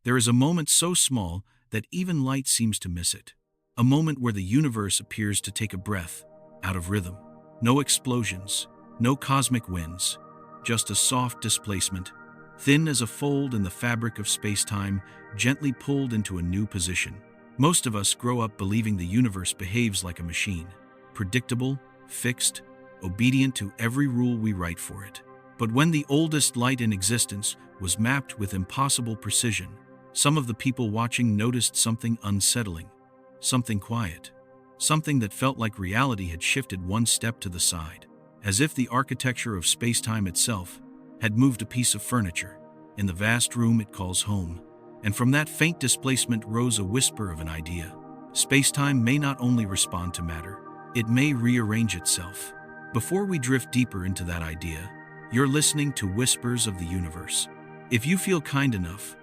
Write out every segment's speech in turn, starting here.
There is a moment so small that even light seems to miss it. A moment where the universe appears to take a breath out of rhythm. No explosions, no cosmic winds, just a soft displacement, thin as a fold in the fabric of space-time, gently pulled into a new position. Most of us grow up believing the universe behaves like a machine, predictable, fixed, obedient to every rule we write for it. But when the oldest light in existence was mapped with impossible precision, some of the people watching noticed something unsettling, something quiet, something that felt like reality had shifted one step to the side, as if the architecture of space-time itself had moved a piece of furniture in the vast room it calls home. And from that faint displacement rose a whisper of an idea. Space-time may not only respond to matter, it may rearrange itself. Before we drift deeper into that idea, you're listening to Whispers of the Universe. If you feel kind enough,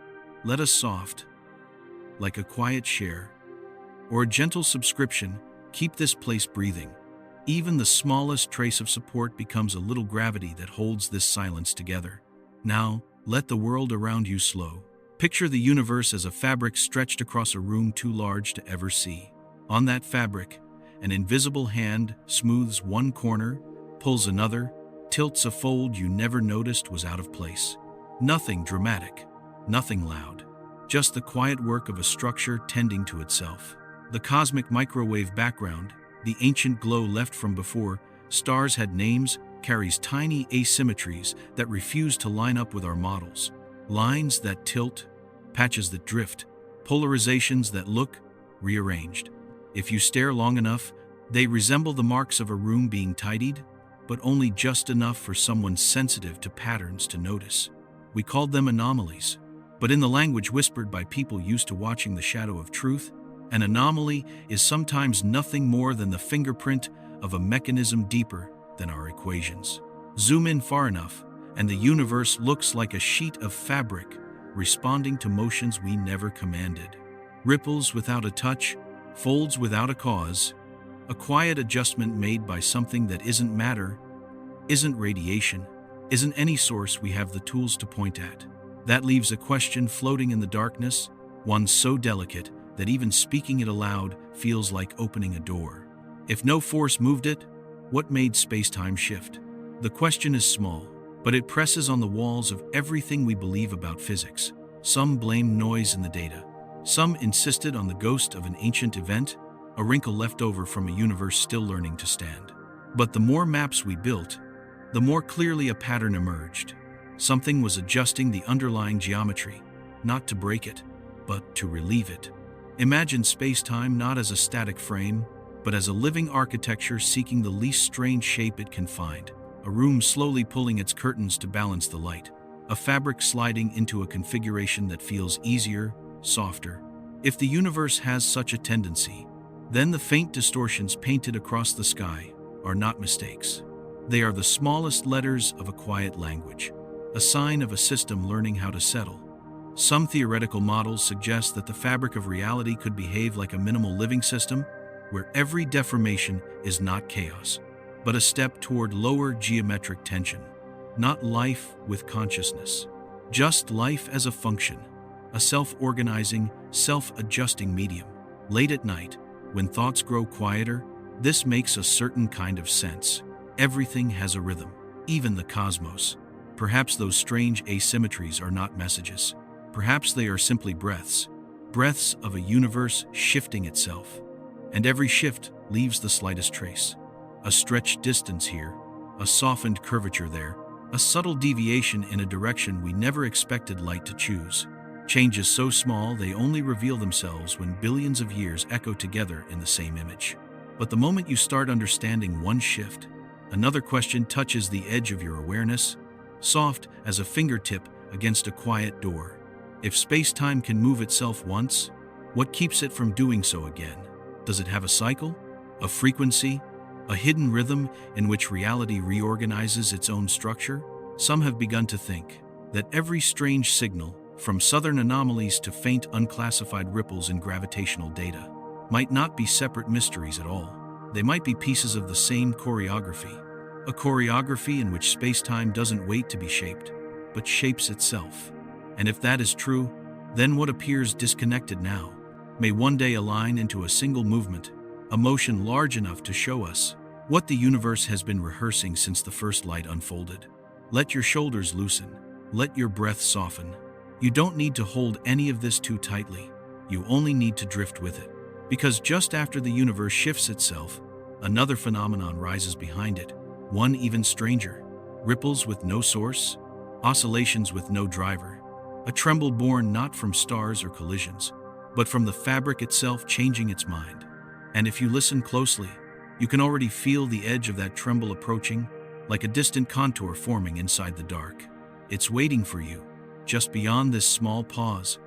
let us soft, like a quiet share, or a gentle subscription, keep this place breathing. Even the smallest trace of support becomes a little gravity that holds this silence together. Now, let the world around you slow. Picture the universe as a fabric stretched across a room too large to ever see. On that fabric, an invisible hand smooths one corner, pulls another, tilts a fold you never noticed was out of place. Nothing dramatic, nothing loud, just the quiet work of a structure tending to itself. The cosmic microwave background, the ancient glow left from before stars had names, carries tiny asymmetries that refuse to line up with our models. Lines that tilt, patches that drift, polarizations that look rearranged. If you stare long enough, they resemble the marks of a room being tidied, but only just enough for someone sensitive to patterns to notice. We called them anomalies, but in the language whispered by people used to watching the shadow of truth, an anomaly is sometimes nothing more than the fingerprint of a mechanism deeper than our equations. Zoom in far enough, and the universe looks like a sheet of fabric responding to motions we never commanded. Ripples without a touch, folds without a cause, a quiet adjustment made by something that isn't matter, isn't radiation, isn't any source we have the tools to point at. That leaves a question floating in the darkness, one so delicate that even speaking it aloud feels like opening a door. If no force moved it, what made space-time shift? The question is small, but it presses on the walls of everything we believe about physics. Some blame noise in the data. Some insisted on the ghost of an ancient event, a wrinkle left over from a universe still learning to stand. But the more maps we built, the more clearly a pattern emerged. Something was adjusting the underlying geometry, not to break it, but to relieve it. Imagine space-time not as a static frame, but as a living architecture seeking the least strange shape it can find. A room slowly pulling its curtains to balance the light. A fabric sliding into a configuration that feels easier, softer. If the universe has such a tendency, then the faint distortions painted across the sky are not mistakes. They are the smallest letters of a quiet language, a sign of a system learning how to settle. Some theoretical models suggest that the fabric of reality could behave like a minimal living system, where every deformation is not chaos, but a step toward lower geometric tension. Not life with consciousness, just life as a function, a self-organizing, self-adjusting medium. Late at night, when thoughts grow quieter, this makes a certain kind of sense. Everything has a rhythm, even the cosmos. Perhaps those strange asymmetries are not messages. Perhaps they are simply breaths, breaths of a universe shifting itself. And every shift leaves the slightest trace. A stretched distance here, a softened curvature there, a subtle deviation in a direction we never expected light to choose. Changes so small they only reveal themselves when billions of years echo together in the same image. But the moment you start understanding one shift, another question touches the edge of your awareness, soft as a fingertip against a quiet door. If space-time can move itself once, what keeps it from doing so again? Does it have a cycle, a frequency, a hidden rhythm in which reality reorganizes its own structure? Some have begun to think that every strange signal, from southern anomalies to faint unclassified ripples in gravitational data, might not be separate mysteries at all. They might be pieces of the same choreography, a choreography in which space-time doesn't wait to be shaped, but shapes itself. And if that is true, then what appears disconnected now may one day align into a single movement, a motion large enough to show us what the universe has been rehearsing since the first light unfolded. Let your shoulders loosen. Let your breath soften. You don't need to hold any of this too tightly. You only need to drift with it. Because just after the universe shifts itself, another phenomenon rises behind it, one even stranger. Ripples with no source, oscillations with no driver. A tremble born not from stars or collisions, but from the fabric itself changing its mind. And if you listen closely, you can already feel the edge of that tremble approaching, like a distant contour forming inside the dark. It's waiting for you, just beyond this small pause,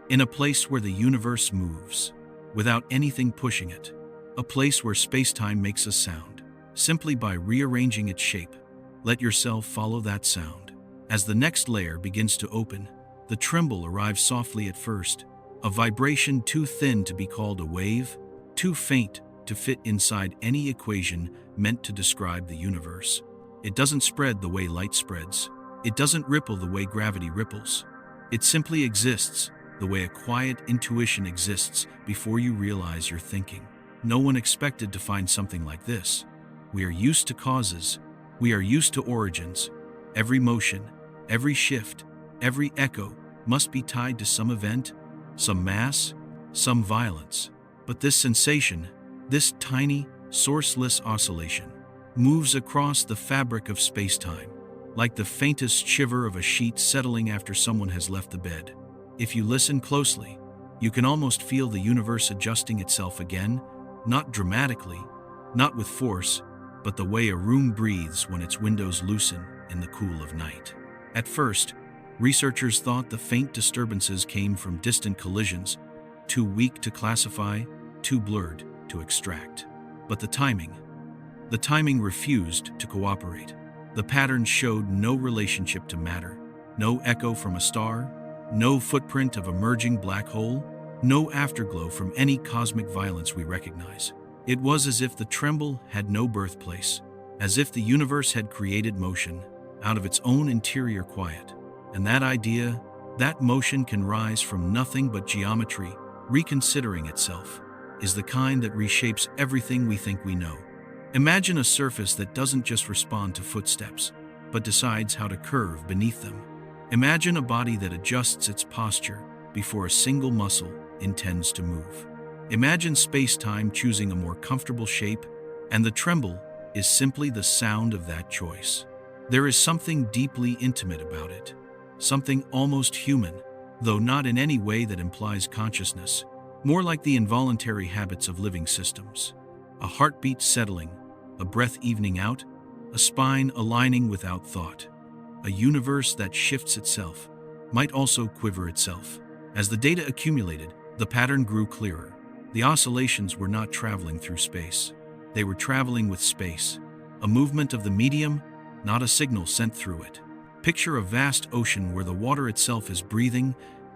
in a place where the universe moves, without anything pushing it. A place where spacetime makes a sound, simply by rearranging its shape. Let yourself follow that sound. As the next layer begins to open, the tremble arrives softly at first, a vibration too thin to be called a wave, too faint to fit inside any equation meant to describe the universe. It doesn't spread the way light spreads. It doesn't ripple the way gravity ripples. It simply exists the way a quiet intuition exists before you realize you're thinking. No one expected to find something like this. We are used to causes. We are used to origins. Every motion, every shift, every echo must be tied to some event, some mass, some violence. But this sensation, this tiny, sourceless oscillation, moves across the fabric of space-time, like the faintest shiver of a sheet settling after someone has left the bed. If you listen closely, you can almost feel the universe adjusting itself again, not dramatically, not with force, but the way a room breathes when its windows loosen in the cool of night. At first, researchers thought the faint disturbances came from distant collisions, too weak to classify, too blurred to extract. But the timing refused to cooperate. The patterns showed no relationship to matter, no echo from a star, no footprint of a merging black hole, no afterglow from any cosmic violence we recognize. It was as if the tremble had no birthplace, as if the universe had created motion out of its own interior quiet. And that idea, that motion can rise from nothing but geometry, reconsidering itself, is the kind that reshapes everything we think we know. Imagine a surface that doesn't just respond to footsteps, but decides how to curve beneath them. Imagine a body that adjusts its posture before a single muscle intends to move. Imagine space-time choosing a more comfortable shape, and the tremble is simply the sound of that choice. There is something deeply intimate about it, something almost human, though not in any way that implies consciousness, more like the involuntary habits of living systems. A heartbeat settling, a breath evening out, a spine aligning without thought. A universe that shifts itself might also quiver itself. As the data accumulated, the pattern grew clearer. The oscillations were not traveling through space. They were traveling with space, a movement of the medium, not a signal sent through it. Picture a vast ocean where the water itself is breathing,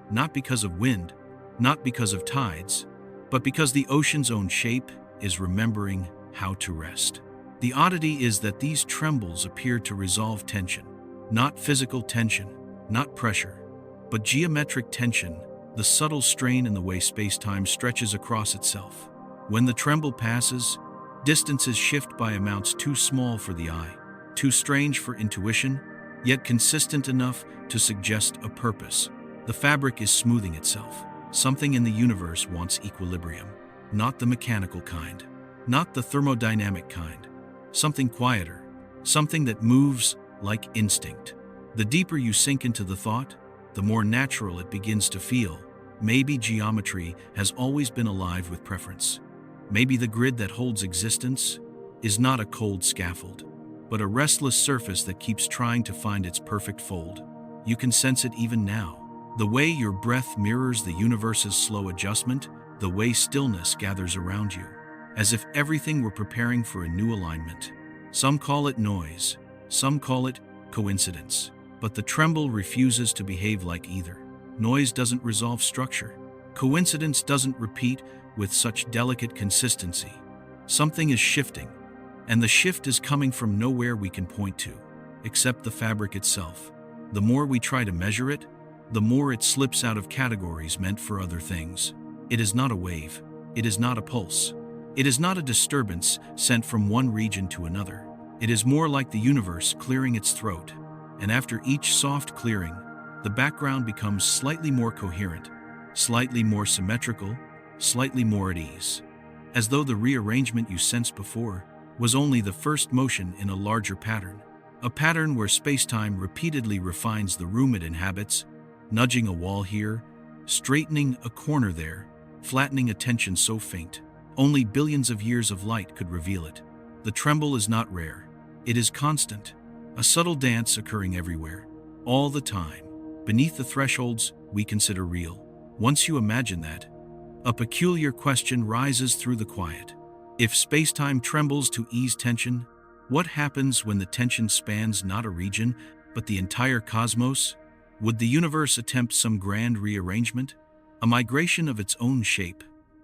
not because of wind, not because of tides, but because the ocean's own shape is remembering how to rest. The oddity is that these trembles appear to resolve tension, not physical tension, not pressure, but geometric tension, the subtle strain in the way space-time stretches across itself. When the tremble passes, distances shift by amounts too small for the eye, too strange for intuition, yet consistent enough to suggest a purpose. The fabric is smoothing itself. Something in the universe wants equilibrium, not the mechanical kind, not the thermodynamic kind, something quieter, something that moves like instinct. The deeper you sink into the thought, the more natural it begins to feel. Maybe geometry has always been alive with preference. Maybe the grid that holds existence is not a cold scaffold, but a restless surface that keeps trying to find its perfect fold. You can sense it even now. The way your breath mirrors the universe's slow adjustment, the way stillness gathers around you, as if everything were preparing for a new alignment. Some call it noise, some call it coincidence, but the tremble refuses to behave like either. Noise doesn't resolve structure. Coincidence doesn't repeat with such delicate consistency. Something is shifting, and the shift is coming from nowhere we can point to, except the fabric itself. The more we try to measure it, the more it slips out of categories meant for other things. It is not a wave. It is not a pulse. It is not a disturbance sent from one region to another. It is more like the universe clearing its throat, and after each soft clearing, the background becomes slightly more coherent, slightly more symmetrical, slightly more at ease. As though the rearrangement you sensed before was only the first motion in a larger pattern. A pattern where spacetime repeatedly refines the room it inhabits, nudging a wall here, straightening a corner there, flattening a tension so faint, only billions of years of light could reveal it. The tremble is not rare. It is constant, a subtle dance occurring everywhere, all the time, beneath the thresholds we consider real. Once you imagine that, a peculiar question rises through the quiet. If spacetime trembles to ease tension, what happens when the tension spans not a region, but the entire cosmos? Would the universe attempt some grand rearrangement? A migration of its own shape?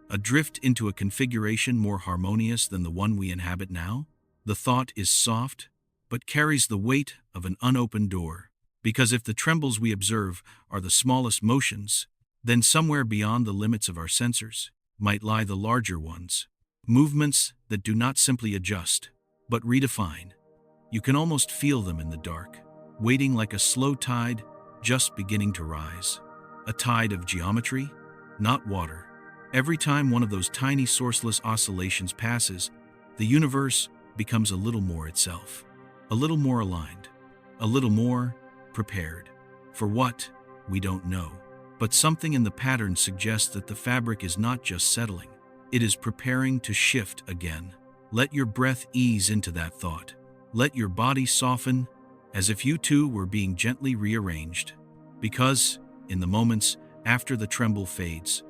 A drift into a configuration more harmonious than the one we inhabit now? The thought is soft, but carries the weight of an unopened door. Because if the trembles we observe are the smallest motions, then somewhere beyond the limits of our sensors might lie the larger ones. Movements that do not simply adjust, but redefine. You can almost feel them in the dark, waiting like a slow tide just beginning to rise. A tide of geometry, not water. Every time one of those tiny sourceless oscillations passes, the universe becomes a little more itself, a little more aligned, a little more prepared. For what? We don't know. But something in the pattern suggests that the fabric is not just settling, it is preparing to shift again. Let your breath ease into that thought. Let your body soften, as if you too were being gently rearranged. Because, in the moments after the tremble fades,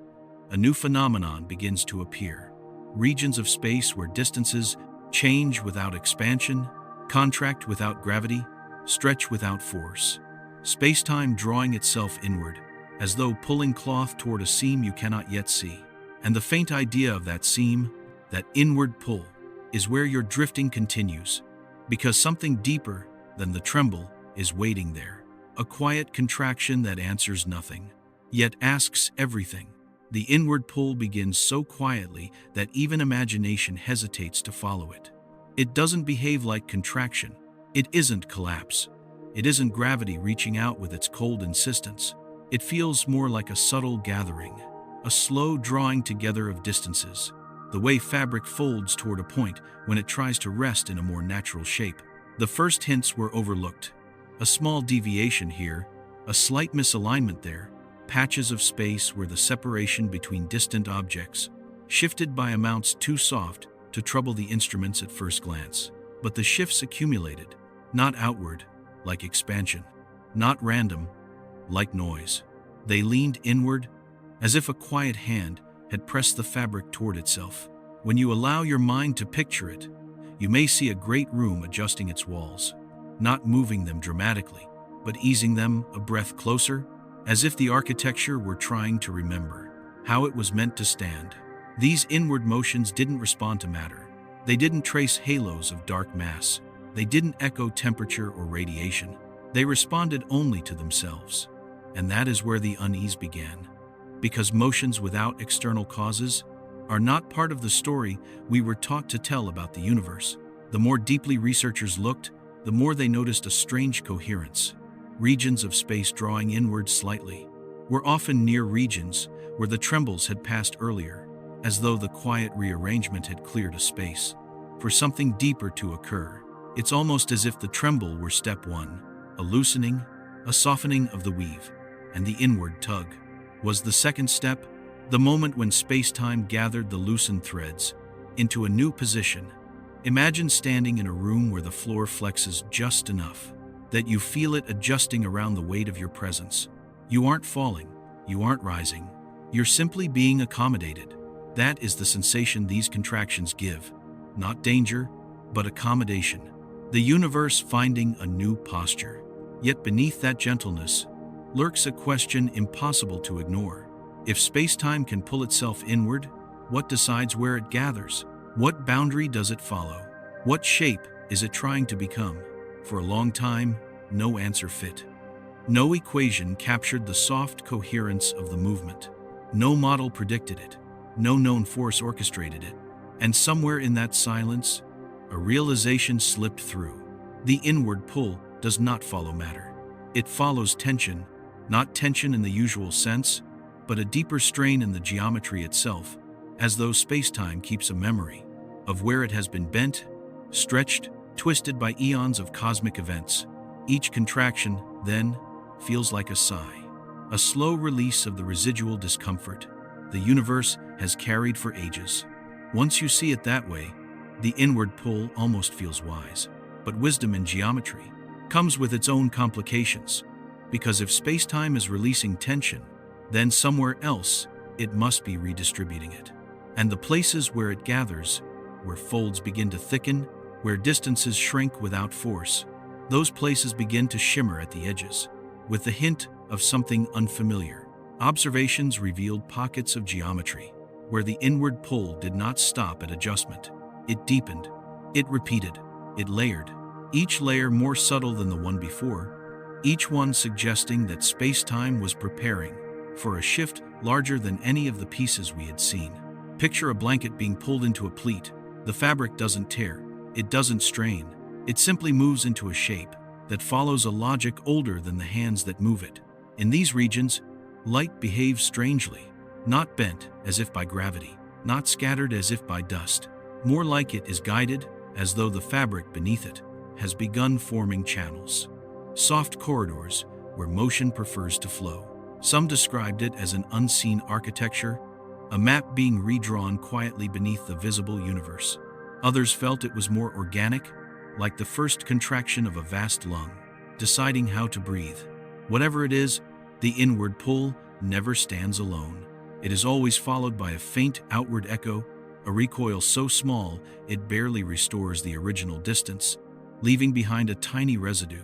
a new phenomenon begins to appear. Regions of space where distances change without expansion, contract without gravity, stretch without force. Spacetime drawing itself inward, as though pulling cloth toward a seam you cannot yet see. And the faint idea of that seam, that inward pull, is where your drifting continues, because something deeper than the tremble is waiting there. A quiet contraction that answers nothing, yet asks everything. The inward pull begins so quietly that even imagination hesitates to follow it. It doesn't behave like contraction. It isn't collapse. It isn't gravity reaching out with its cold insistence. It feels more like a subtle gathering, a slow drawing together of distances, the way fabric folds toward a point when it tries to rest in a more natural shape. The first hints were overlooked. A small deviation here, a slight misalignment there, patches of space where the separation between distant objects shifted by amounts too soft to trouble the instruments at first glance. But the shifts accumulated, not outward, like expansion, not random, like noise. They leaned inward, as if a quiet hand had pressed the fabric toward itself. When you allow your mind to picture it, you may see a great room adjusting its walls, not moving them dramatically, but easing them a breath closer, as if the architecture were trying to remember how it was meant to stand. These inward motions didn't respond to matter. They didn't trace halos of dark mass. They didn't echo temperature or radiation. They responded only to themselves. And that is where the unease began. Because motions without external causes are not part of the story we were taught to tell about the universe. The more deeply researchers looked, the more they noticed a strange coherence. Regions of space drawing inward slightly were often near regions where the trembles had passed earlier, as though the quiet rearrangement had cleared a space for something deeper to occur. It's almost as if the tremble were step one, a loosening, a softening of the weave, and the inward tug was the second step, the moment when space-time gathered the loosened threads into a new position. Imagine standing in a room where the floor flexes just enough that you feel it adjusting around the weight of your presence. You aren't falling, you aren't rising, you're simply being accommodated. That is the sensation these contractions give. Not danger, but accommodation. The universe finding a new posture. Yet beneath that gentleness lurks a question impossible to ignore. If space-time can pull itself inward, what decides where it gathers? What boundary does it follow? What shape is it trying to become? For a long time, no answer fit. No equation captured the soft coherence of the movement. No model predicted it. No known force orchestrated it. And somewhere in that silence, a realization slipped through. The inward pull does not follow matter. It follows tension, not tension in the usual sense, but a deeper strain in the geometry itself, as though spacetime keeps a memory of where it has been bent, stretched, twisted by eons of cosmic events. Each contraction, then, feels like a sigh, a slow release of the residual discomfort the universe has carried for ages. Once you see it that way, the inward pull almost feels wise. But wisdom in geometry comes with its own complications, because if spacetime is releasing tension, then somewhere else it must be redistributing it. And the places where it gathers, where folds begin to thicken, where distances shrink without force, those places begin to shimmer at the edges, with the hint of something unfamiliar. Observations revealed pockets of geometry, where the inward pull did not stop at adjustment. It deepened, it repeated, it layered, each layer more subtle than the one before, each one suggesting that space-time was preparing for a shift larger than any of the pieces we had seen. Picture a blanket being pulled into a pleat. The fabric doesn't tear, it doesn't strain, it simply moves into a shape that follows a logic older than the hands that move it. In these regions, light behaves strangely, not bent as if by gravity, not scattered as if by dust. More like it is guided, as though the fabric beneath it has begun forming channels. Soft corridors where motion prefers to flow. Some described it as an unseen architecture, a map being redrawn quietly beneath the visible universe. Others felt it was more organic, like the first contraction of a vast lung, deciding how to breathe. Whatever it is, the inward pull never stands alone. It is always followed by a faint outward echo, a recoil so small it barely restores the original distance, leaving behind a tiny residue,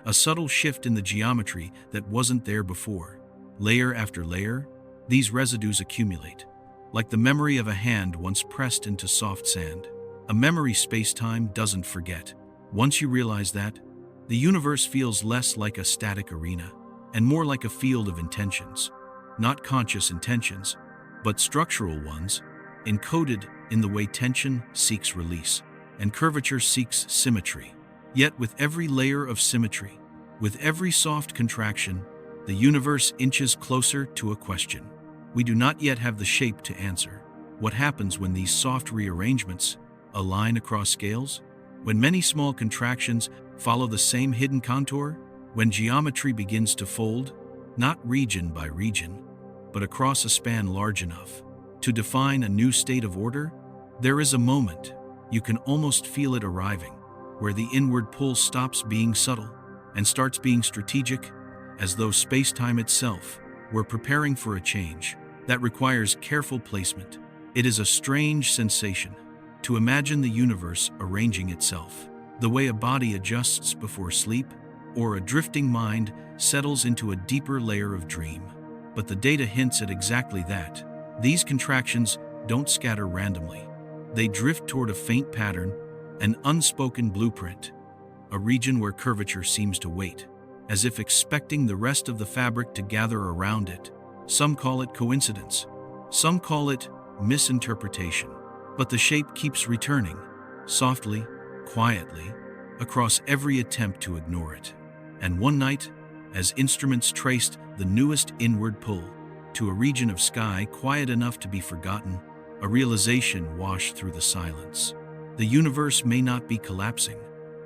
a subtle shift in the geometry that wasn't there before. Layer after layer, these residues accumulate, like the memory of a hand once pressed into soft sand. A memory spacetime doesn't forget. Once you realize that, the universe feels less like a static arena and more like a field of intentions. Not conscious intentions, but structural ones, encoded in the way tension seeks release and curvature seeks symmetry. Yet with every layer of symmetry, with every soft contraction, the universe inches closer to a question we do not yet have the shape to answer. What happens when these soft rearrangements align across scales? When many small contractions follow the same hidden contour? When geometry begins to fold, not region by region, but across a span large enough to define a new state of order? There is a moment, you can almost feel it arriving, where the inward pull stops being subtle and starts being strategic, as though space-time itself were preparing for a change that requires careful placement. It is a strange sensation to imagine the universe arranging itself, the way a body adjusts before sleep, or a drifting mind settles into a deeper layer of dream. But the data hints at exactly that. These contractions don't scatter randomly. They drift toward a faint pattern, an unspoken blueprint, a region where curvature seems to wait, as if expecting the rest of the fabric to gather around it. Some call it coincidence, some call it misinterpretation, but the shape keeps returning, softly, quietly, across every attempt to ignore it. And one night, as instruments traced the newest inward pull to a region of sky quiet enough to be forgotten, a realization washed through the silence. The universe may not be collapsing.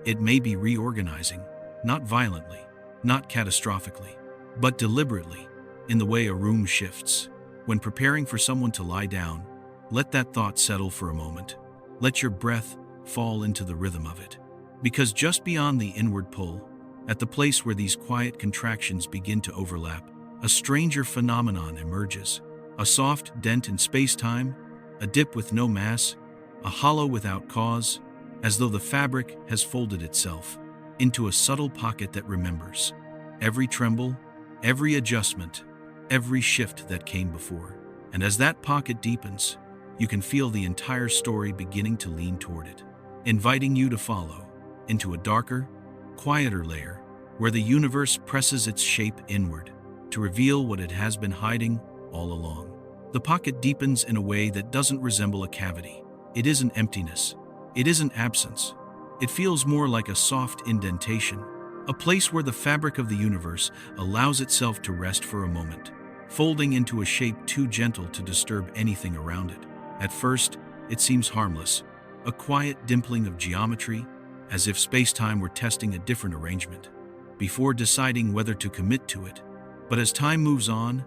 It may be reorganizing, not violently, not catastrophically, but deliberately, in the way a room shifts. When preparing for someone to lie down, let that thought settle for a moment. Let your breath fall into the rhythm of it. Because just beyond the inward pull, at the place where these quiet contractions begin to overlap, a stranger phenomenon emerges. A soft dent in space-time, a dip with no mass, a hollow without cause, as though the fabric has folded itself into a subtle pocket that remembers every tremble, every adjustment, every shift that came before. And as that pocket deepens, you can feel the entire story beginning to lean toward it, inviting you to follow into a darker, quieter layer, where the universe presses its shape inward to reveal what it has been hiding all along. The pocket deepens in a way that doesn't resemble a cavity. It isn't emptiness. It isn't absence. It feels more like a soft indentation, a place where the fabric of the universe allows itself to rest for a moment, folding into a shape too gentle to disturb anything around it. At first, it seems harmless, a quiet dimpling of geometry, as if space-time were testing a different arrangement, before deciding whether to commit to it. But as time moves on,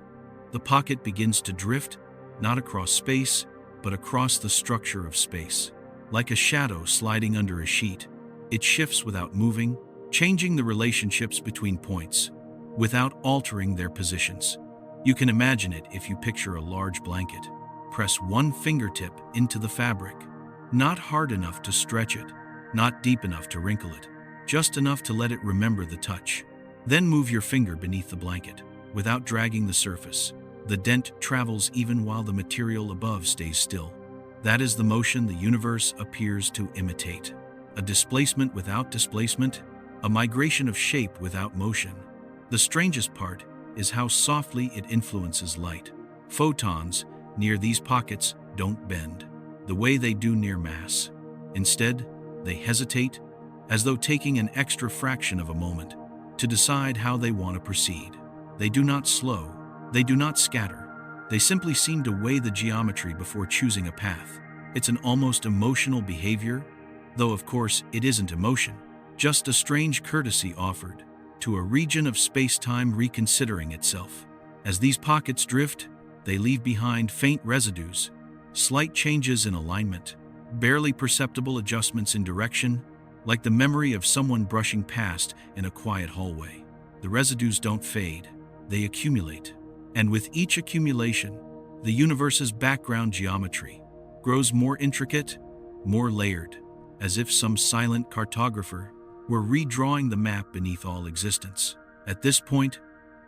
the pocket begins to drift, not across space, but across the structure of space. Like a shadow sliding under a sheet, it shifts without moving, changing the relationships between points, without altering their positions. You can imagine it if you picture a large blanket. Press one fingertip into the fabric, not hard enough to stretch it, not deep enough to wrinkle it, just enough to let it remember the touch. Then move your finger beneath the blanket, without dragging the surface. The dent travels even while the material above stays still. That is the motion the universe appears to imitate. A displacement without displacement, a migration of shape without motion. The strangest part is how softly it influences light. Photons near these pockets don't bend the way they do near mass. Instead, they hesitate, as though taking an extra fraction of a moment to decide how they want to proceed. They do not slow, they do not scatter. They simply seem to weigh the geometry before choosing a path. It's an almost emotional behavior, though of course it isn't emotion, just a strange courtesy offered to a region of space-time reconsidering itself. As these pockets drift, they leave behind faint residues, slight changes in alignment, barely perceptible adjustments in direction, like the memory of someone brushing past in a quiet hallway. The residues don't fade, they accumulate. And with each accumulation, the universe's background geometry grows more intricate, more layered, as if some silent cartographer were redrawing the map beneath all existence. At this point,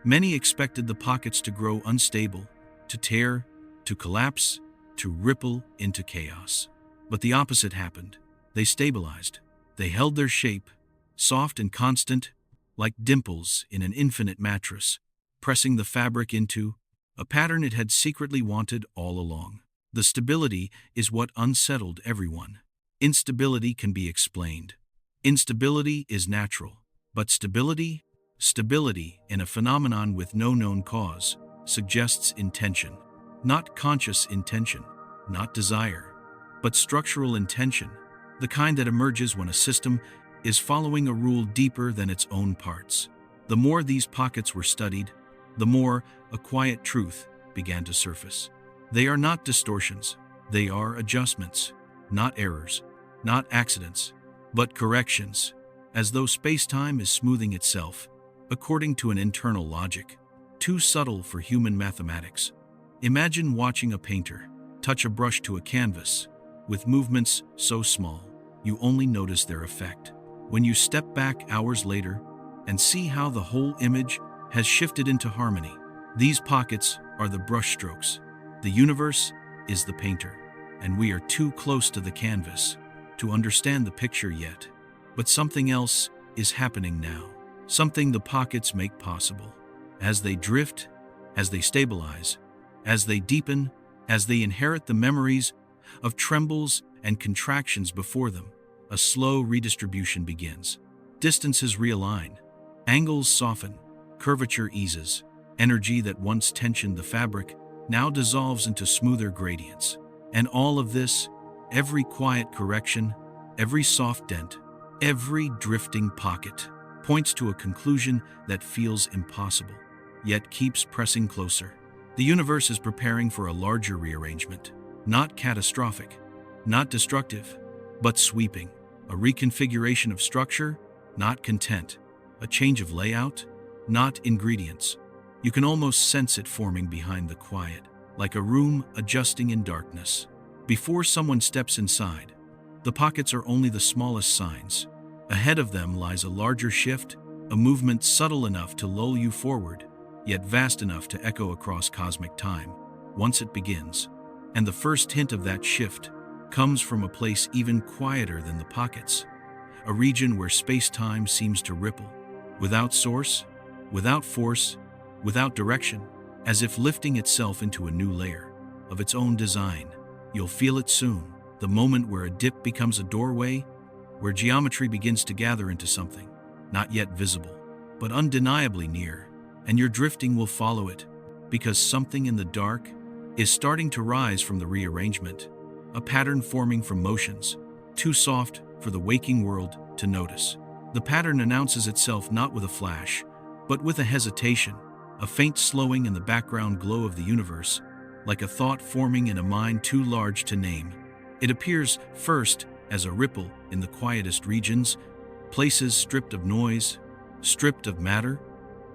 many expected the pockets to grow unstable, to tear, to collapse, to ripple into chaos. But the opposite happened. They stabilized. They held their shape, soft and constant, like dimples in an infinite mattress, pressing the fabric into a pattern it had secretly wanted all along. The stability is what unsettled everyone. Instability can be explained. Instability is natural. But stability in a phenomenon with no known cause, suggests intention. Not conscious intention, not desire, but structural intention, the kind that emerges when a system is following a rule deeper than its own parts. The more these pockets were studied, the more a quiet truth began to surface. They are not distortions, they are adjustments, not errors, not accidents, but corrections, as though space-time is smoothing itself, according to an internal logic, too subtle for human mathematics. Imagine watching a painter touch a brush to a canvas, with movements so small, you only notice their effect. When you step back hours later and see how the whole image has shifted into harmony, these pockets are the brushstrokes. The universe is the painter, and we are too close to the canvas to understand the picture yet. But something else is happening now, something the pockets make possible. As they drift, as they stabilize, as they deepen, as they inherit the memories of trembles and contractions before them, a slow redistribution begins. Distances realign, angles soften, curvature eases. Energy that once tensioned the fabric now dissolves into smoother gradients. And all of this, every quiet correction, every soft dent, every drifting pocket, points to a conclusion that feels impossible, yet keeps pressing closer. The universe is preparing for a larger rearrangement, not catastrophic, not destructive, but sweeping. A reconfiguration of structure, not content. A change of layout, not ingredients. You can almost sense it forming behind the quiet, like a room adjusting in darkness. Before someone steps inside, the pockets are only the smallest signs. Ahead of them lies a larger shift, a movement subtle enough to lull you forward, yet vast enough to echo across cosmic time, once it begins. And the first hint of that shift comes from a place even quieter than the pockets, a region where space-time seems to ripple, without source, without force, without direction, as if lifting itself into a new layer of its own design. You'll feel it soon, the moment where a dip becomes a doorway, where geometry begins to gather into something, not yet visible, but undeniably near, and your drifting will follow it, because something in the dark is starting to rise from the rearrangement, a pattern forming from motions, too soft for the waking world to notice. The pattern announces itself not with a flash, but with a hesitation, a faint slowing in the background glow of the universe, like a thought forming in a mind too large to name. It appears first as a ripple in the quietest regions, places stripped of noise, stripped of matter,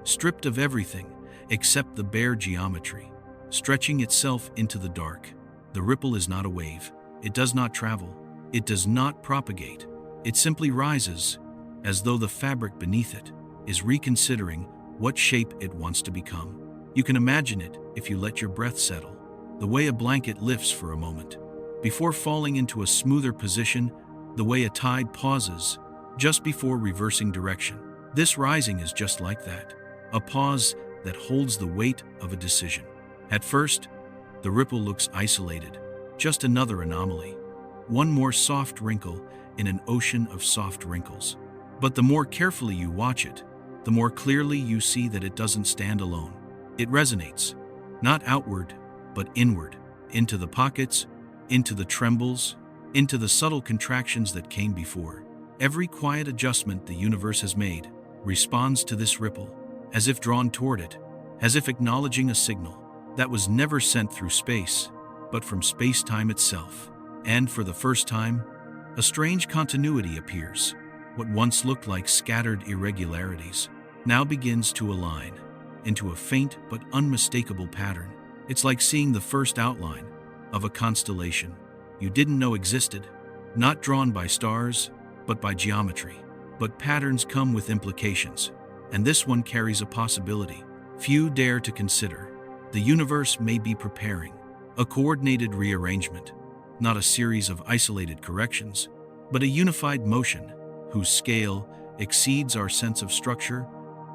stripped of everything except the bare geometry, stretching itself into the dark. The ripple is not a wave. It does not travel. It does not propagate. It simply rises, as though the fabric beneath it is reconsidering what shape it wants to become. You can imagine it if you let your breath settle, the way a blanket lifts for a moment, before falling into a smoother position, the way a tide pauses just before reversing direction. This rising is just like that, a pause that holds the weight of a decision. At first, the ripple looks isolated, just another anomaly, one more soft wrinkle in an ocean of soft wrinkles. But the more carefully you watch it, the more clearly you see that it doesn't stand alone. It resonates, not outward, but inward, into the pockets, into the trembles, into the subtle contractions that came before. Every quiet adjustment the universe has made responds to this ripple, as if drawn toward it, as if acknowledging a signal that was never sent through space, but from space-time itself. And for the first time, a strange continuity appears. What once looked like scattered irregularities now begins to align into a faint but unmistakable pattern. It's like seeing the first outline of a constellation you didn't know existed, not drawn by stars, but by geometry. But patterns come with implications, and this one carries a possibility few dare to consider. The universe may be preparing a coordinated rearrangement, not a series of isolated corrections, but a unified motion whose scale exceeds our sense of structure.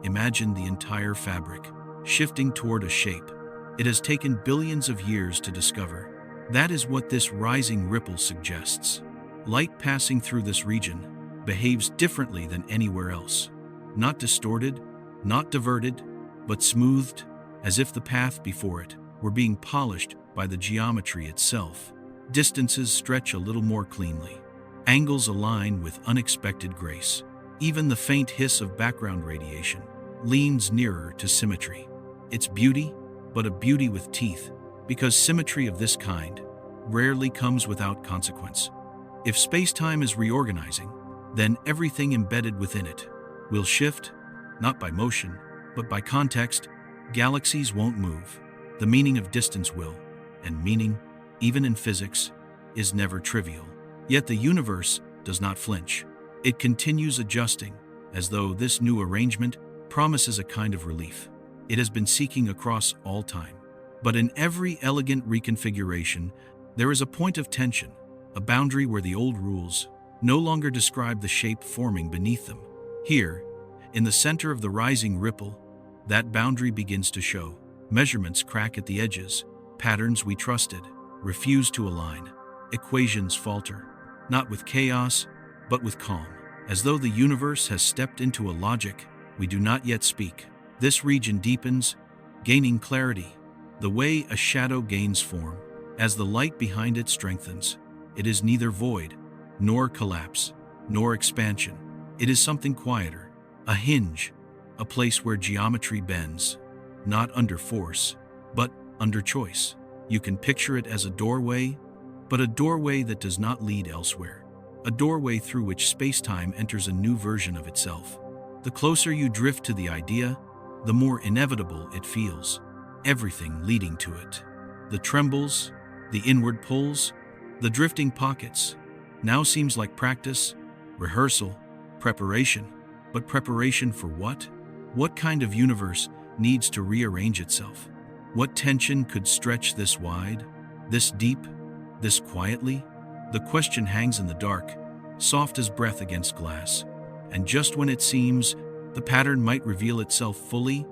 Imagine the entire fabric shifting toward a shape it has taken billions of years to discover. That is what this rising ripple suggests. Light passing through this region behaves differently than anywhere else. Not distorted, not diverted, but smoothed, as if the path before it were being polished by the geometry itself. Distances stretch a little more cleanly. Angles align with unexpected grace. Even the faint hiss of background radiation leans nearer to symmetry. It's beauty, but a beauty with teeth, because symmetry of this kind rarely comes without consequence. If space-time is reorganizing, then everything embedded within it will shift, not by motion, but by context. Galaxies won't move. The meaning of distance will, and meaning, even in physics, is never trivial. Yet the universe does not flinch. It continues adjusting, as though this new arrangement promises a kind of relief it has been seeking across all time. But in every elegant reconfiguration, there is a point of tension, a boundary where the old rules no longer describe the shape forming beneath them. Here, in the center of the rising ripple, that boundary begins to show. Measurements crack at the edges, patterns we trusted refuse to align, equations falter, not with chaos, but with calm, as though the universe has stepped into a logic we do not yet speak. This region deepens, gaining clarity, the way a shadow gains form. As the light behind it strengthens, it is neither void, nor collapse, nor expansion. It is something quieter, a hinge, a place where geometry bends, not under force, but under choice. You can picture it as a doorway, but a doorway that does not lead elsewhere. A doorway through which space-time enters a new version of itself. The closer you drift to the idea, the more inevitable it feels, everything leading to it. The trembles, the inward pulls, the drifting pockets, now seems like practice, rehearsal, preparation. But preparation for what? What kind of universe needs to rearrange itself? What tension could stretch this wide, this deep, this quietly? The question hangs in the dark, soft as breath against glass. And just when it seems the pattern might reveal itself fully,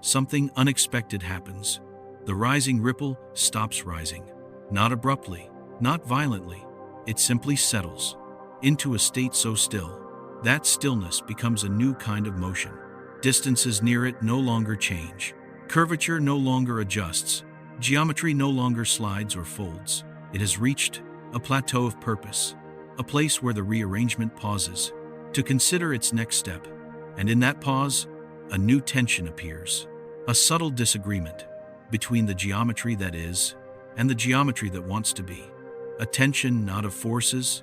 something unexpected happens. The rising ripple stops rising. Not abruptly, not violently. It simply settles into a state so still. That stillness becomes a new kind of motion. Distances near it no longer change. Curvature no longer adjusts. Geometry no longer slides or folds. It has reached a plateau of purpose, a place where the rearrangement pauses to consider its next step. And in that pause, a new tension appears. A subtle disagreement between the geometry that is and the geometry that wants to be. A tension not of forces,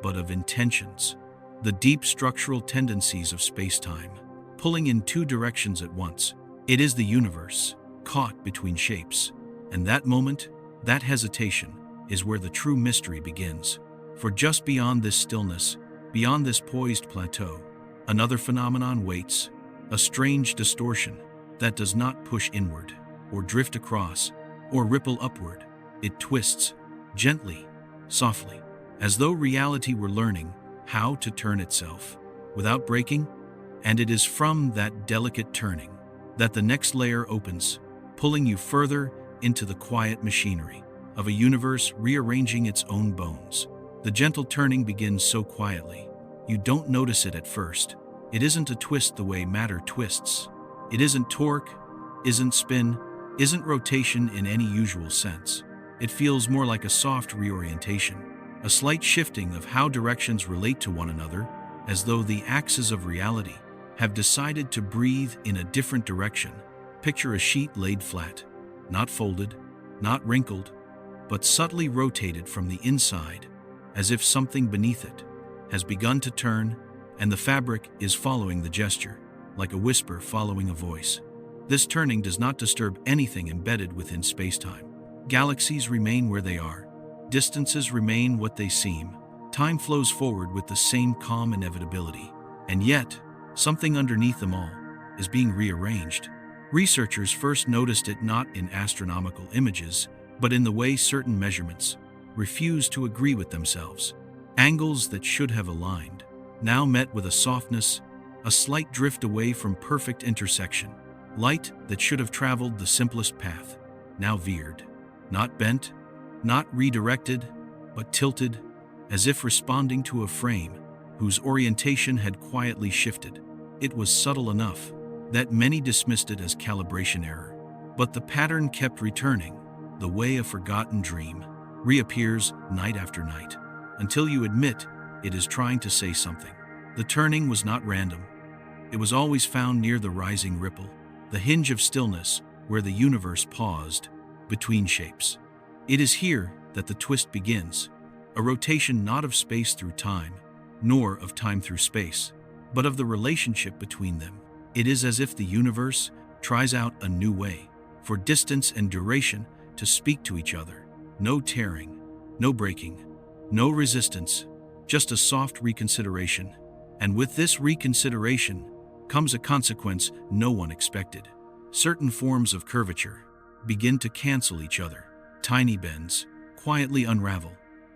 but of intentions. The deep structural tendencies of spacetime, pulling in two directions at once. It is the universe, caught between shapes. And that moment, that hesitation, is where the true mystery begins. For just beyond this stillness, beyond this poised plateau, another phenomenon waits, a strange distortion that does not push inward, or drift across, or ripple upward. It twists, gently, softly, as though reality were learning how to turn itself, without breaking. And it is from that delicate turning that the next layer opens, pulling you further into the quiet machinery of a universe rearranging its own bones. The gentle turning begins so quietly, you don't notice it at first. It isn't a twist the way matter twists. It isn't torque, isn't spin, isn't rotation in any usual sense. It feels more like a soft reorientation, a slight shifting of how directions relate to one another, as though the axes of reality have decided to breathe in a different direction. Picture a sheet laid flat, not folded, not wrinkled, but subtly rotated from the inside, as if something beneath it has begun to turn, and the fabric is following the gesture, like a whisper following a voice. This turning does not disturb anything embedded within spacetime. Galaxies remain where they are. Distances remain what they seem. Time flows forward with the same calm inevitability. And yet, something underneath them all is being rearranged. Researchers first noticed it not in astronomical images, but in the way certain measurements refuse to agree with themselves. Angles that should have aligned, now met with a softness, a slight drift away from perfect intersection. Light that should have traveled the simplest path, now veered. Not bent, not redirected, but tilted, as if responding to a frame whose orientation had quietly shifted. It was subtle enough that many dismissed it as calibration error. But the pattern kept returning, the way a forgotten dream reappears night after night, until you admit it is trying to say something. The turning was not random. It was always found near the rising ripple, the hinge of stillness where the universe paused between shapes. It is here that the twist begins, a rotation not of space through time, nor of time through space, but of the relationship between them. It is as if the universe tries out a new way for distance and duration to speak to each other. No tearing, no breaking, no resistance, just a soft reconsideration. And with this reconsideration comes a consequence no one expected. Certain forms of curvature begin to cancel each other. Tiny bends quietly unravel.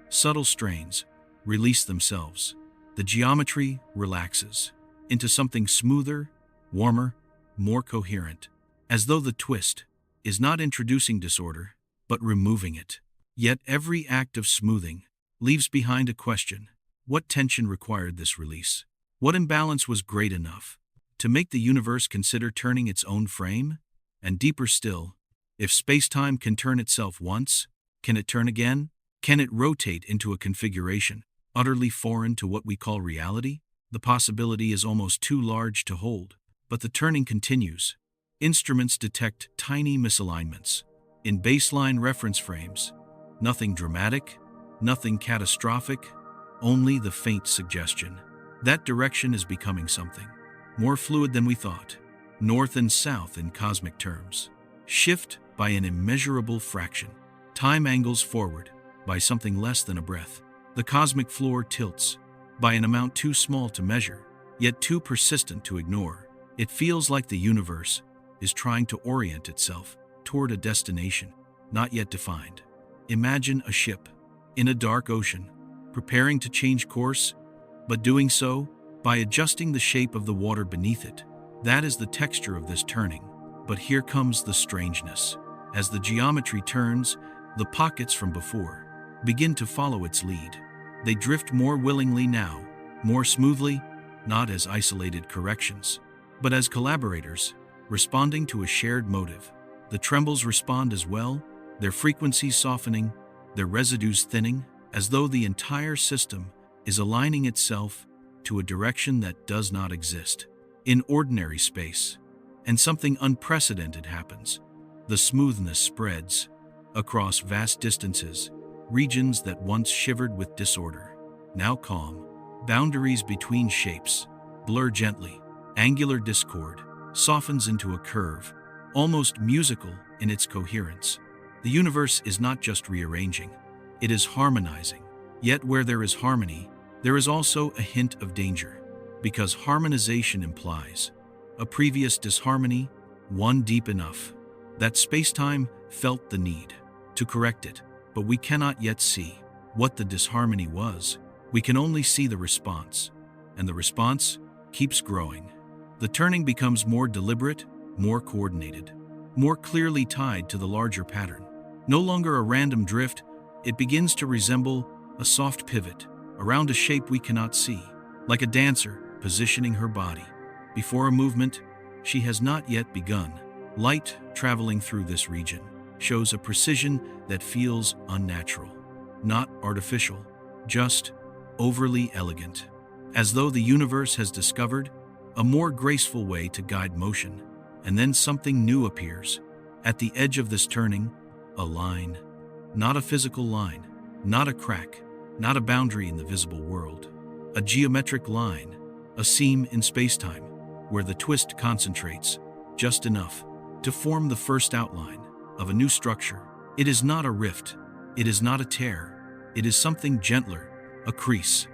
Subtle strains release themselves. The geometry relaxes into something smoother, warmer, more coherent, as though the twist is not introducing disorder, but removing it. Yet every act of smoothing leaves behind a question. What tension required this release? What imbalance was great enough to make the universe consider turning its own frame? And deeper still, if spacetime can turn itself once, can it turn again? Can it rotate into a configuration utterly foreign to what we call reality? The possibility is almost too large to hold, but the turning continues. Instruments detect tiny misalignments in baseline reference frames. Nothing dramatic, nothing catastrophic, only the faint suggestion that direction is becoming something more fluid than we thought. North and south in cosmic terms shift by an immeasurable fraction. Time angles forward by something less than a breath. The cosmic floor tilts by an amount too small to measure, yet too persistent to ignore. It feels like the universe is trying to orient itself toward a destination not yet defined. Imagine a ship in a dark ocean, preparing to change course, but doing so by adjusting the shape of the water beneath it. That is the texture of this turning. But here comes the strangeness. As the geometry turns, the pockets from before begin to follow its lead. They drift more willingly now, more smoothly, not as isolated corrections, but as collaborators, responding to a shared motive. The trembles respond as well, their frequencies softening, their residues thinning, as though the entire system is aligning itself to a direction that does not exist in ordinary space. And something unprecedented happens. The smoothness spreads across vast distances, regions that once shivered with disorder, now calm. Boundaries between shapes blur gently. Angular discord softens into a curve, almost musical in its coherence. The universe is not just rearranging, it is harmonizing. Yet where there is harmony, there is also a hint of danger, because harmonization implies a previous disharmony, one deep enough that spacetime felt the need to correct it. But we cannot yet see what the disharmony was. We can only see the response, and the response keeps growing. The turning becomes more deliberate, more coordinated, more clearly tied to the larger pattern. No longer a random drift, it begins to resemble a soft pivot around a shape we cannot see, like a dancer positioning her body. Before a movement she has not yet begun. Light traveling through this region shows a precision that feels unnatural, not artificial, just overly elegant, as though the universe has discovered a more graceful way to guide motion. And then something new appears. At the edge of this turning, a line. Not a physical line, not a crack, not a boundary in the visible world. A geometric line, a seam in spacetime, where the twist concentrates just enough to form the first outline of a new structure. It is not a rift, it is not a tear, it is something gentler, a crease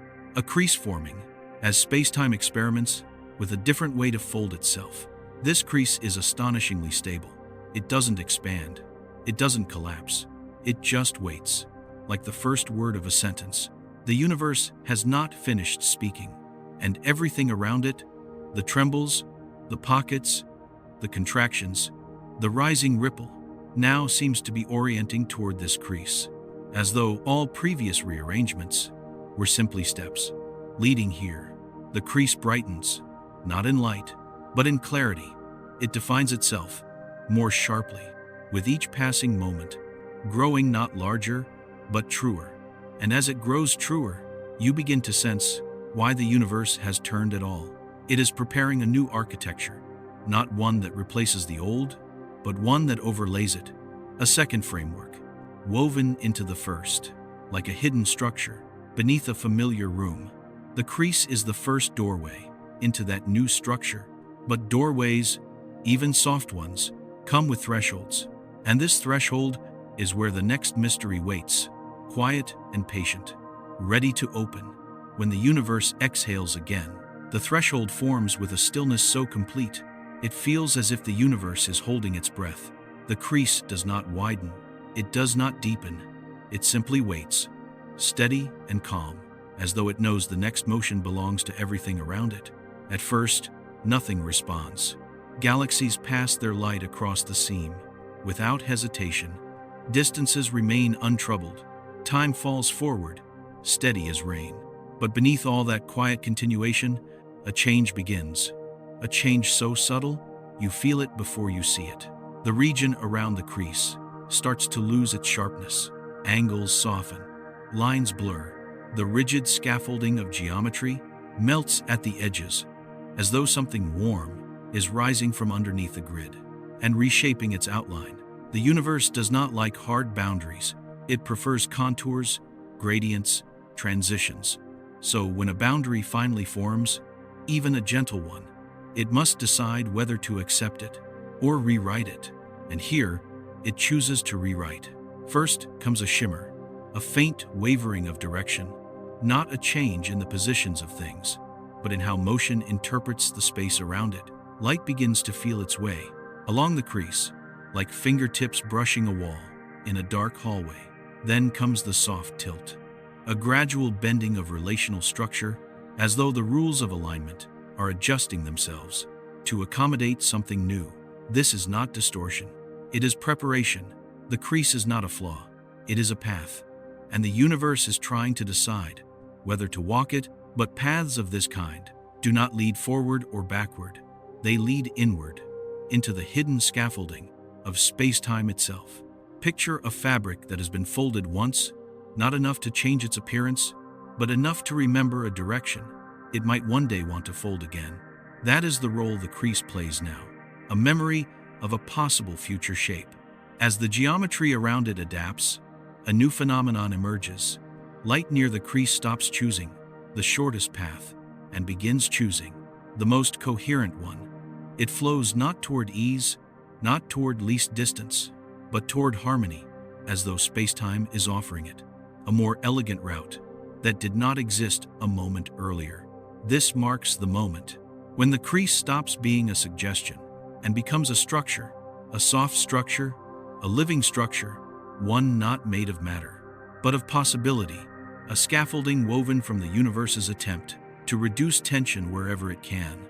forming as spacetime experiments with a different way to fold itself. This crease is astonishingly stable. It doesn't expand, it doesn't collapse, it just waits, like the first word of a sentence. The universe has not finished speaking, and everything around it, the trembles, the pockets, the contractions, the rising ripple, now seems to be orienting toward this crease, as though all previous rearrangements were simply steps leading here. The crease brightens, not in light, but in clarity. It defines itself more sharply, with each passing moment, growing not larger, but truer. And as it grows truer, you begin to sense why the universe has turned at all. It is preparing a new architecture, not one that replaces the old, but one that overlays it. A second framework, woven into the first, like a hidden structure beneath a familiar room. The crease is the first doorway into that new structure. But doorways, even soft ones, come with thresholds. And this threshold is where the next mystery waits, quiet and patient, ready to open. When the universe exhales again, the threshold forms with a stillness so complete, it feels as if the universe is holding its breath. The crease does not widen, it does not deepen, it simply waits, steady and calm, as though it knows the next motion belongs to everything around it. At first, nothing responds. Galaxies pass their light across the seam, without hesitation. Distances remain untroubled. Time falls forward, steady as rain. But beneath all that quiet continuation, a change begins. A change so subtle, you feel it before you see it. The region around the crease starts to lose its sharpness. Angles soften, lines blur. The rigid scaffolding of geometry melts at the edges, as though something warm is rising from underneath the grid and reshaping its outline. The universe does not like hard boundaries. It prefers contours, gradients, transitions. So when a boundary finally forms, even a gentle one, it must decide whether to accept it or rewrite it. And here, it chooses to rewrite. First comes a shimmer, a faint wavering of direction, not a change in the positions of things, but in how motion interprets the space around it. Light begins to feel its way along the crease, like fingertips brushing a wall in a dark hallway. Then comes the soft tilt, a gradual bending of relational structure, as though the rules of alignment are adjusting themselves. to accommodate something new. This is not distortion. It is preparation. The crease is not a flaw. It is a path. And the universe is trying to decide whether to walk it, but paths of this kind do not lead forward or backward. They lead inward, into the hidden scaffolding of space-time itself. Picture a fabric that has been folded once, not enough to change its appearance, but enough to remember a direction it might one day want to fold again. That is the role the crease plays now, a memory of a possible future shape. As the geometry around it adapts, a new phenomenon emerges. Light near the crease stops choosing the shortest path and begins choosing the most coherent one. It flows not toward ease, not toward least distance, but toward harmony, as though space-time is offering it a more elegant route that did not exist a moment earlier. This marks the moment when the crease stops being a suggestion and becomes a structure, a soft structure, a living structure, one not made of matter, but of possibility, a scaffolding woven from the universe's attempt to reduce tension wherever it can.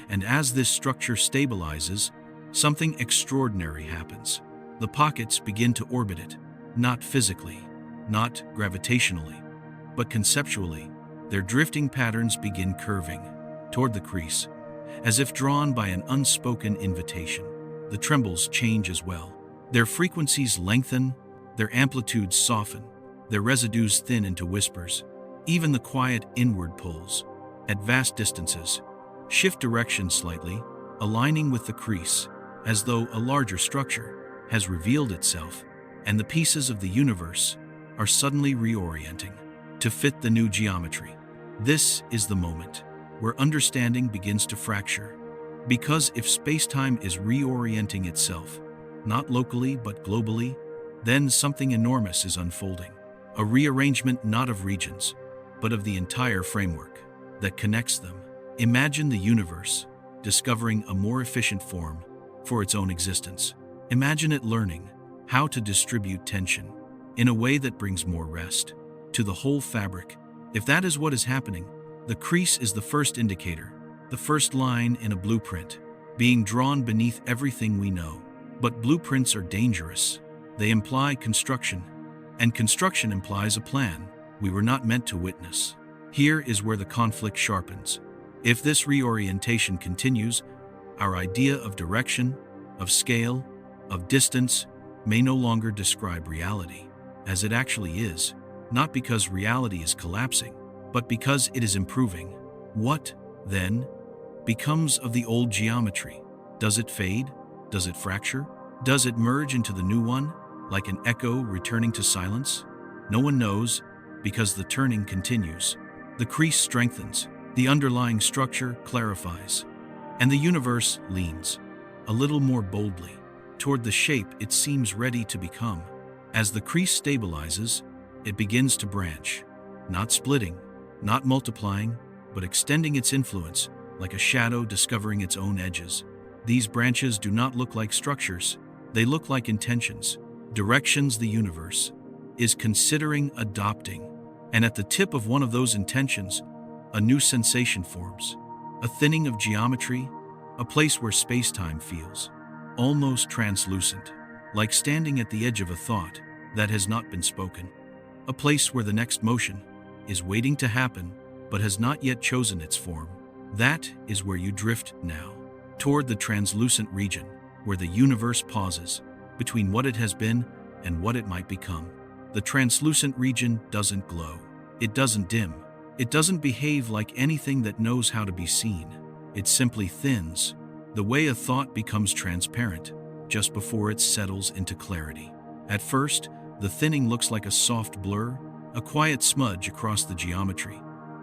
And as this structure stabilizes, something extraordinary happens. The pockets begin to orbit it, not physically, not gravitationally, but conceptually. Their drifting patterns begin curving toward the crease, as if drawn by an unspoken invitation. The trembles change as well. Their frequencies lengthen, their amplitudes soften, their residues thin into whispers. Even the quiet inward pulls, at vast distances, shift direction slightly, aligning with the crease, as though a larger structure has revealed itself, and the pieces of the universe are suddenly reorienting to fit the new geometry. This is the moment where understanding begins to fracture. Because if space-time is reorienting itself, not locally but globally, then something enormous is unfolding. A rearrangement not of regions, but of the entire framework that connects them. Imagine the universe discovering a more efficient form for its own existence. Imagine it learning how to distribute tension in a way that brings more rest to the whole fabric. If that is what is happening, the crease is the first indicator, the first line in a blueprint, being drawn beneath everything we know. But blueprints are dangerous. They imply construction, and construction implies a plan we were not meant to witness. Here is where the conflict sharpens. If this reorientation continues, our idea of direction, of scale, of distance may no longer describe reality as it actually is, not because reality is collapsing, but because it is improving. What, then, becomes of the old geometry? Does it fade? Does it fracture? Does it merge into the new one, like an echo returning to silence? No one knows, because the turning continues. The crease strengthens, the underlying structure clarifies, and the universe leans, a little more boldly, toward the shape it seems ready to become. As the crease stabilizes, it begins to branch, not splitting, not multiplying, but extending its influence like a shadow discovering its own edges. These branches do not look like structures, they look like intentions, directions the universe is considering adopting. And at the tip of one of those intentions, a new sensation forms, a thinning of geometry, a place where space-time feels almost translucent, like standing at the edge of a thought that has not been spoken, a place where the next motion is waiting to happen but has not yet chosen its form. That is where you drift now, toward the translucent region, where the universe pauses between what it has been and what it might become. The translucent region doesn't glow. It doesn't dim. It doesn't behave like anything that knows how to be seen. It simply thins, the way a thought becomes transparent just before it settles into clarity. At first, the thinning looks like a soft blur, a quiet smudge across the geometry,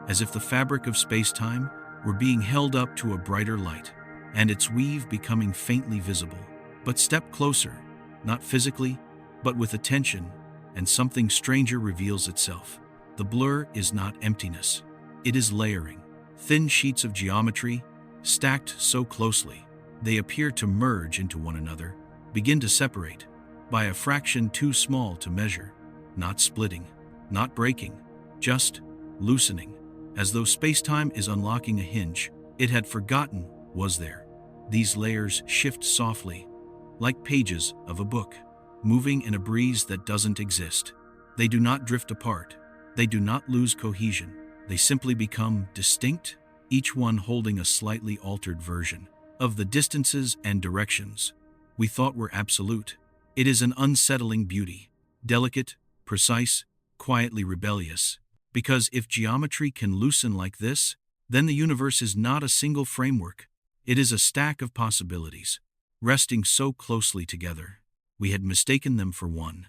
as if the fabric of space-time were being held up to a brighter light, and its weave becoming faintly visible. But step closer, not physically, but with attention, and something stranger reveals itself. The blur is not emptiness. It is layering. Thin sheets of geometry, stacked so closely, they appear to merge into one another, begin to separate, by a fraction too small to measure, not splitting, not breaking, just loosening, as though space-time is unlocking a hinge it had forgotten was there. these layers shift softly, like pages of a book, moving in a breeze that doesn't exist. They do not drift apart. They do not lose cohesion. They simply become distinct, each one holding a slightly altered version of the distances and directions we thought were absolute. It is an unsettling beauty, delicate, precise, quietly rebellious. Because if geometry can loosen like this, then the universe is not a single framework. It is a stack of possibilities, resting so closely together. We had mistaken them for one.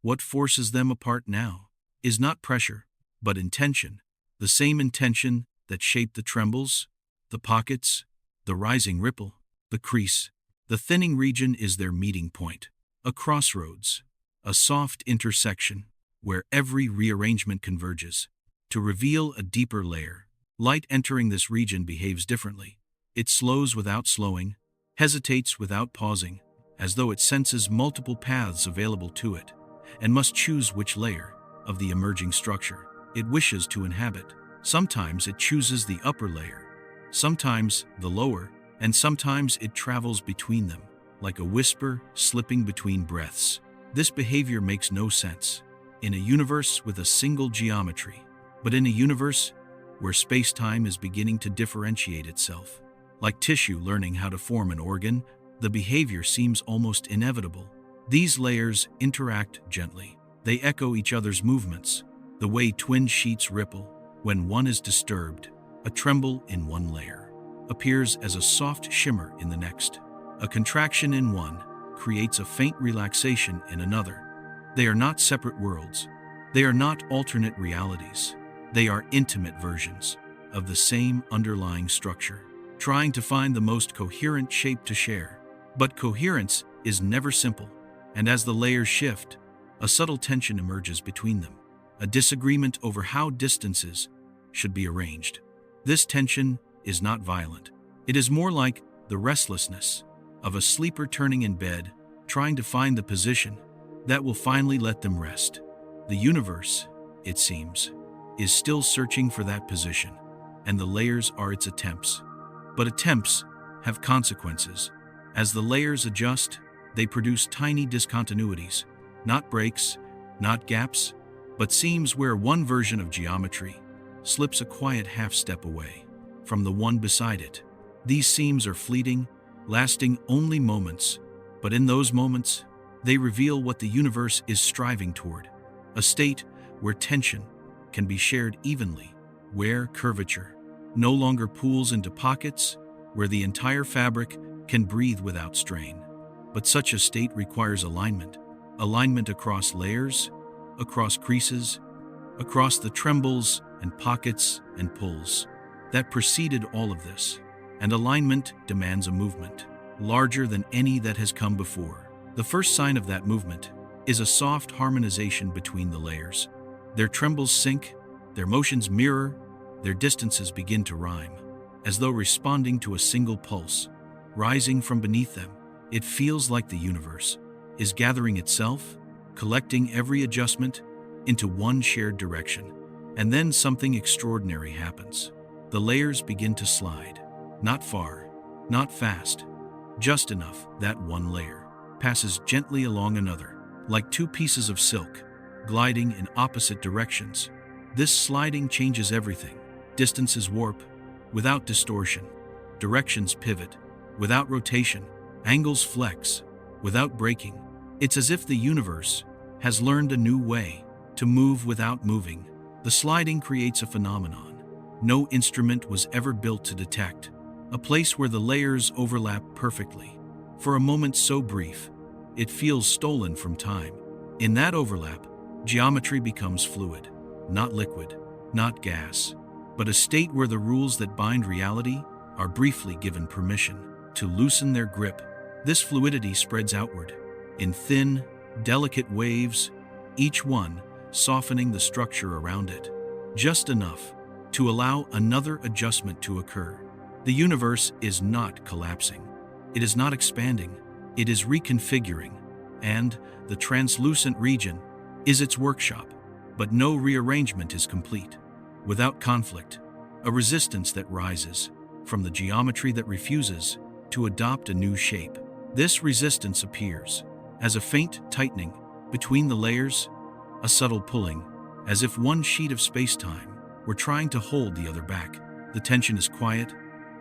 What forces them apart now is not pressure, but intention. The same intention that shaped the trembles, the pockets, the rising ripple, the crease. The thinning region is their meeting point, a crossroads, a soft intersection where every rearrangement converges to reveal a deeper layer. Light entering this region behaves differently. It slows without slowing, hesitates without pausing, as though it senses multiple paths available to it, and must choose which layer of the emerging structure it wishes to inhabit. Sometimes it chooses the upper layer, sometimes the lower, and sometimes it travels between them, like a whisper slipping between breaths. This behavior makes no sense in a universe with a single geometry, but in a universe where space-time is beginning to differentiate itself. Like tissue learning how to form an organ, the behavior seems almost inevitable. These layers interact gently. They echo each other's movements, the way twin sheets ripple when one is disturbed. A tremble in one layer appears as a soft shimmer in the next. A contraction in one creates a faint relaxation in another. They are not separate worlds. They are not alternate realities. They are intimate versions of the same underlying structure, trying to find the most coherent shape to share. But coherence is never simple, and as the layers shift, a subtle tension emerges between them, a disagreement over how distances should be arranged. This tension is not violent. It is more like the restlessness of a sleeper turning in bed, trying to find the position that will finally let them rest. The universe, it seems, is still searching for that position, and the layers are its attempts. But attempts have consequences. As the layers adjust, they produce tiny discontinuities, not breaks, not gaps, but seams where one version of geometry slips a quiet half-step away from the one beside it. These seams are fleeting, lasting only moments, but in those moments, they reveal what the universe is striving toward, a state where tension can be shared evenly, where curvature no longer pools into pockets, where the entire fabric can breathe without strain. But such a state requires alignment across layers, across creases, across the trembles and pockets and pulls that preceded all of this. And alignment demands a movement larger than any that has come before. The first sign of that movement is a soft harmonization between the layers. Their trembles sync, their motions mirror, their distances begin to rhyme, as though responding to a single pulse. Rising from beneath them, it feels like the universe is gathering itself, collecting every adjustment into one shared direction. And then something extraordinary happens. The layers begin to slide. Not far, not fast, just enough that one layer passes gently along another, like two pieces of silk, gliding in opposite directions. This sliding changes everything. Distances warp without distortion. Directions pivot without rotation. Angles flex without breaking. It's as if the universe has learned a new way to move without moving. The sliding creates a phenomenon no instrument was ever built to detect, a place where the layers overlap perfectly. For a moment so brief, it feels stolen from time. In that overlap, geometry becomes fluid, not liquid, not gas, but a state where the rules that bind reality are briefly given permission to loosen their grip. This fluidity spreads outward in thin, delicate waves, each one softening the structure around it, just enough to allow another adjustment to occur. The universe is not collapsing. It is not expanding. It is reconfiguring, and the translucent region is its workshop. But no rearrangement is complete without conflict, a resistance that rises from the geometry that refuses to adopt a new shape. This resistance appears as a faint tightening between the layers, a subtle pulling, as if one sheet of spacetime were trying to hold the other back. The tension is quiet,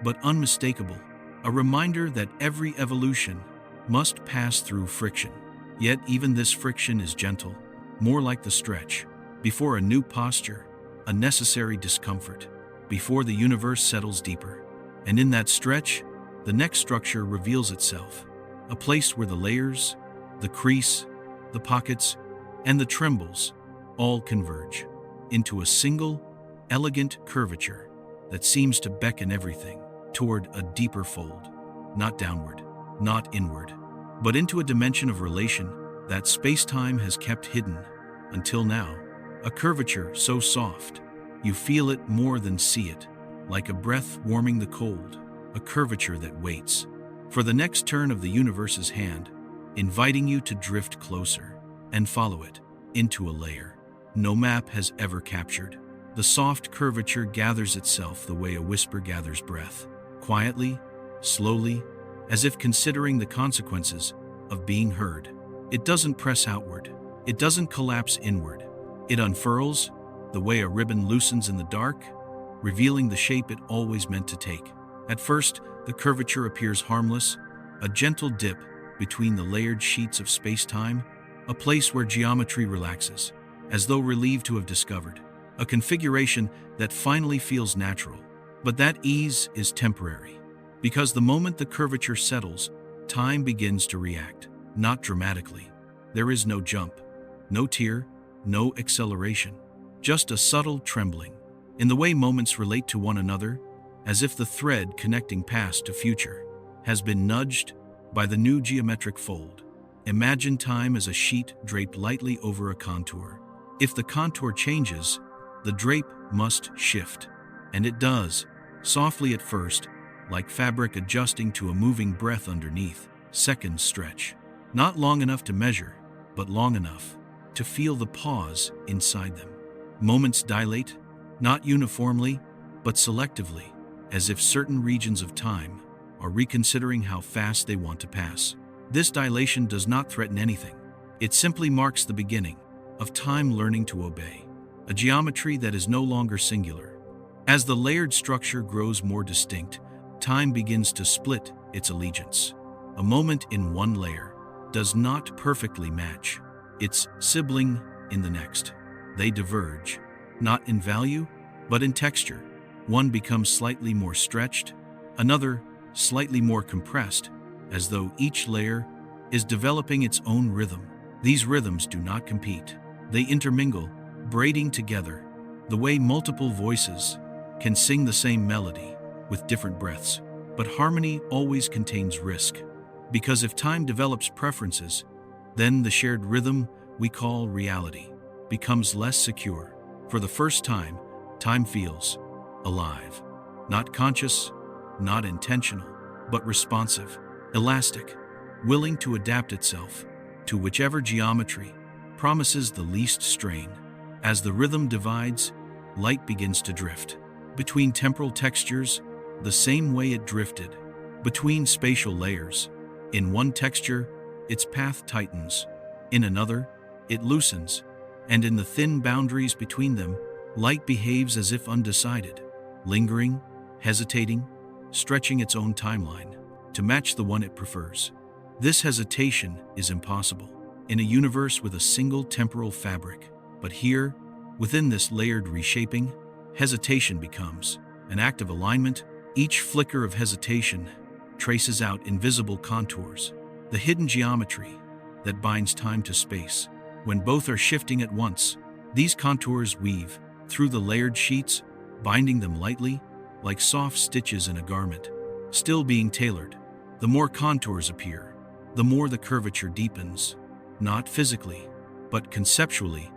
but unmistakable, a reminder that every evolution must pass through friction. Yet even this friction is gentle, more like the stretch before a new posture, a necessary discomfort, before the universe settles deeper. And in that stretch, the next structure reveals itself, a place where the layers, the crease, the pockets, and the trembles all converge into a single, elegant curvature that seems to beckon everything toward a deeper fold, not downward, not inward, but into a dimension of relation that space-time has kept hidden until now. A curvature so soft, you feel it more than see it, like a breath warming the cold, a curvature that waits for the next turn of the universe's hand, inviting you to drift closer and follow it into a layer no map has ever captured. The soft curvature gathers itself the way a whisper gathers breath, quietly, slowly, as if considering the consequences of being heard. It doesn't press outward. It doesn't collapse inward. It unfurls, the way a ribbon loosens in the dark, revealing the shape it always meant to take. At first, the curvature appears harmless, a gentle dip between the layered sheets of space-time, a place where geometry relaxes, as though relieved to have discovered a configuration that finally feels natural. But that ease is temporary, because the moment the curvature settles, time begins to react, not dramatically. There is no jump, no tear, no acceleration, just a subtle trembling, in the way moments relate to one another, as if the thread connecting past to future has been nudged by the new geometric fold. Imagine time as a sheet draped lightly over a contour. If the contour changes, the drape must shift, and it does, softly at first, like fabric adjusting to a moving breath underneath. Seconds stretch, not long enough to measure, but long enough to feel the pause inside them. Moments dilate, not uniformly, but selectively, as if certain regions of time are reconsidering how fast they want to pass. This dilation does not threaten anything. It simply marks the beginning of time learning to obey, a geometry that is no longer singular. As the layered structure grows more distinct, time begins to split its allegiance. A moment in one layer does not perfectly match its sibling in the next. They diverge, not in value, but in texture. One becomes slightly more stretched, another slightly more compressed, as though each layer is developing its own rhythm. These rhythms do not compete. They intermingle, braiding together, the way multiple voices can sing the same melody with different breaths. But harmony always contains risk, because if time develops preferences, then the shared rhythm we call reality becomes less secure. For the first time, time feels alive, not conscious, not intentional, but responsive, elastic, willing to adapt itself to whichever geometry promises the least strain. As the rhythm divides, light begins to drift between temporal textures the same way it drifted between spatial layers. In one texture, its path tightens. In another, it loosens. And in the thin boundaries between them, light behaves as if undecided, lingering, hesitating, stretching its own timeline to match the one it prefers. This hesitation is impossible in a universe with a single temporal fabric. But here, within this layered reshaping, hesitation becomes an act of alignment. Each flicker of hesitation traces out invisible contours, the hidden geometry that binds time to space. When both are shifting at once, these contours weave through the layered sheets, binding them lightly, like soft stitches in a garment, still being tailored. The more contours appear, the more the curvature deepens, not physically, but conceptually,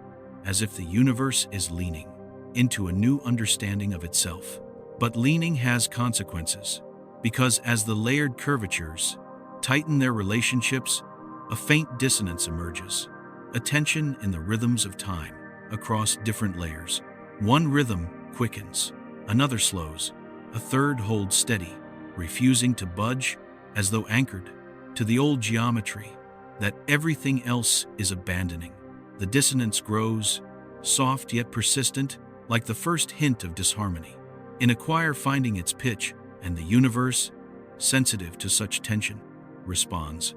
as if the universe is leaning into a new understanding of itself. But leaning has consequences, because as the layered curvatures tighten their relationships, a faint dissonance emerges, a tension in the rhythms of time across different layers. One rhythm quickens, another slows, a third holds steady, refusing to budge, as though anchored to the old geometry that everything else is abandoning. The dissonance grows, soft yet persistent, like the first hint of disharmony. In a choir finding its pitch, and the universe, sensitive to such tension, responds.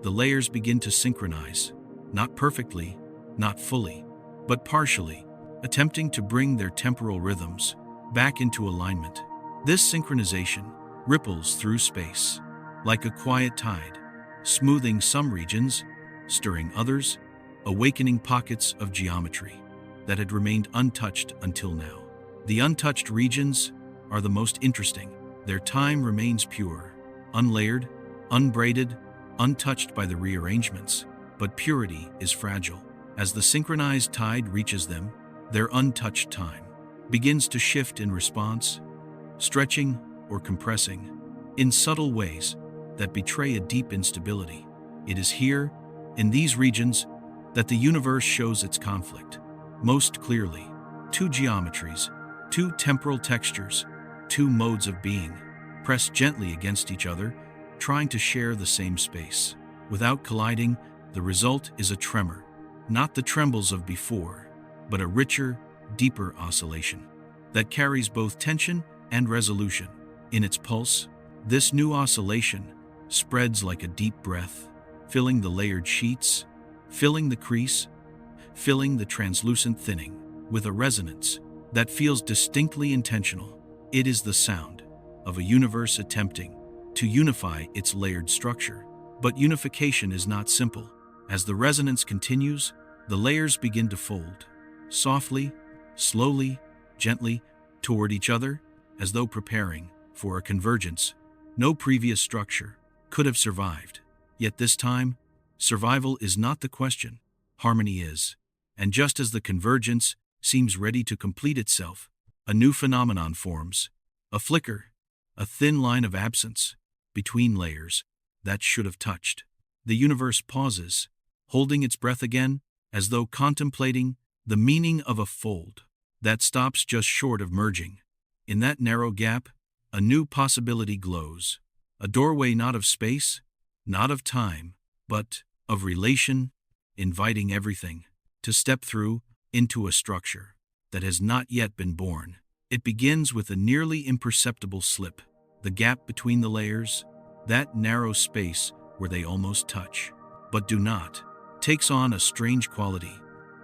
The layers begin to synchronize, not perfectly, not fully, but partially, attempting to bring their temporal rhythms back into alignment. This synchronization ripples through space, like a quiet tide, smoothing some regions, stirring others, awakening pockets of geometry that had remained untouched until now. The untouched regions are the most interesting. Their time remains pure, unlayered, unbraided, untouched by the rearrangements, but purity is fragile. As the synchronized tide reaches them, their untouched time begins to shift in response, stretching or compressing in subtle ways that betray a deep instability. It is here, in these regions, that the universe shows its conflict most clearly. Two geometries, two temporal textures, two modes of being, press gently against each other, trying to share the same space. Without colliding, the result is a tremor, not the trembles of before, but a richer, deeper oscillation that carries both tension and resolution. In its pulse, this new oscillation spreads like a deep breath, filling the layered sheets, filling the crease, filling the translucent thinning with a resonance that feels distinctly intentional. It is the sound of a universe attempting to unify its layered structure. But unification is not simple. As the resonance continues, the layers begin to fold, softly, slowly, gently, toward each other, as though preparing for a convergence no previous structure could have survived. Yet this time, survival is not the question, harmony is. And just as the convergence seems ready to complete itself, a new phenomenon forms, a flicker, a thin line of absence between layers that should have touched. The universe pauses, holding its breath again, as though contemplating the meaning of a fold that stops just short of merging. In that narrow gap, a new possibility glows, a doorway not of space, not of time, but of relation, inviting everything to step through into a structure that has not yet been born. It begins with a nearly imperceptible slip, the gap between the layers, that narrow space where they almost touch, but do not, takes on a strange quality,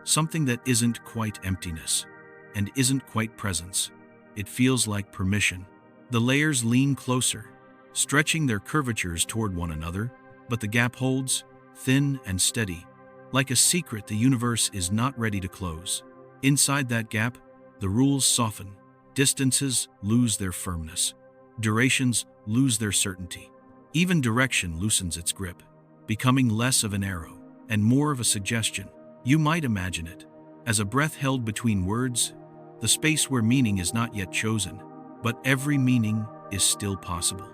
something that isn't quite emptiness and isn't quite presence. It feels like permission. The layers lean closer, stretching their curvatures toward one another, but the gap holds, thin and steady, like a secret the universe is not ready to close. Inside that gap, the rules soften, distances lose their firmness, durations lose their certainty. Even direction loosens its grip, becoming less of an arrow and more of a suggestion. You might imagine it as a breath held between words, the space where meaning is not yet chosen, but every meaning is still possible.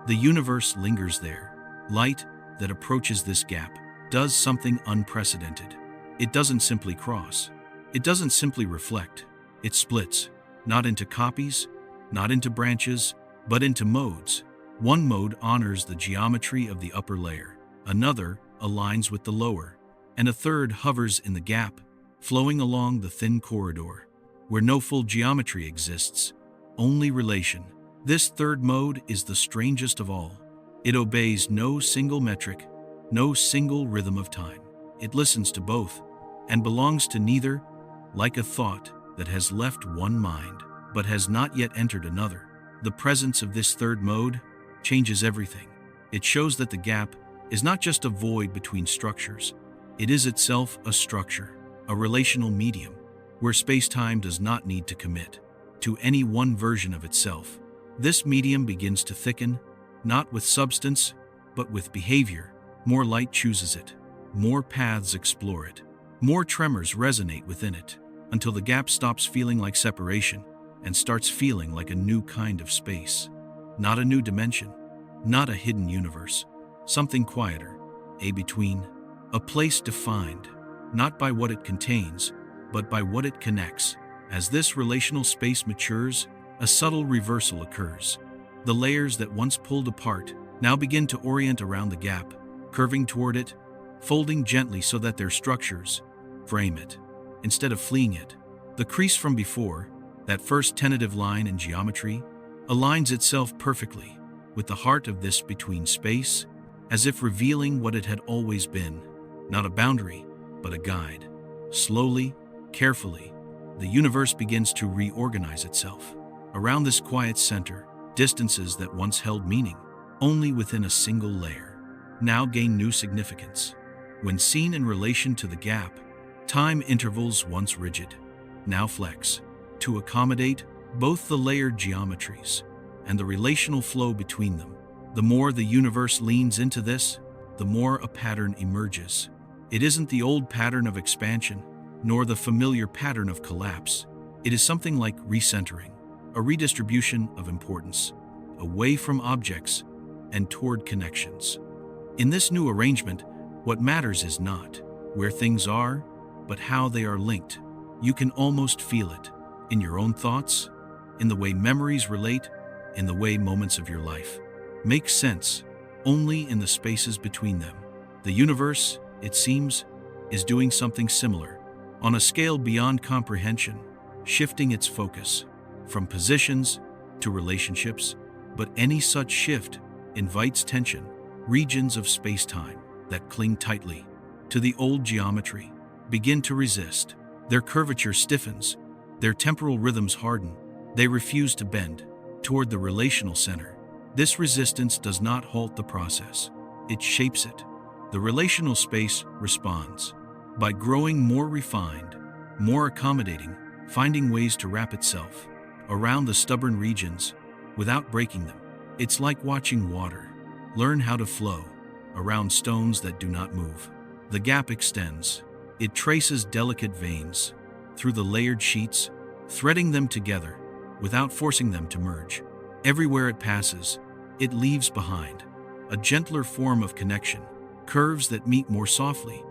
The universe lingers there. Light that approaches this gap does something unprecedented. It doesn't simply cross. It doesn't simply reflect. It splits, not into copies, not into branches, but into modes. One mode honors the geometry of the upper layer, another aligns with the lower, and a third hovers in the gap, flowing along the thin corridor, where no full geometry exists, only relation. This third mode is the strangest of all. It obeys no single metric, no single rhythm of time. It listens to both, and belongs to neither, like a thought that has left one mind, but has not yet entered another. The presence of this third mode changes everything. It shows that the gap is not just a void between structures. It is itself a structure, a relational medium, where space-time does not need to commit to any one version of itself. This medium begins to thicken, not with substance, but with behavior. More light chooses it, more paths explore it, more tremors resonate within it, until the gap stops feeling like separation and starts feeling like a new kind of space. Not a new dimension, not a hidden universe, something quieter, a between, a place defined, not by what it contains, but by what it connects. As this relational space matures, a subtle reversal occurs. The layers that once pulled apart now begin to orient around the gap, curving toward it, folding gently so that their structures frame it, instead of fleeing it. The crease from before, that first tentative line in geometry, aligns itself perfectly with the heart of this between space, as if revealing what it had always been, not a boundary, but a guide. Slowly, carefully, the universe begins to reorganize itself. Around this quiet center, distances that once held meaning only within a single layer now gain new significance. When seen in relation to the gap, time intervals once rigid now flex to accommodate both the layered geometries and the relational flow between them. The more the universe leans into this, the more a pattern emerges. It isn't the old pattern of expansion, nor the familiar pattern of collapse. It is something like recentering, a redistribution of importance, away from objects and toward connections. In this new arrangement, what matters is not where things are, but how they are linked. You can almost feel it in your own thoughts, in the way memories relate, in the way moments of your life make sense only in the spaces between them. The universe, it seems, is doing something similar, on a scale beyond comprehension, shifting its focus from positions to relationships, but any such shift invites tension. Regions of space-time that cling tightly to the old geometry begin to resist. Their curvature stiffens, their temporal rhythms harden, they refuse to bend toward the relational center. This resistance does not halt the process, it shapes it. The relational space responds by growing more refined, more accommodating, finding ways to wrap itself around the stubborn regions without breaking them. It's like watching water learn how to flow around stones that do not move. The gap extends. It traces delicate veins through the layered sheets, threading them together without forcing them to merge. Everywhere it passes, it leaves behind a gentler form of connection, curves that meet more softly,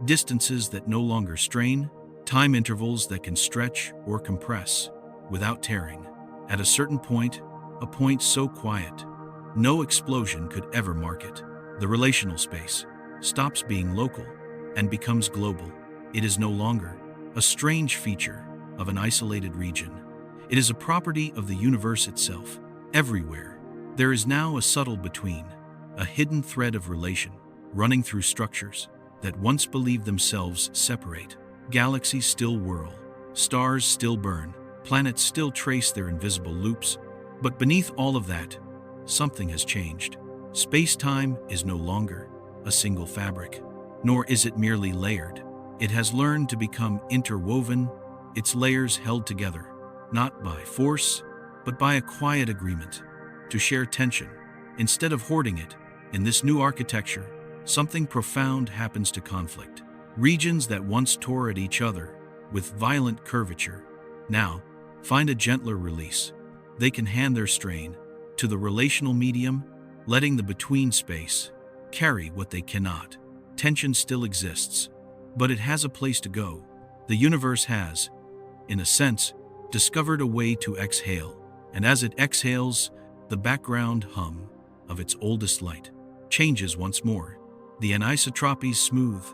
distances that no longer strain, time intervals that can stretch or compress without tearing. At a certain point, a point so quiet, no explosion could ever mark it, the relational space stops being local and becomes global. It is no longer a strange feature of an isolated region. It is a property of the universe itself. Everywhere, there is now a subtle between, a hidden thread of relation running through structures that once believed themselves separate. Galaxies still whirl, stars still burn, planets still trace their invisible loops, but beneath all of that, something has changed. Space-time is no longer a single fabric, nor is it merely layered. It has learned to become interwoven, its layers held together, not by force, but by a quiet agreement to share tension. Instead of hoarding it, in this new architecture, something profound happens to conflict. Regions that once tore at each other with violent curvature now find a gentler release. They can hand their strain to the relational medium, letting the between space carry what they cannot. Tension still exists, but it has a place to go. The universe has, in a sense, discovered a way to exhale, and as it exhales, the background hum of its oldest light changes once more. The anisotropies smooth,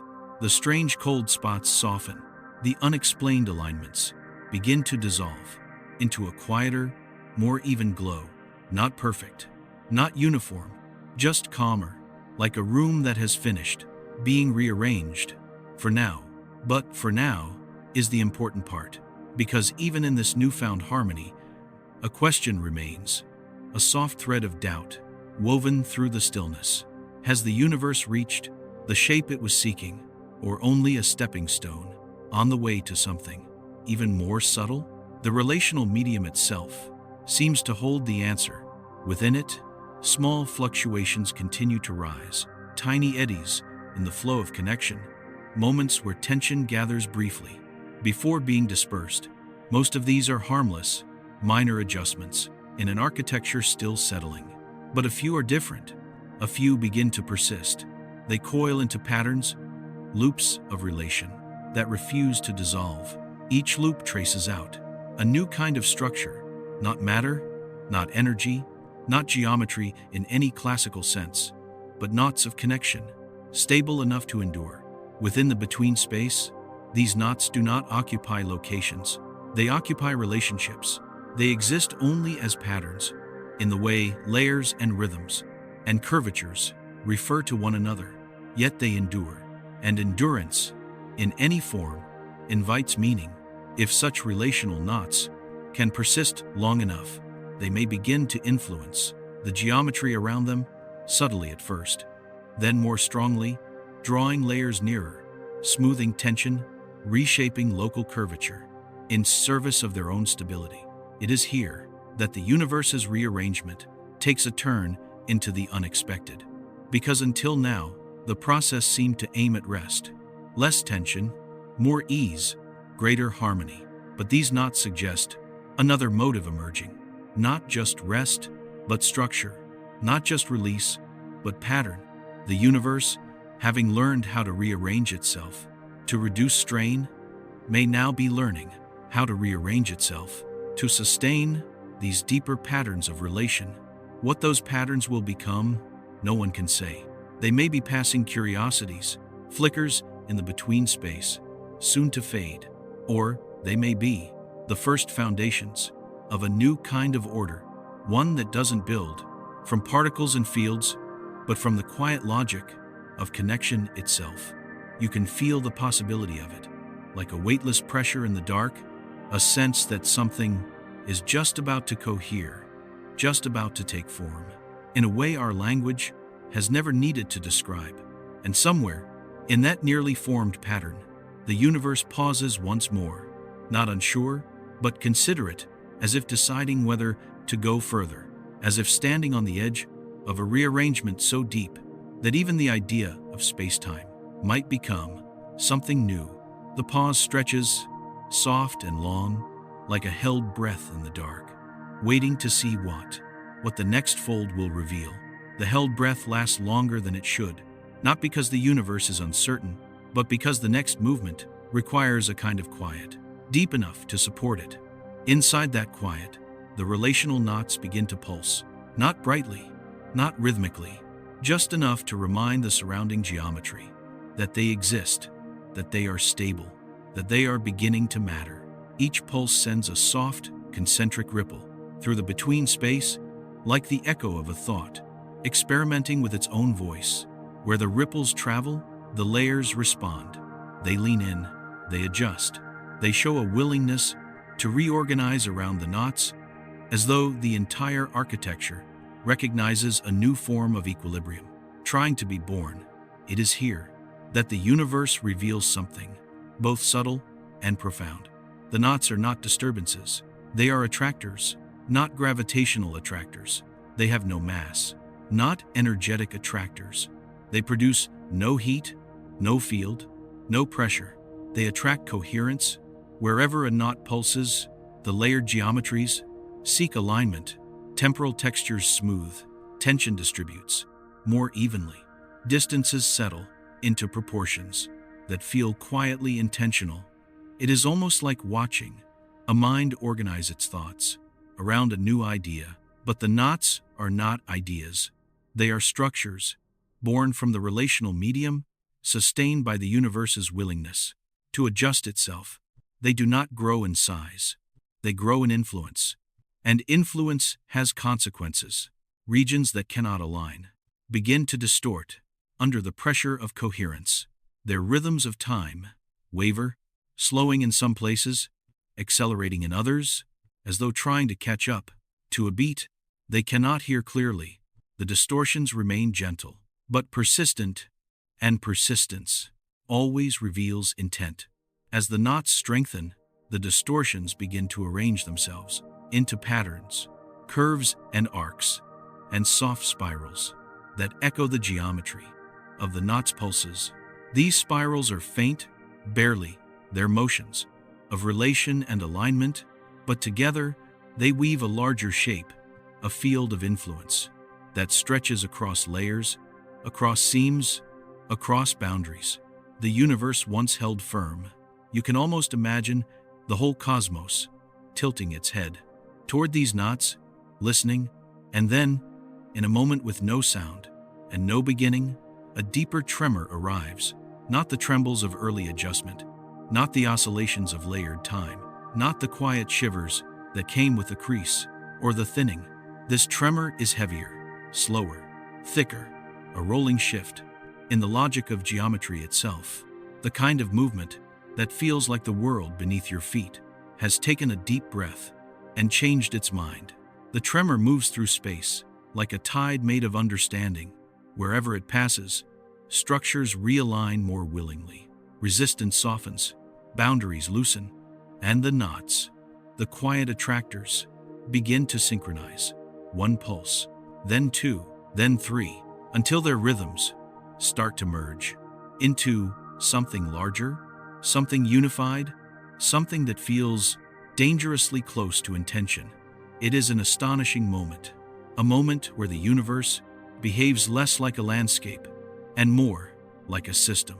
the strange cold spots soften, the unexplained alignments begin to dissolve into a quieter, more even glow. Not perfect, not uniform, just calmer, like a room that has finished being rearranged. For now. But for now is the important part, because even in this newfound harmony, a question remains, a soft thread of doubt woven through the stillness. Has the universe reached the shape it was seeking, or only a stepping stone on the way to something even more subtle? The relational medium itself seems to hold the answer. Within it, small fluctuations continue to rise, tiny eddies in the flow of connection, moments where tension gathers briefly before being dispersed. Most of these are harmless, minor adjustments in an architecture still settling. But a few are different. A few begin to persist. They coil into patterns, loops of relation that refuse to dissolve. Each loop traces out a new kind of structure, not matter, not energy, not geometry in any classical sense, but knots of connection, stable enough to endure. Within the between space, these knots do not occupy locations. They occupy relationships. They exist only as patterns, in the way layers and rhythms and curvatures refer to one another, yet they endure. And endurance, in any form, invites meaning. If such relational knots can persist long enough, they may begin to influence the geometry around them, subtly at first, then more strongly, drawing layers nearer, smoothing tension, reshaping local curvature, in service of their own stability. It is here that the universe's rearrangement takes a turn into the unexpected. Because until now, the process seemed to aim at rest. Less tension, more ease, greater harmony. But these knots suggest another motive emerging. Not just rest, but structure. Not just release, but pattern. The universe, having learned how to rearrange itself to reduce strain, may now be learning how to rearrange itself to sustain these deeper patterns of relation. What those patterns will become, no one can say. They may be passing curiosities, flickers in the between space, soon to fade, or they may be the first foundations of a new kind of order, one that doesn't build from particles and fields, but from the quiet logic of connection itself. You can feel the possibility of it, like a weightless pressure in the dark, a sense that something is just about to cohere, just about to take form, in a way our language has never needed to describe. And somewhere, in that nearly formed pattern, the universe pauses once more, not unsure, but considerate, as if deciding whether to go further, as if standing on the edge of a rearrangement so deep that even the idea of spacetime might become something new. The pause stretches, soft and long, like a held breath in the dark, waiting to see what the next fold will reveal. The held breath lasts longer than it should, not because the universe is uncertain, but because the next movement requires a kind of quiet, deep enough to support it. Inside that quiet, the relational knots begin to pulse, not brightly, not rhythmically, just enough to remind the surrounding geometry that they exist, that they are stable, that they are beginning to matter. Each pulse sends a soft, concentric ripple through the between space, like the echo of a thought, experimenting with its own voice. Where the ripples travel, the layers respond. They lean in, they adjust, they show a willingness to reorganize around the knots, as though the entire architecture recognizes a new form of equilibrium trying to be born. It is here that the universe reveals something, both subtle and profound. The knots are not disturbances. They are attractors, not gravitational attractors. They have no mass, not energetic attractors. They produce no heat, no field, no pressure. They attract coherence. Wherever a knot pulses, the layered geometries seek alignment. Temporal textures smooth, tension distributes more evenly. Distances settle into proportions that feel quietly intentional. It is almost like watching a mind organize its thoughts around a new idea. But the knots are not ideas. They are structures, born from the relational medium, sustained by the universe's willingness to adjust itself. They do not grow in size. They grow in influence. And influence has consequences. Regions that cannot align begin to distort under the pressure of coherence. Their rhythms of time waver, slowing in some places, accelerating in others, as though trying to catch up to a beat they cannot hear clearly. The distortions remain gentle, but persistent, and persistence always reveals intent. As the knots strengthen, the distortions begin to arrange themselves into patterns, curves and arcs, and soft spirals that echo the geometry of the knot's pulses. These spirals are faint, barely, their motions of relation and alignment, but together they weave a larger shape, a field of influence that stretches across layers, across seams, across boundaries. The universe once held firm. You can almost imagine the whole cosmos tilting its head toward these knots, listening, and then, In a moment with no sound and no beginning, a deeper tremor arrives, not the trembles of early adjustment, not the oscillations of layered time, not the quiet shivers that came with the crease or the thinning. This tremor is heavier, slower, thicker, a rolling shift in the logic of geometry itself, the kind of movement that feels like the world beneath your feet has taken a deep breath and changed its mind. The tremor moves through space like a tide made of understanding. Wherever it passes, structures realign more willingly. Resistance softens, boundaries loosen, and the knots, the quiet attractors, begin to synchronize. One pulse, then two, then three, until their rhythms start to merge into something larger, something unified, something that feels dangerously close to intention. It is an astonishing moment, a moment where the universe behaves less like a landscape and more like a system,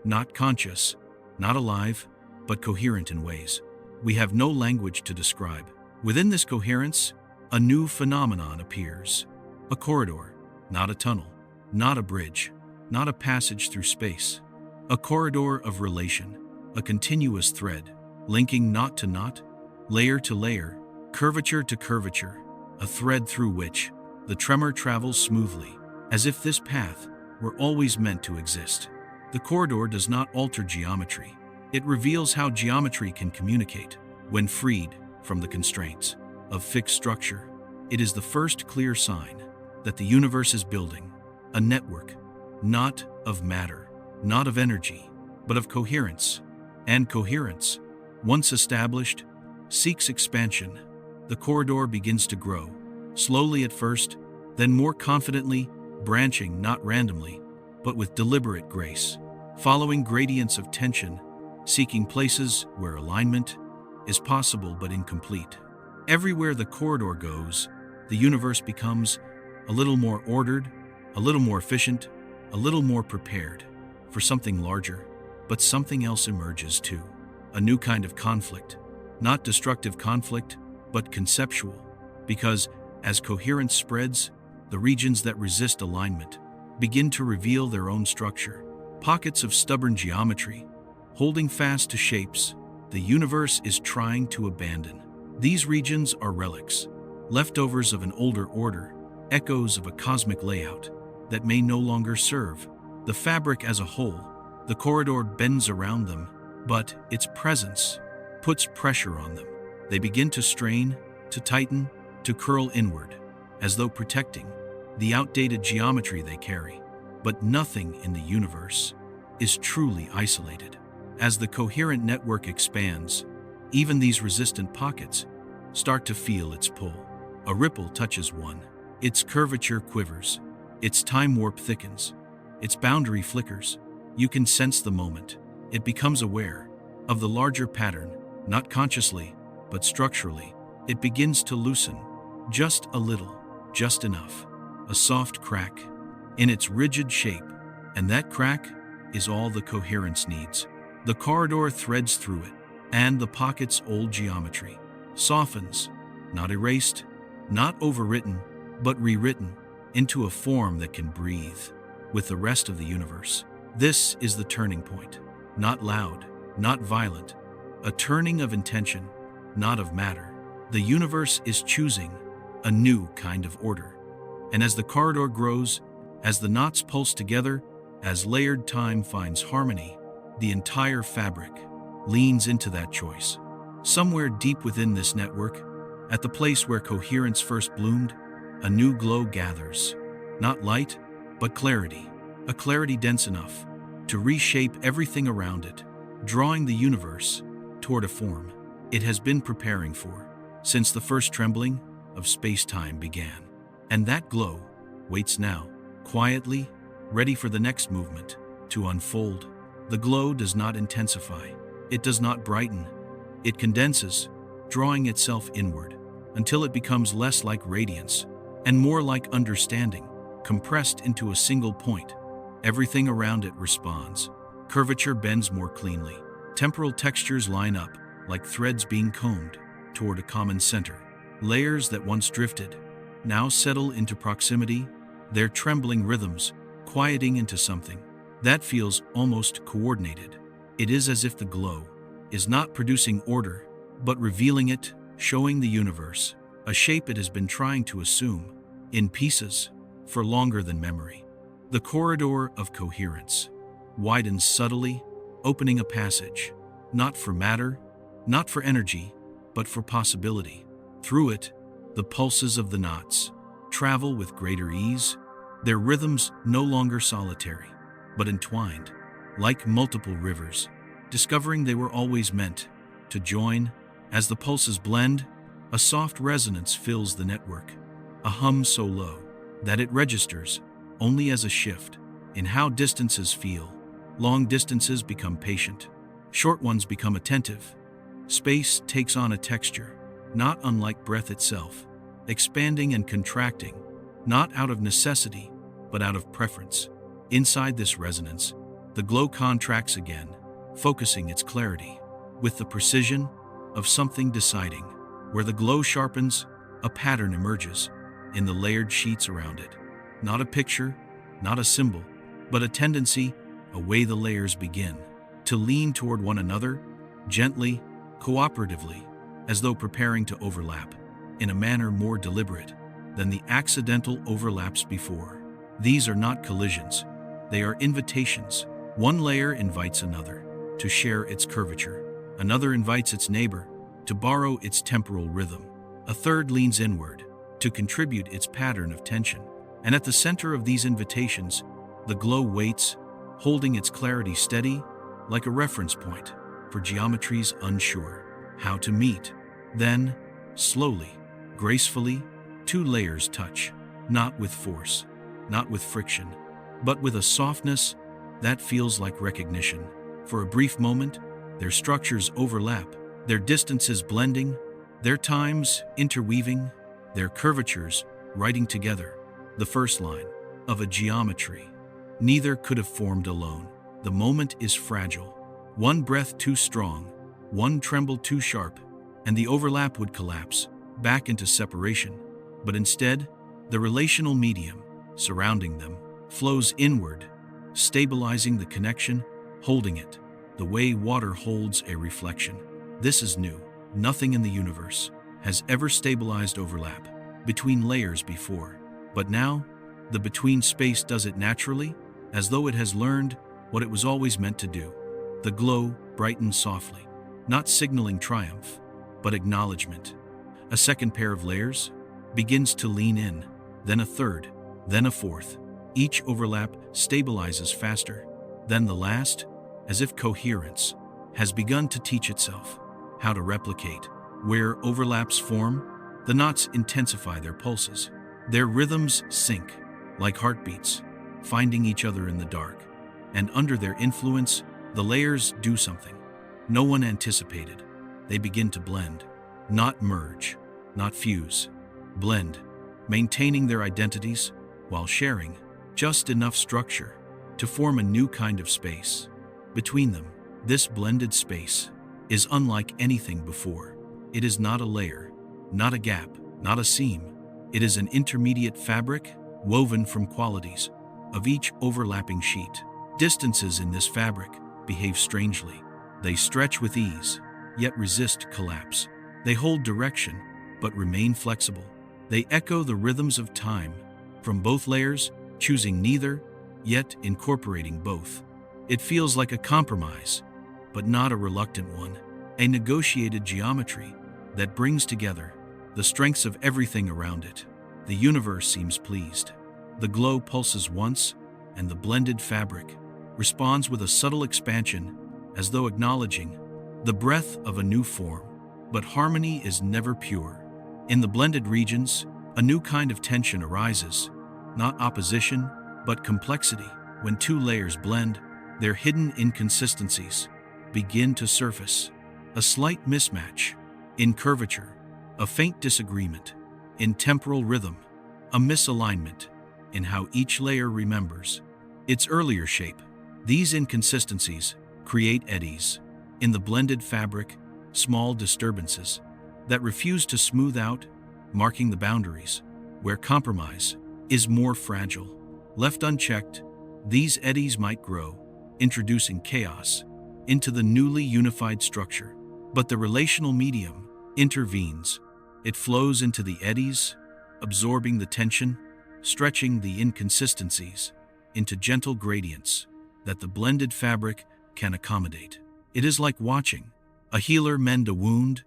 not conscious, not alive, but coherent in ways we have no language to describe. Within this coherence, a new phenomenon appears. A corridor, not a tunnel, not a bridge, not a passage through space. A corridor of relation, a continuous thread, linking knot to knot, layer to layer, curvature to curvature, a thread through which the tremor travels smoothly, as if this path were always meant to exist. The corridor does not alter geometry. It reveals how geometry can communicate when freed from the constraints of fixed structure. It is the first clear sign that the universe is building a network, not of matter, not of energy, but of coherence. And coherence, once established, seeks expansion. The corridor begins to grow, slowly at first, then more confidently, branching not randomly, but with deliberate grace, following gradients of tension, seeking places where alignment is possible but incomplete. Everywhere the corridor goes, the universe becomes a little more ordered, a little more efficient, a little more prepared for something larger, but something else emerges too. A new kind of conflict, not destructive conflict, but conceptual, because as coherence spreads, the regions that resist alignment begin to reveal their own structure, pockets of stubborn geometry, holding fast to shapes the universe is trying to abandon. These regions are relics, leftovers of an older order, echoes of a cosmic layout that may no longer serve the fabric as a whole. The corridor bends around them, but its presence puts pressure on them. They begin to strain, to tighten, to curl inward, as though protecting the outdated geometry they carry. But nothing in the universe is truly isolated. As the coherent network expands, even these resistant pockets start to feel its pull. A ripple touches one. Its curvature quivers. Its time warp thickens. Its boundary flickers. You can sense the moment. It becomes aware of the larger pattern, not consciously, but structurally. It begins to loosen, just a little, just enough. A soft crack in its rigid shape, and that crack is all the coherence needs. The corridor threads through it, and the pocket's old geometry softens, not erased, not overwritten, but rewritten into a form that can breathe with the rest of the universe. This is the turning point, not loud, not violent, a turning of intention, not of matter. The universe is choosing a new kind of order. And as the corridor grows, as the knots pulse together, as layered time finds harmony, the entire fabric leans into that choice. Somewhere deep within this network, at the place where coherence first bloomed, a new glow gathers. Not light, but clarity. A clarity dense enough to reshape everything around it, drawing the universe toward a form it has been preparing for since the first trembling of space-time began. And that glow waits now, quietly, ready for the next movement to unfold. The glow does not intensify. It does not brighten. It condenses, drawing itself inward, until it becomes less like radiance and more like understanding, compressed into a single point. Everything around it responds. Curvature bends more cleanly. Temporal textures line up, like threads being combed, toward a common center. Layers that once drifted now settle into proximity, their trembling rhythms quieting into something that feels almost coordinated. It is as if the glow is not producing order, but revealing it, showing the universe a shape it has been trying to assume, in pieces, for longer than memory. The corridor of coherence widens subtly, opening a passage, not for matter, not for energy, but for possibility. Through it, the pulses of the knots travel with greater ease, their rhythms no longer solitary, but entwined, like multiple rivers, discovering they were always meant to join. As the pulses blend, a soft resonance fills the network, a hum so low that it registers only as a shift in how distances feel. Long distances become patient, short ones become attentive. Space takes on a texture, not unlike breath itself, expanding and contracting, not out of necessity, but out of preference. Inside this resonance, the glow contracts again, focusing its clarity with the precision of something deciding. Where the glow sharpens, a pattern emerges in the layered sheets around it. Not a picture, not a symbol, but a tendency, a way the layers begin to lean toward one another, gently, cooperatively, as though preparing to overlap, in a manner more deliberate than the accidental overlaps before. These are not collisions, they are invitations. One layer invites another to share its curvature, another invites its neighbor to borrow its temporal rhythm, a third leans inward to contribute its pattern of tension. And at the center of these invitations, the glow waits, holding its clarity steady, like a reference point for geometries unsure how to meet. Then, slowly, gracefully, two layers touch, not with force, not with friction, but with a softness that feels like recognition. For a brief moment, their structures overlap, their distances blending, their times interweaving, their curvatures writing together. The first line of a geometry. Neither could have formed alone. The moment is fragile. One breath too strong, one tremble too sharp, and the overlap would collapse back into separation. But instead, the relational medium surrounding them flows inward, stabilizing the connection, holding it, the way water holds a reflection. This is new. Nothing in the universe has ever stabilized overlap between layers before. But now, the between space does it naturally, as though it has learned what it was always meant to do. The glow brightens softly, not signaling triumph, but acknowledgement. A second pair of layers begins to lean in, then a third, then a fourth. Each overlap stabilizes faster than the last, as if coherence has begun to teach itself how to replicate. Where overlaps form, the knots intensify their pulses. Their rhythms sync, like heartbeats, finding each other in the dark. And under their influence, the layers do something no one anticipated. They begin to blend, not merge, not fuse. Blend, maintaining their identities while sharing just enough structure to form a new kind of space. Between them, this blended space is unlike anything before. It is not a layer, not a gap, not a seam. It is an intermediate fabric woven from qualities of each overlapping sheet. Distances in this fabric behave strangely. They stretch with ease, yet resist collapse. They hold direction, but remain flexible. They echo the rhythms of time from both layers, choosing neither, yet incorporating both. It feels like a compromise, but not a reluctant one. A negotiated geometry that brings together the strengths of everything around it. The universe seems pleased. The glow pulses once, and the blended fabric responds with a subtle expansion, as though acknowledging the breath of a new form. But harmony is never pure. In the blended regions, a new kind of tension arises, not opposition, but complexity. When two layers blend, their hidden inconsistencies begin to surface. A slight mismatch in curvature, a faint disagreement in temporal rhythm, a misalignment in how each layer remembers its earlier shape. These inconsistencies create eddies in the blended fabric, small disturbances that refuse to smooth out, marking the boundaries. where compromise is more fragile. Left unchecked, these eddies might grow, introducing chaos into the newly unified structure. But the relational medium intervenes. It flows into the eddies, absorbing the tension, stretching the inconsistencies into gentle gradients that the blended fabric can accommodate. It is like watching a healer mend a wound,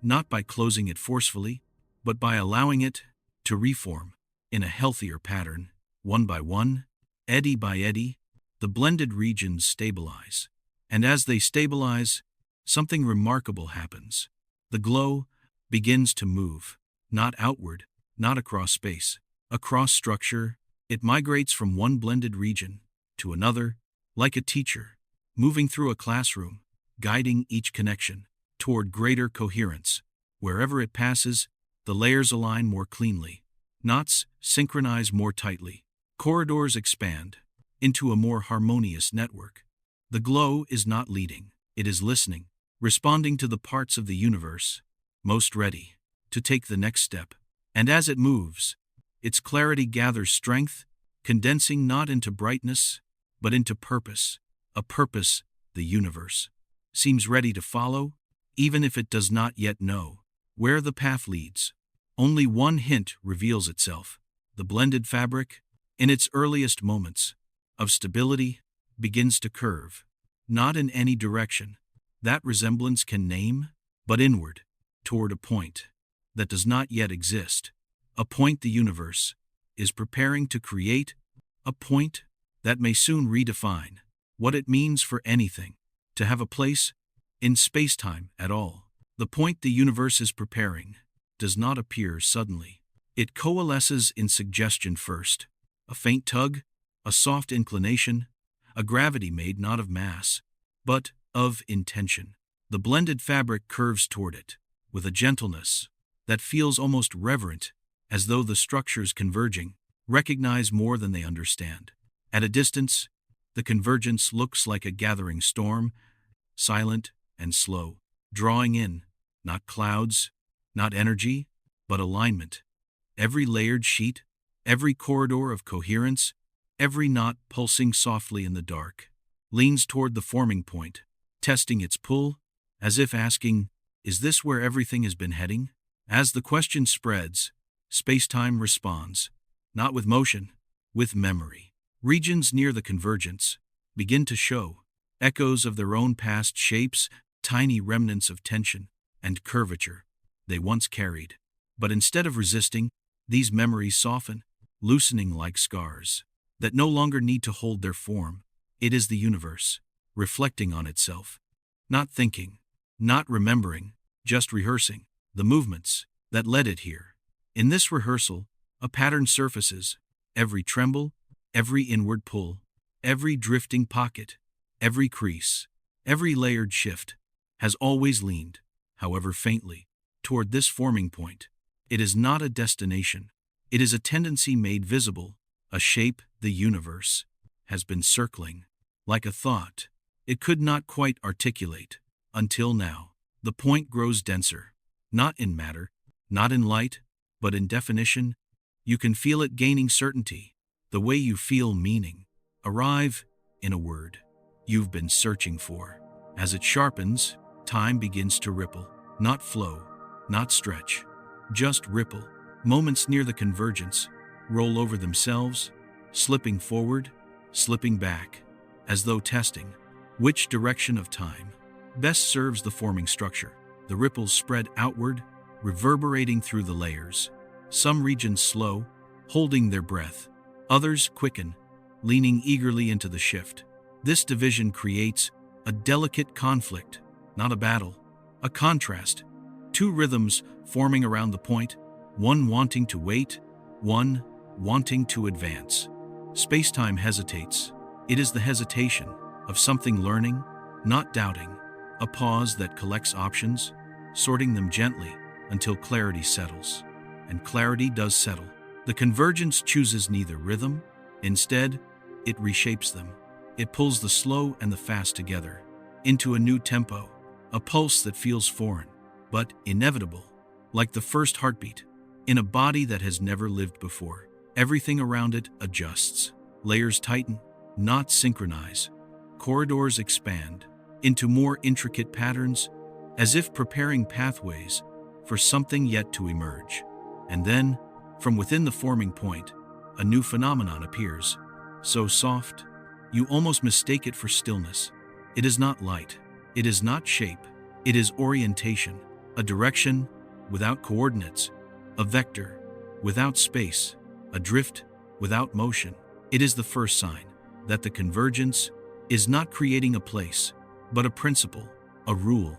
not by closing it forcefully, but by allowing it to reform in a healthier pattern. One by one, eddy by eddy, the blended regions stabilize. And as they stabilize, something remarkable happens. The glow begins to move, not outward, not across space. Across structure, it migrates from one blended region to another, like a teacher, moving through a classroom, guiding each connection toward greater coherence. Wherever it passes, the layers align more cleanly. Knots synchronize more tightly. Corridors expand into a more harmonious network. The glow is not leading, it is listening, responding to the parts of the universe most ready to take the next step. And as it moves, its clarity gathers strength, condensing not into brightness, but into purpose, a purpose the universe seems ready to follow, even if it does not yet know where the path leads. Only one hint reveals itself. The blended fabric, in its earliest moments of stability, begins to curve, not in any direction that resemblance can name, but inward, toward a point that does not yet exist, a point the universe is preparing to create, a point that may soon redefine what it means for anything to have a place in spacetime at all. The point the universe is preparing does not appear suddenly. It coalesces in suggestion first, a faint tug, a soft inclination, a gravity made not of mass, but of intention. The blended fabric curves toward it, with a gentleness that feels almost reverent, as though the structures converging recognize more than they understand. At a distance, the convergence looks like a gathering storm, silent and slow, drawing in, not clouds, not energy, but alignment. Every layered sheet, every corridor of coherence, every knot pulsing softly in the dark, leans toward the forming point, testing its pull, as if asking, is this where everything has been heading? As the question spreads, spacetime responds, not with motion, with memory. Regions near the convergence begin to show echoes of their own past shapes, tiny remnants of tension and curvature they once carried. But instead of resisting, these memories soften, loosening like scars that no longer need to hold their form. It is the universe, reflecting on itself, not thinking, not remembering, just rehearsing the movements that led it here. In this rehearsal, a pattern surfaces, every tremble, every inward pull, every drifting pocket, every crease, every layered shift, has always leaned, however faintly, toward this forming point. It is not a destination. It is a tendency made visible, a shape the universe has been circling, like a thought it could not quite articulate, until now. The point grows denser, not in matter, not in light, but in definition. You can feel it gaining certainty, the way you feel meaning arrive in a word you've been searching for. As it sharpens, time begins to ripple, not flow, not stretch, just ripple. Moments near the convergence roll over themselves, slipping forward, slipping back, as though testing which direction of time best serves the forming structure. The ripples spread outward, reverberating through the layers. Some regions slow, holding their breath. Others quicken, leaning eagerly into the shift. This division creates a delicate conflict, not a battle, a contrast. Two rhythms forming around the point, one wanting to wait, one wanting to advance. Spacetime hesitates. It is the hesitation of something learning, not doubting, a pause that collects options, sorting them gently until clarity settles. And clarity does settle. The convergence chooses neither rhythm, instead, it reshapes them. It pulls the slow and the fast together into a new tempo, a pulse that feels foreign, but inevitable, like the first heartbeat in a body that has never lived before. Everything around it adjusts. Layers tighten, knots synchronize, corridors expand into more intricate patterns, as if preparing pathways for something yet to emerge. And then, from within the forming point, a new phenomenon appears, so soft, you almost mistake it for stillness. It is not light, it is not shape, it is orientation, a direction without coordinates, a vector without space, a drift without motion. It is the first sign that the convergence is not creating a place, but a principle, a rule,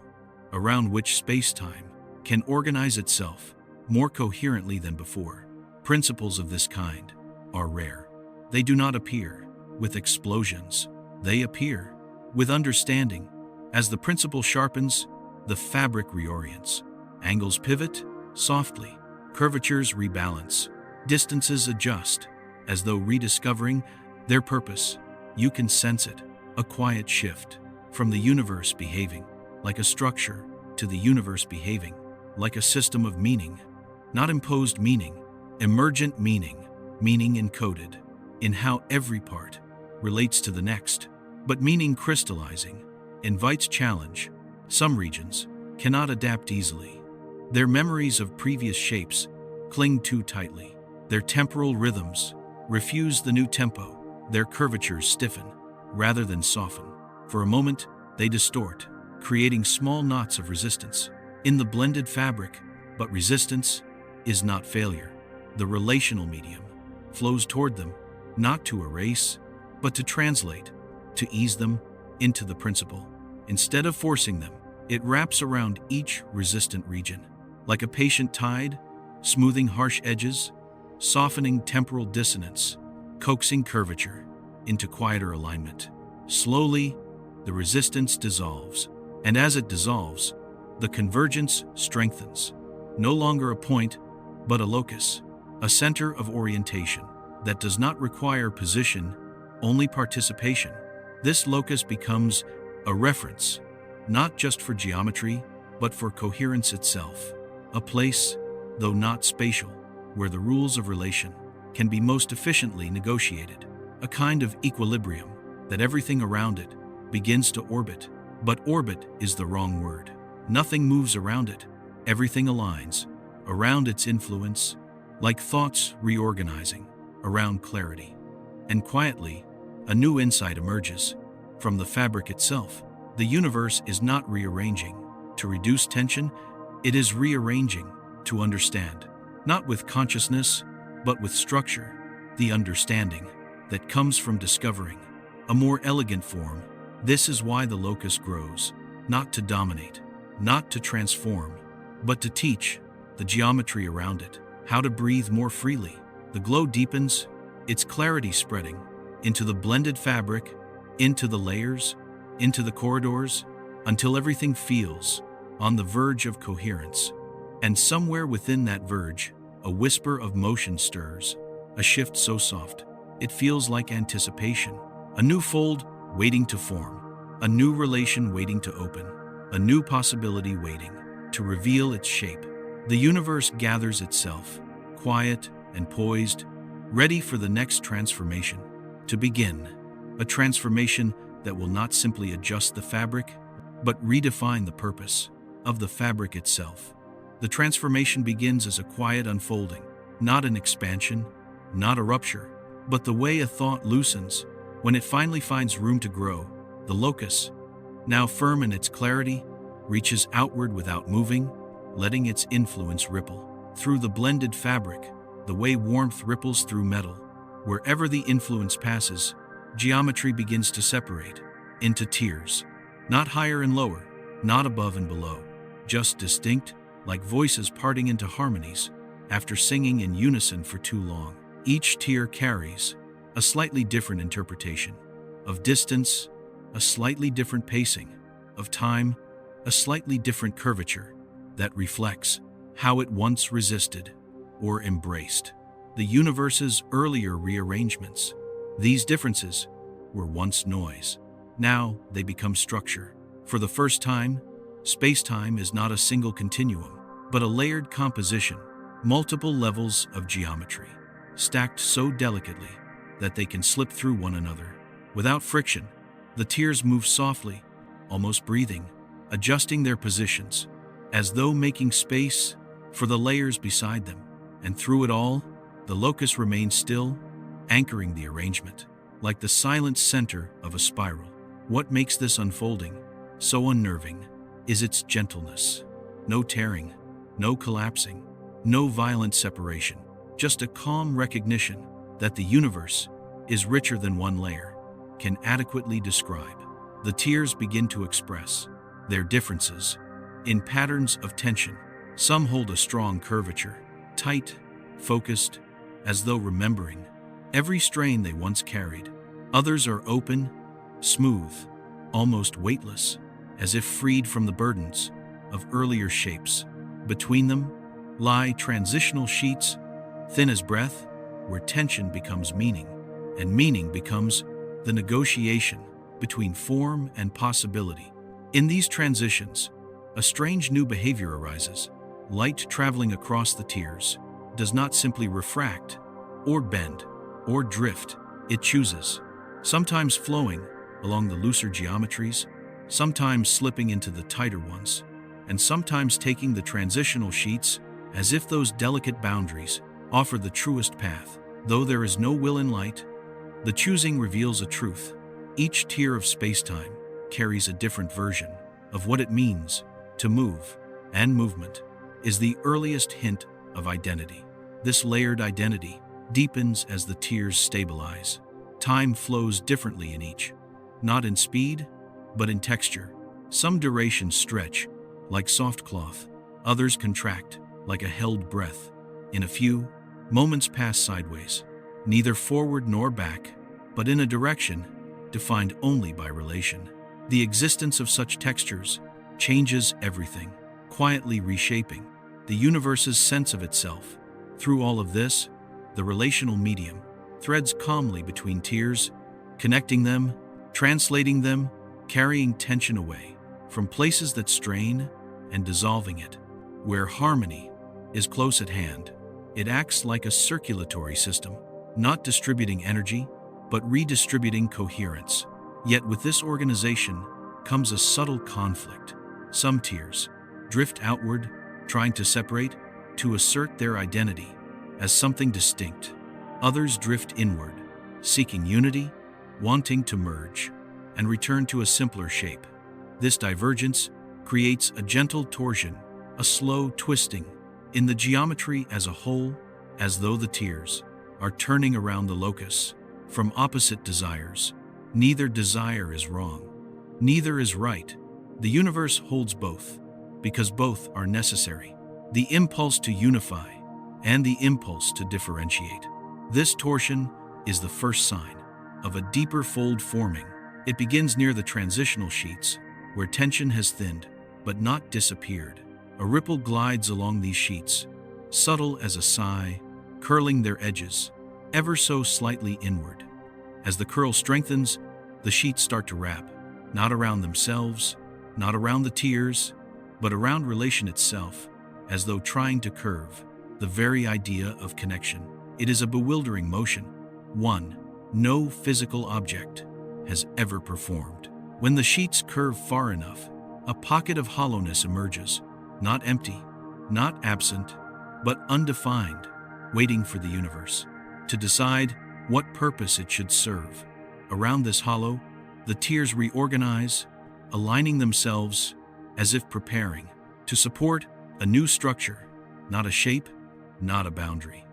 around which space-time can organize itself more coherently than before. Principles of this kind are rare. They do not appear with explosions. They appear with understanding. As the principle sharpens, the fabric reorients. Angles pivot softly, curvatures rebalance, distances adjust, as though rediscovering their purpose. You can sense it, a quiet shift from the universe behaving like a structure to the universe behaving like a system of meaning. Not imposed meaning, emergent meaning, meaning encoded in how every part relates to the next. But meaning crystallizing invites challenge. Some regions cannot adapt easily. Their memories of previous shapes cling too tightly. Their temporal rhythms refuse the new tempo. Their curvatures stiffen rather than soften. For a moment, they distort, creating small knots of resistance in the blended fabric. But resistance is not failure. The relational medium flows toward them, not to erase, but to translate, to ease them into the principle. Instead of forcing them, it wraps around each resistant region, like a patient tide, smoothing harsh edges, softening temporal dissonance, coaxing curvature into quieter alignment. Slowly, the resistance dissolves, and as it dissolves, the convergence strengthens. No longer a point, but a locus, a center of orientation that does not require position, only participation. This locus becomes a reference, not just for geometry, but for coherence itself. A place, though not spatial, where the rules of relation can be most efficiently negotiated. A kind of equilibrium that everything around it begins to orbit. But orbit is the wrong word. Nothing moves around it. Everything aligns around its influence, like thoughts reorganizing around clarity. And quietly, a new insight emerges from the fabric itself. The universe is not rearranging to reduce tension, it is rearranging to understand. Not with consciousness, but with structure. The understanding that comes from discovering a more elegant form. This is why the locus grows, not to dominate, not to transform, but to teach the geometry around it how to breathe more freely. The glow deepens, its clarity spreading into the blended fabric, into the layers, into the corridors, until everything feels on the verge of coherence. And somewhere within that verge, a whisper of motion stirs, a shift so soft, it feels like anticipation. A new fold waiting to form, a new relation waiting to open, a new possibility waiting to reveal its shape. The universe gathers itself, quiet and poised, ready for the next transformation to begin. A transformation that will not simply adjust the fabric, but redefine the purpose of the fabric itself. The transformation begins as a quiet unfolding, not an expansion, not a rupture, but the way a thought loosens when it finally finds room to grow. The locus, now firm in its clarity, reaches outward without moving, letting its influence ripple through the blended fabric, the way warmth ripples through metal. Wherever the influence passes, geometry begins to separate into tiers, not higher and lower, not above and below, just distinct, like voices parting into harmonies after singing in unison for too long. Each tier carries a slightly different interpretation of distance, a slightly different pacing of time, a slightly different curvature that reflects how it once resisted or embraced the universe's earlier rearrangements. These differences were once noise. Now they become structure. For the first time, space-time is not a single continuum, but a layered composition, multiple levels of geometry, stacked so delicately that they can slip through one another. Without friction, the tiers move softly, almost breathing, adjusting their positions, as though making space for the layers beside them. And through it all, the locus remains still, anchoring the arrangement, like the silent center of a spiral. What makes this unfolding so unnerving is its gentleness. No tearing, no collapsing, no violent separation, just a calm recognition that the universe is richer than one layer can adequately describe. The tiers begin to express their differences in patterns of tension. Some hold a strong curvature, tight, focused, as though remembering every strain they once carried. Others are open, smooth, almost weightless, as if freed from the burdens of earlier shapes. Between them lie transitional sheets, thin as breath, where tension becomes meaning, and meaning becomes the negotiation between form and possibility. In these transitions, a strange new behavior arises. Light traveling across the tiers does not simply refract, or bend, or drift. It chooses, sometimes flowing along the looser geometries, sometimes slipping into the tighter ones, and sometimes taking the transitional sheets as if those delicate boundaries offer the truest path. Though there is no will in light, the choosing reveals a truth. Each tier of spacetime carries a different version of what it means to move, and movement is the earliest hint of identity. This layered identity deepens as the tiers stabilize. Time flows differently in each, not in speed, but in texture. Some durations stretch like soft cloth, others contract like a held breath. In a few, moments pass sideways, neither forward nor back, but in a direction defined only by relation. The existence of such textures changes everything, quietly reshaping the universe's sense of itself. Through all of this, the relational medium threads calmly between tiers, connecting them, translating them, carrying tension away from places that strain and dissolving it. Where harmony is close at hand, it acts like a circulatory system, not distributing energy, but redistributing coherence. Yet with this organization comes a subtle conflict. Some tiers drift outward, trying to separate, to assert their identity as something distinct. Others drift inward, seeking unity, wanting to merge and return to a simpler shape. This divergence creates a gentle torsion, a slow twisting in the geometry as a whole, as though the tiers are turning around the locus from opposite desires. Neither desire is wrong, neither is right. The universe holds both, because both are necessary. The impulse to unify and the impulse to differentiate. This torsion is the first sign of a deeper fold forming. It begins near the transitional sheets, where tension has thinned, but not disappeared. A ripple glides along these sheets, subtle as a sigh, curling their edges, ever so slightly inward. As the curl strengthens, the sheets start to wrap, not around themselves, not around the tiers, but around relation itself, as though trying to curve the very idea of connection. It is a bewildering motion, one no physical object has ever performed. When the sheets curve far enough, a pocket of hollowness emerges, not empty, not absent, but undefined, waiting for the universe to decide what purpose it should serve. Around this hollow, the tiers reorganize, aligning themselves as if preparing to support a new structure, not a shape, not a boundary,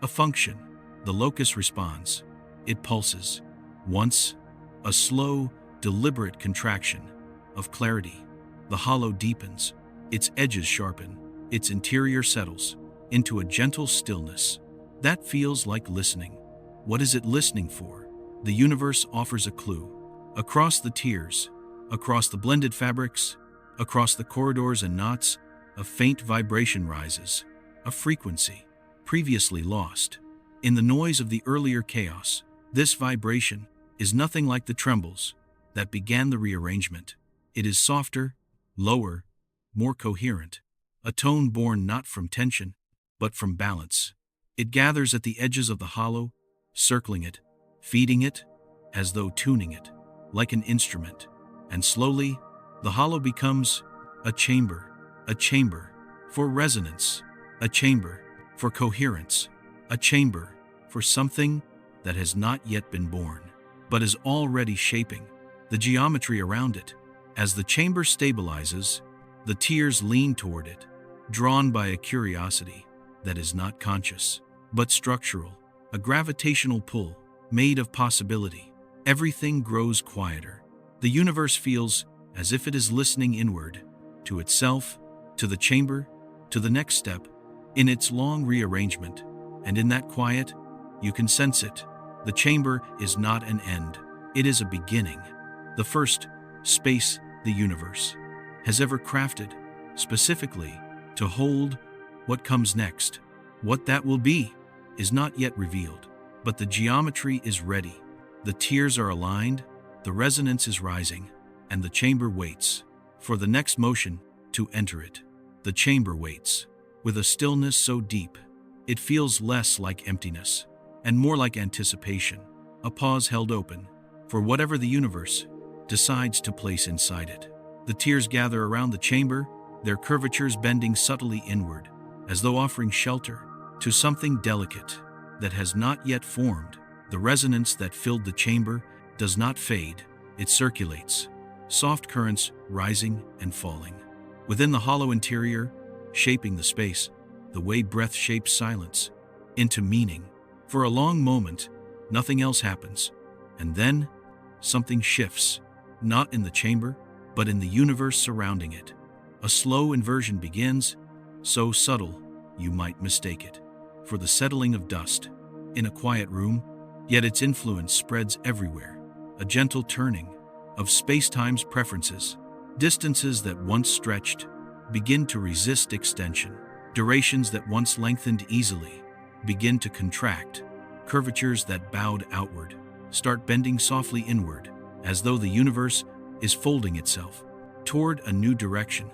a function. The locus responds. It pulses. Once, a slow, deliberate contraction of clarity. The hollow deepens, its edges sharpen, its interior settles into a gentle stillness that feels like listening. What is it listening for? The universe offers a clue. Across the tiers, across the blended fabrics, across the corridors and knots, a faint vibration rises, a frequency previously lost. In the noise of the earlier chaos, this vibration is nothing like the trembles that began the rearrangement. It is softer, lower, more coherent, a tone born not from tension, but from balance. It gathers at the edges of the hollow, circling it, feeding it, as though tuning it, like an instrument. And slowly, the hollow becomes a chamber for resonance, a chamber for coherence, a chamber for something that has not yet been born, but is already shaping the geometry around it. As the chamber stabilizes, the tears lean toward it, drawn by a curiosity that is not conscious, but structural, a gravitational pull made of possibility. Everything grows quieter. The universe feels as if it is listening inward, to itself, to the chamber, to the next step, in its long rearrangement. And in that quiet, you can sense it. The chamber is not an end, it is a beginning. The first space the universe has ever crafted, specifically to hold what comes next. What that will be is not yet revealed, but the geometry is ready. The tiers are aligned, the resonance is rising, and the chamber waits for the next motion to enter it. The chamber waits with a stillness so deep, it feels less like emptiness and more like anticipation, a pause held open for whatever the universe decides to place inside it. The tiers gather around the chamber, their curvatures bending subtly inward, as though offering shelter to something delicate that has not yet formed. The resonance that filled the chamber does not fade, it circulates, soft currents rising and falling. Within the hollow interior, shaping the space, the way breath shapes silence into meaning. For a long moment, nothing else happens, and then something shifts, not in the chamber, but in the universe surrounding it. A slow inversion begins, so subtle you might mistake it for the settling of dust in a quiet room, yet its influence spreads everywhere. A gentle turning of spacetime's preferences. Distances that once stretched begin to resist extension. Durations that once lengthened easily begin to contract. Curvatures that bowed outward start bending softly inward, as though the universe is folding itself toward a new direction.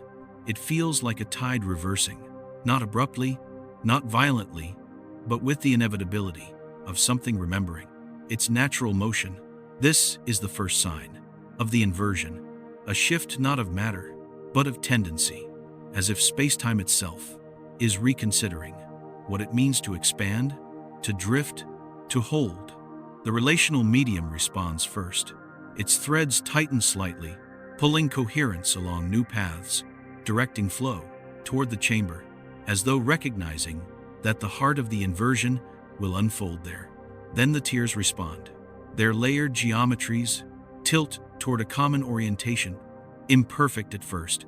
It feels like a tide reversing, not abruptly, not violently, but with the inevitability of something remembering its natural motion. This is the first sign of the inversion, a shift not of matter, but of tendency, as if spacetime itself is reconsidering what it means to expand, to drift, to hold. The relational medium responds first. Its threads tighten slightly, pulling coherence along new paths, directing flow toward the chamber, as though recognizing that the heart of the inversion will unfold there. Then the tiers respond. Their layered geometries tilt toward a common orientation, imperfect at first,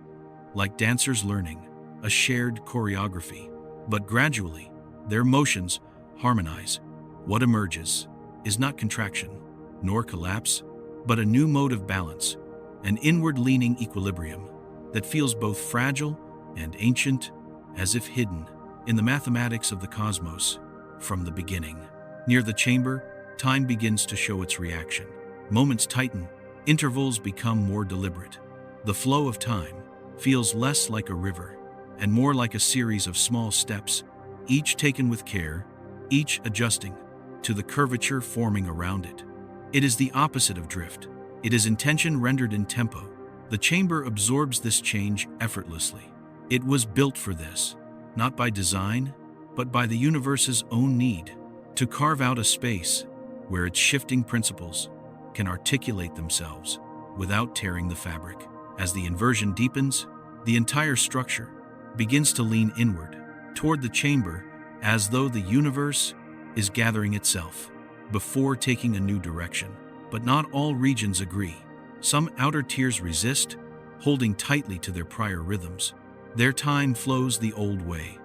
like dancers learning a shared choreography. But gradually, their motions harmonize. What emerges is not contraction, nor collapse, but a new mode of balance, an inward-leaning equilibrium that feels both fragile and ancient, as if hidden in the mathematics of the cosmos from the beginning. Near the chamber, time begins to show its reaction. Moments tighten, intervals become more deliberate. The flow of time feels less like a river and more like a series of small steps, each taken with care, each adjusting to the curvature forming around it. It is the opposite of drift. It is intention rendered in tempo. The chamber absorbs this change effortlessly. It was built for this, not by design, but by the universe's own need to carve out a space where its shifting principles can articulate themselves without tearing the fabric. As the inversion deepens, the entire structure begins to lean inward toward the chamber, as though the universe is gathering itself before taking a new direction. But not all regions agree. Some outer tiers resist, holding tightly to their prior rhythms. Their time flows the old way.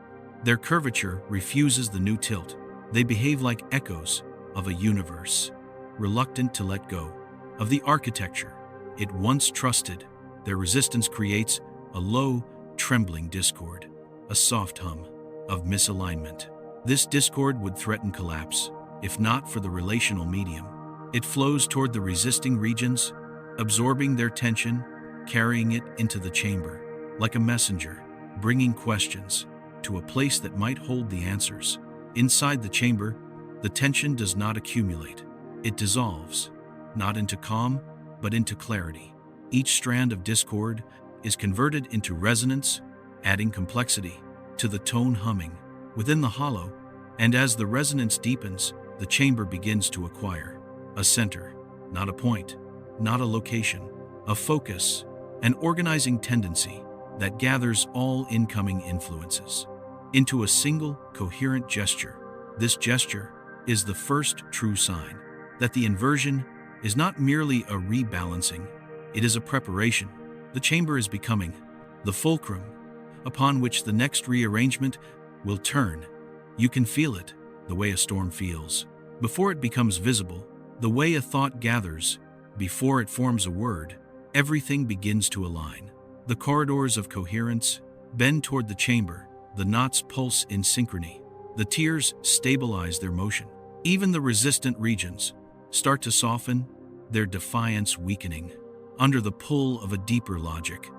Their curvature refuses the new tilt. They behave like echoes of a universe, reluctant to let go of the architecture it once trusted. Their resistance creates a low, trembling discord, a soft hum of misalignment. This discord would threaten collapse, if not for the relational medium. It flows toward the resisting regions, absorbing their tension, carrying it into the chamber, like a messenger, bringing questions to a place that might hold the answers. Inside the chamber, the tension does not accumulate. It dissolves, not into calm, but into clarity. Each strand of discord is converted into resonance, adding complexity to the tone humming within the hollow, and as the resonance deepens, the chamber begins to acquire a center, not a point, not a location, a focus, an organizing tendency that gathers all incoming influences into a single, coherent gesture. This gesture is the first true sign that the inversion is not merely a rebalancing, it is a preparation. The chamber is becoming the fulcrum upon which the next rearrangement will turn. You can feel it, the way a storm feels before it becomes visible, the way a thought gathers before it forms a word. Everything begins to align. The corridors of coherence bend toward the chamber, the knots pulse in synchrony, the tiers stabilize their motion. Even the resistant regions start to soften, their defiance weakening under the pull of a deeper logic.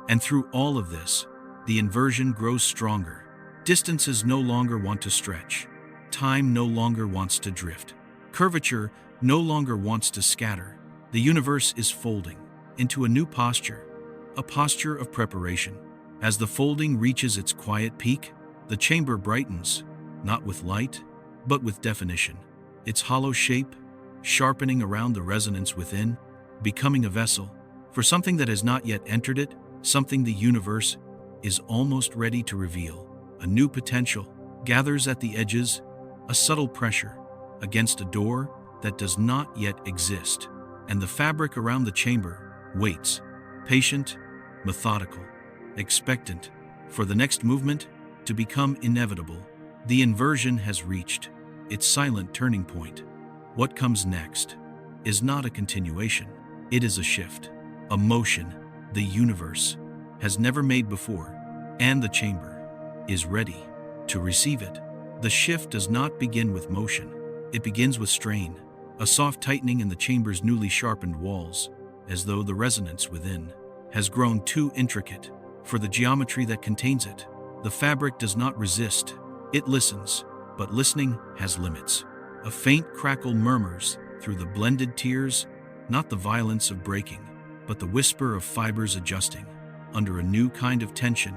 And through all of this, the inversion grows stronger. Distances no longer want to stretch. Time no longer wants to drift. Curvature no longer wants to scatter. The universe is folding into a new posture, a posture of preparation. As the folding reaches its quiet peak, the chamber brightens, not with light, but with definition. Its hollow shape, sharpening around the resonance within, becoming a vessel for something that has not yet entered it, something the universe is almost ready to reveal. A new potential gathers at the edges, a subtle pressure against a door that does not yet exist, and the fabric around the chamber waits, patient, methodical, expectant, for the next movement to become inevitable. The inversion has reached its silent turning point. What comes next is not a continuation, it is a shift, a motion the universe has never made before, and the chamber is ready to receive it. The shift does not begin with motion, it begins with strain, a soft tightening in the chamber's newly sharpened walls, as though the resonance within has grown too intricate for the geometry that contains it. The fabric does not resist, it listens, but listening has limits. A faint crackle murmurs through the blended tiers, not the violence of breaking, but the whisper of fibers adjusting under a new kind of tension.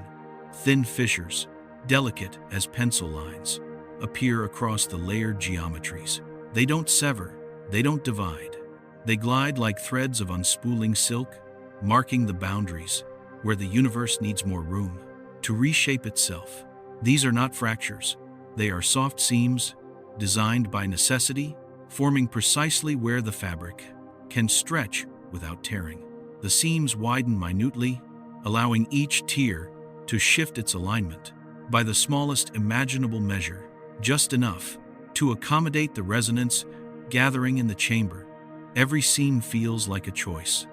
Thin fissures, delicate as pencil lines, appear across the layered geometries. They don't sever, they don't divide. They glide like threads of unspooling silk, marking the boundaries where the universe needs more room to reshape itself. These are not fractures, they are soft seams, designed by necessity, forming precisely where the fabric can stretch without tearing. The seams widen minutely, allowing each tier to shift its alignment by the smallest imaginable measure, just enough to accommodate the resonance gathering in the chamber. Every seam feels like a choice,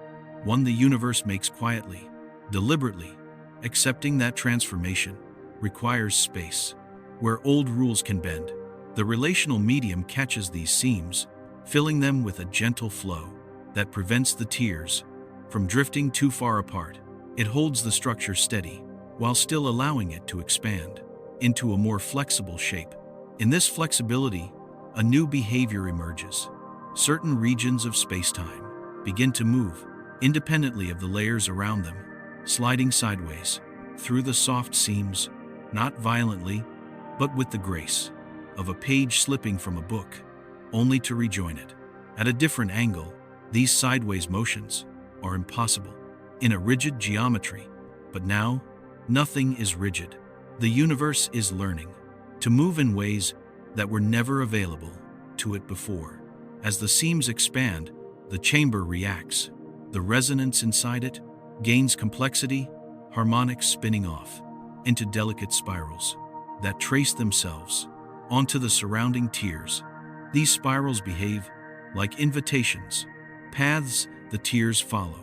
one the universe makes quietly, deliberately, accepting that transformation requires space. Where old rules can bend, the relational medium catches these seams, filling them with a gentle flow that prevents the tiers from drifting too far apart. It holds the structure steady, while still allowing it to expand into a more flexible shape. In this flexibility, a new behavior emerges. Certain regions of spacetime begin to move independently of the layers around them, sliding sideways through the soft seams, not violently, but with the grace of a page slipping from a book, only to rejoin it. At a different angle, these sideways motions are impossible in a rigid geometry, but now, nothing is rigid. The universe is learning to move in ways that were never available to it before. As the seams expand, the chamber reacts. The resonance inside it gains complexity, harmonics spinning off into delicate spirals that trace themselves onto the surrounding tiers. These spirals behave like invitations, paths the tiers follow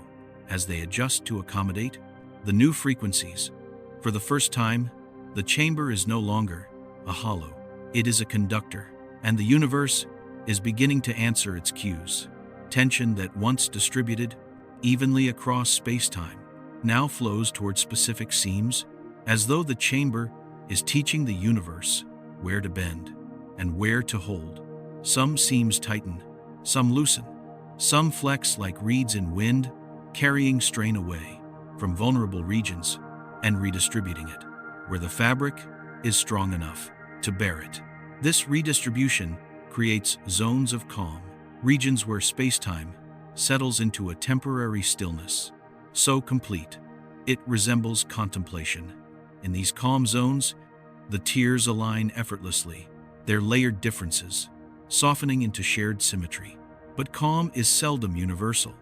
as they adjust to accommodate the new frequencies. For the first time, the chamber is no longer a hollow. It is a conductor, and the universe is beginning to answer its cues. Tension that once distributed evenly across space-time now flows toward specific seams, as though the chamber is teaching the universe where to bend and where to hold. Some seams tighten, some loosen, some flex like reeds in wind, carrying strain away from vulnerable regions and redistributing it where the fabric is strong enough to bear it. This redistribution creates zones of calm, regions where spacetime settles into a temporary stillness, so complete it resembles contemplation. In these calm zones, the tiers align effortlessly, their layered differences softening into shared symmetry. But calm is seldom universal.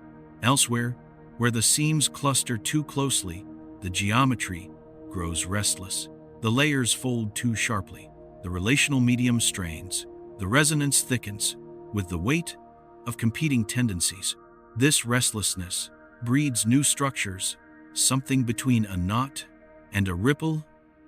Elsewhere, where the seams cluster too closely, the geometry grows restless. The layers fold too sharply. The relational medium strains. The resonance thickens with the weight of competing tendencies. This restlessness breeds new structures, something between a knot and a ripple,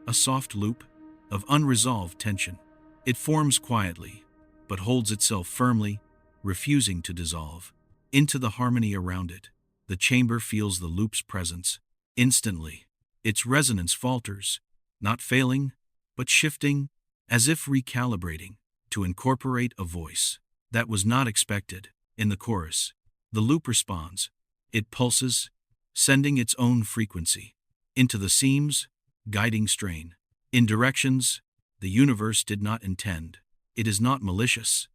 a soft loop of unresolved tension. It forms quietly, but holds itself firmly, refusing to dissolve. Into the harmony around it, the chamber feels the loop's presence. Instantly, its resonance falters, not failing, but shifting, as if recalibrating to incorporate a voice that was not expected. In the chorus, the loop responds. It pulses, sending its own frequency into the seams, guiding strain in directions the universe did not intend. It is not malicious.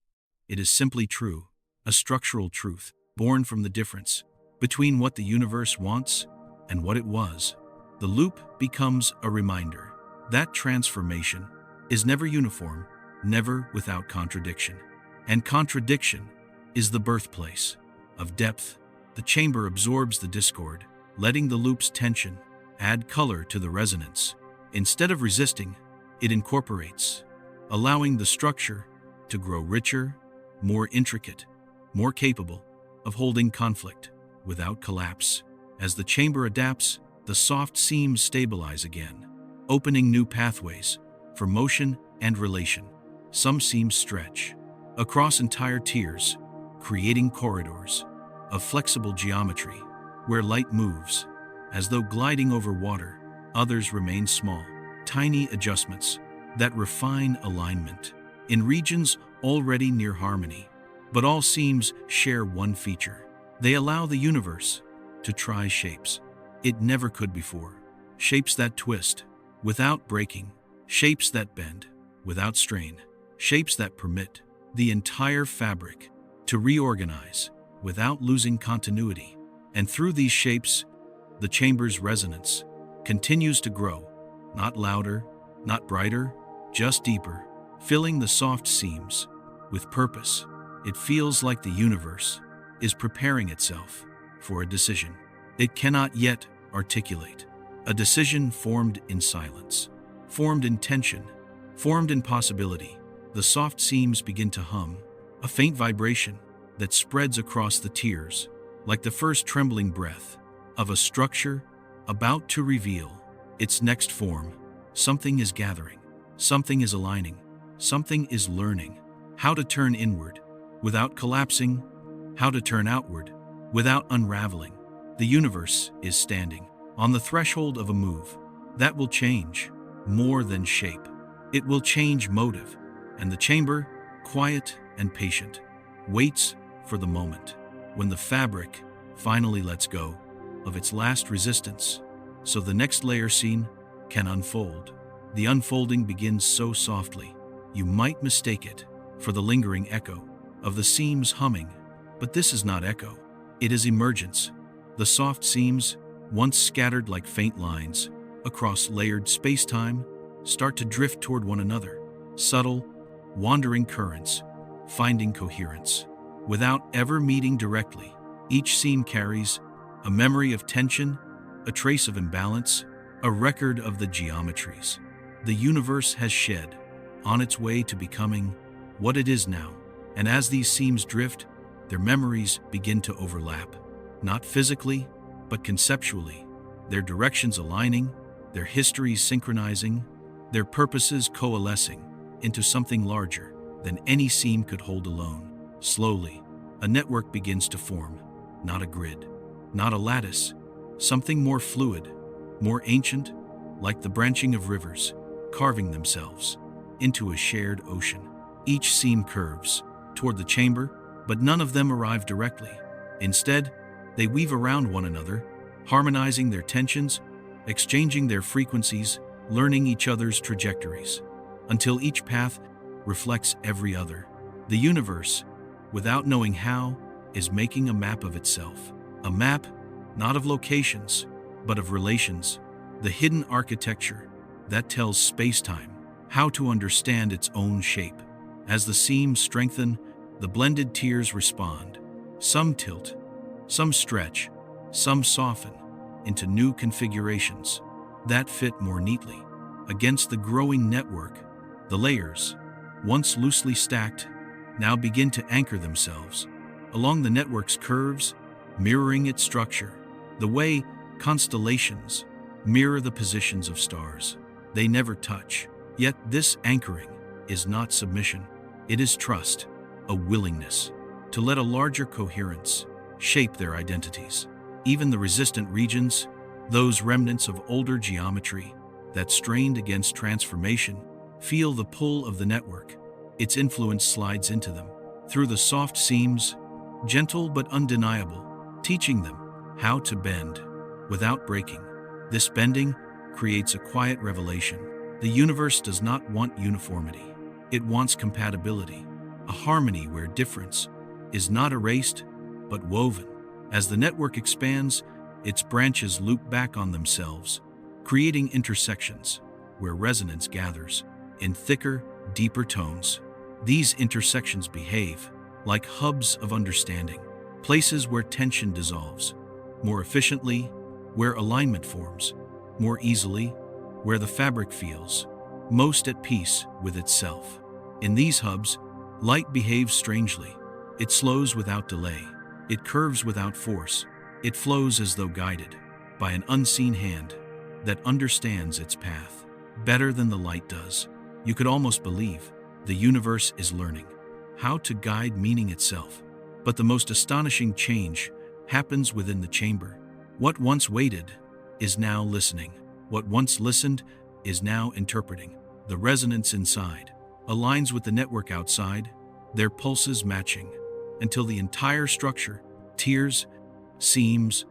It is simply true, a structural truth born from the difference between what the universe wants and what it was. The loop becomes a reminder that transformation is never uniform, never without contradiction. And contradiction is the birthplace of depth. The chamber absorbs the discord, letting the loop's tension add color to the resonance. Instead of resisting, it incorporates, allowing the structure to grow richer, more intricate, more capable of holding conflict without collapse. As the chamber adapts, the soft seams stabilize again, opening new pathways for motion and relation. Some seams stretch across entire tiers, creating corridors of flexible geometry where light moves as though gliding over water. Others remain small, tiny adjustments that refine alignment in regions already near harmony. But all seams share one feature. They allow the universe to try shapes it never could before. Shapes that twist without breaking, shapes that bend without strain, shapes that permit the entire fabric to reorganize without losing continuity. And through these shapes, the chamber's resonance continues to grow, not louder, not brighter, just deeper, filling the soft seams with purpose. It feels like the universe is preparing itself for a decision it cannot yet articulate. A decision formed in silence, formed in tension, formed in possibility. The soft seams begin to hum, a faint vibration that spreads across the tiers, like the first trembling breath of a structure about to reveal its next form. Something is gathering, something is aligning, something is learning how to turn inward without collapsing, how to turn outward without unraveling. The universe is standing on the threshold of a move that will change more than shape. It will change motive, and the chamber, quiet and patient, waits for the moment when the fabric finally lets go of its last resistance, so the next layer scene can unfold. The unfolding begins so softly, you might mistake it for the lingering echo of the seams humming. But this is not echo, it is emergence. The soft seams, once scattered like faint lines across layered space-time, start to drift toward one another, subtle, wandering currents, finding coherence without ever meeting directly. Each seam carries a memory of tension, a trace of imbalance, a record of the geometries the universe has shed on its way to becoming what it is now. And as these seams drift, their memories begin to overlap, not physically, but conceptually, their directions aligning, their histories synchronizing, their purposes coalescing into something larger than any seam could hold alone. Slowly, a network begins to form, not a grid, not a lattice, something more fluid, more ancient, like the branching of rivers, carving themselves into a shared ocean. Each seam curves toward the chamber, but none of them arrive directly. Instead, they weave around one another, harmonizing their tensions, exchanging their frequencies, learning each other's trajectories, until each path reflects every other. The universe, without knowing how, is making a map of itself. A map, not of locations, but of relations. The hidden architecture that tells spacetime how to understand its own shape. As the seams strengthen, the blended tiers respond. Some tilt, some stretch, some soften into new configurations that fit more neatly. Against the growing network, the layers, once loosely stacked, now begin to anchor themselves along the network's curves, mirroring its structure, the way constellations mirror the positions of stars. They never touch, yet this anchoring is not submission. It is trust, a willingness to let a larger coherence shape their identities. Even the resistant regions, those remnants of older geometry that strained against transformation, feel the pull of the network. Its influence slides into them through the soft seams, gentle but undeniable, teaching them how to bend without breaking. This bending creates a quiet revelation. The universe does not want uniformity. It wants compatibility, a harmony where difference is not erased but woven. As the network expands, its branches loop back on themselves, creating intersections where resonance gathers in thicker, deeper tones. These intersections behave like hubs of understanding, places where tension dissolves more efficiently, where alignment forms more easily, where the fabric feels most at peace with itself. In these hubs, light behaves strangely. It slows without delay. It curves without force. It flows as though guided by an unseen hand that understands its path better than the light does. You could almost believe the universe is learning how to guide meaning itself. But the most astonishing change happens within the chamber. What once waited is now listening. What once listened is now interpreting. The resonance inside aligns with the network outside, their pulses matching, until the entire structure, tiers, seams,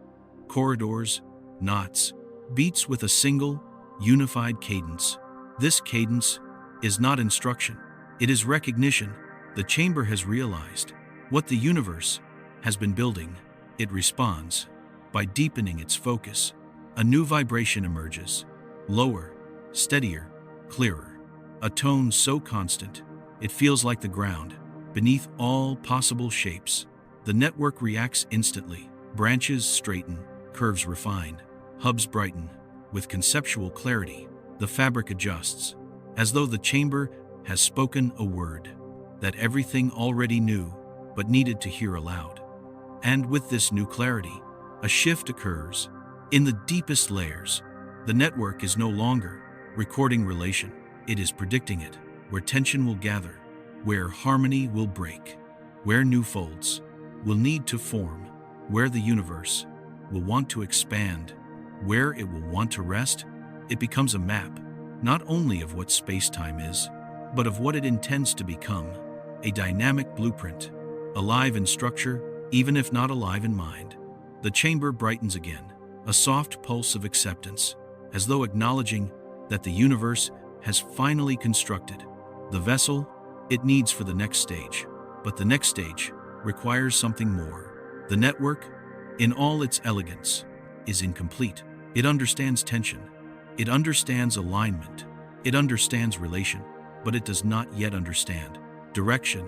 corridors, knots, beats with a single, unified cadence. This cadence is not instruction. It is recognition. The chamber has realized what the universe has been building. It responds by deepening its focus. A new vibration emerges, lower, steadier, clearer. A tone so constant, it feels like the ground beneath all possible shapes. The network reacts instantly. Branches straighten, curves refine, hubs brighten. With conceptual clarity, the fabric adjusts, as though the chamber has spoken a word that everything already knew but needed to hear aloud. And with this new clarity, a shift occurs. In the deepest layers, the network is no longer recording relation. It is predicting it, where tension will gather, where harmony will break, where new folds will need to form, where the universe will want to expand, where it will want to rest. It becomes a map, not only of what space-time is, but of what it intends to become, a dynamic blueprint, alive in structure, even if not alive in mind. The chamber brightens again, a soft pulse of acceptance, as though acknowledging that the universe has finally constructed the vessel it needs for the next stage. But the next stage requires something more. The network, in all its elegance, is incomplete. It understands tension. It understands alignment. It understands relation, but it does not yet understand direction.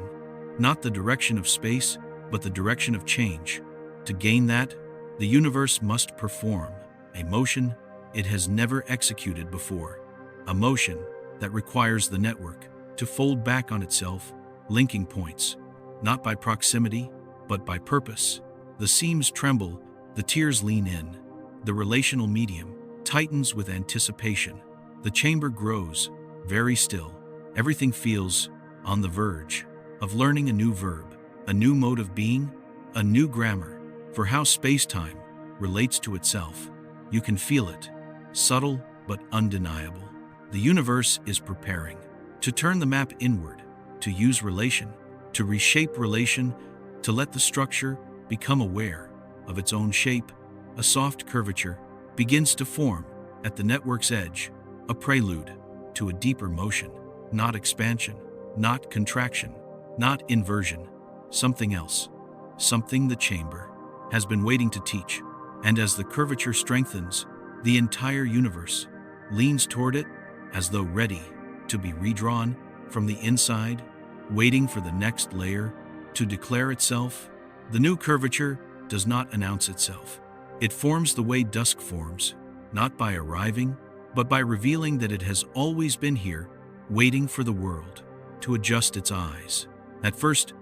Not the direction of space, but the direction of change. To gain that, the universe must perform a motion it has never executed before. A motion that requires the network to fold back on itself, linking points, not by proximity, but by purpose. The seams tremble, the tiers lean in, the relational medium tightens with anticipation. The chamber grows, very still. Everything feels on the verge of learning a new verb, a new mode of being, a new grammar for how space-time relates to itself. You can feel it, subtle but undeniable. The universe is preparing to turn the map inward, to use relation, to reshape relation, to let the structure become aware of its own shape. A soft curvature begins to form at the network's edge, a prelude to a deeper motion, not expansion, not contraction, not inversion, something else, something the chamber has been waiting to teach. And as the curvature strengthens, the entire universe leans toward it as though ready to be redrawn from the inside, waiting for the next layer to declare itself. The new curvature does not announce itself. It forms the way dusk forms, not by arriving, but by revealing that it has always been here, waiting for the world to adjust its eyes. At first,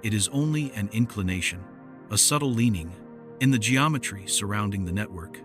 it is only an inclination, a subtle leaning in the geometry surrounding the network,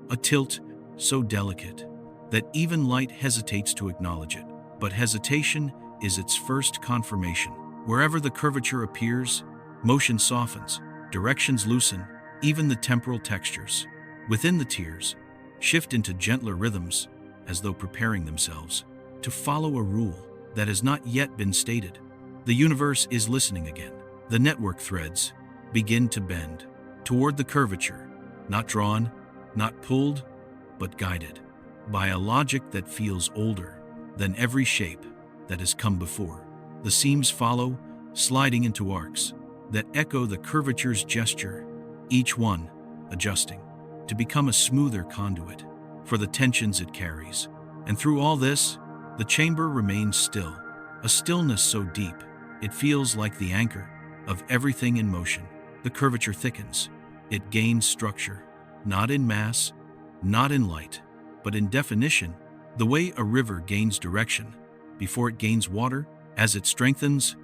a tilt so delicate that even light hesitates to acknowledge it. But hesitation is its first confirmation. Wherever the curvature appears, motion softens, directions loosen, even the temporal textures within the tiers shift into gentler rhythms, as though preparing themselves to follow a rule that has not yet been stated. The universe is listening again. The network threads begin to bend toward the curvature, not drawn, not pulled, but guided by a logic that feels older than every shape that has come before. The seams follow, sliding into arcs that echo the curvature's gesture, each one adjusting to become a smoother conduit for the tensions it carries. And through all this, the chamber remains still, a stillness so deep it feels like the anchor of everything in motion. The curvature thickens. It gains structure, not in mass, not in light, but in definition, the way a river gains direction before it gains water. As it strengthens,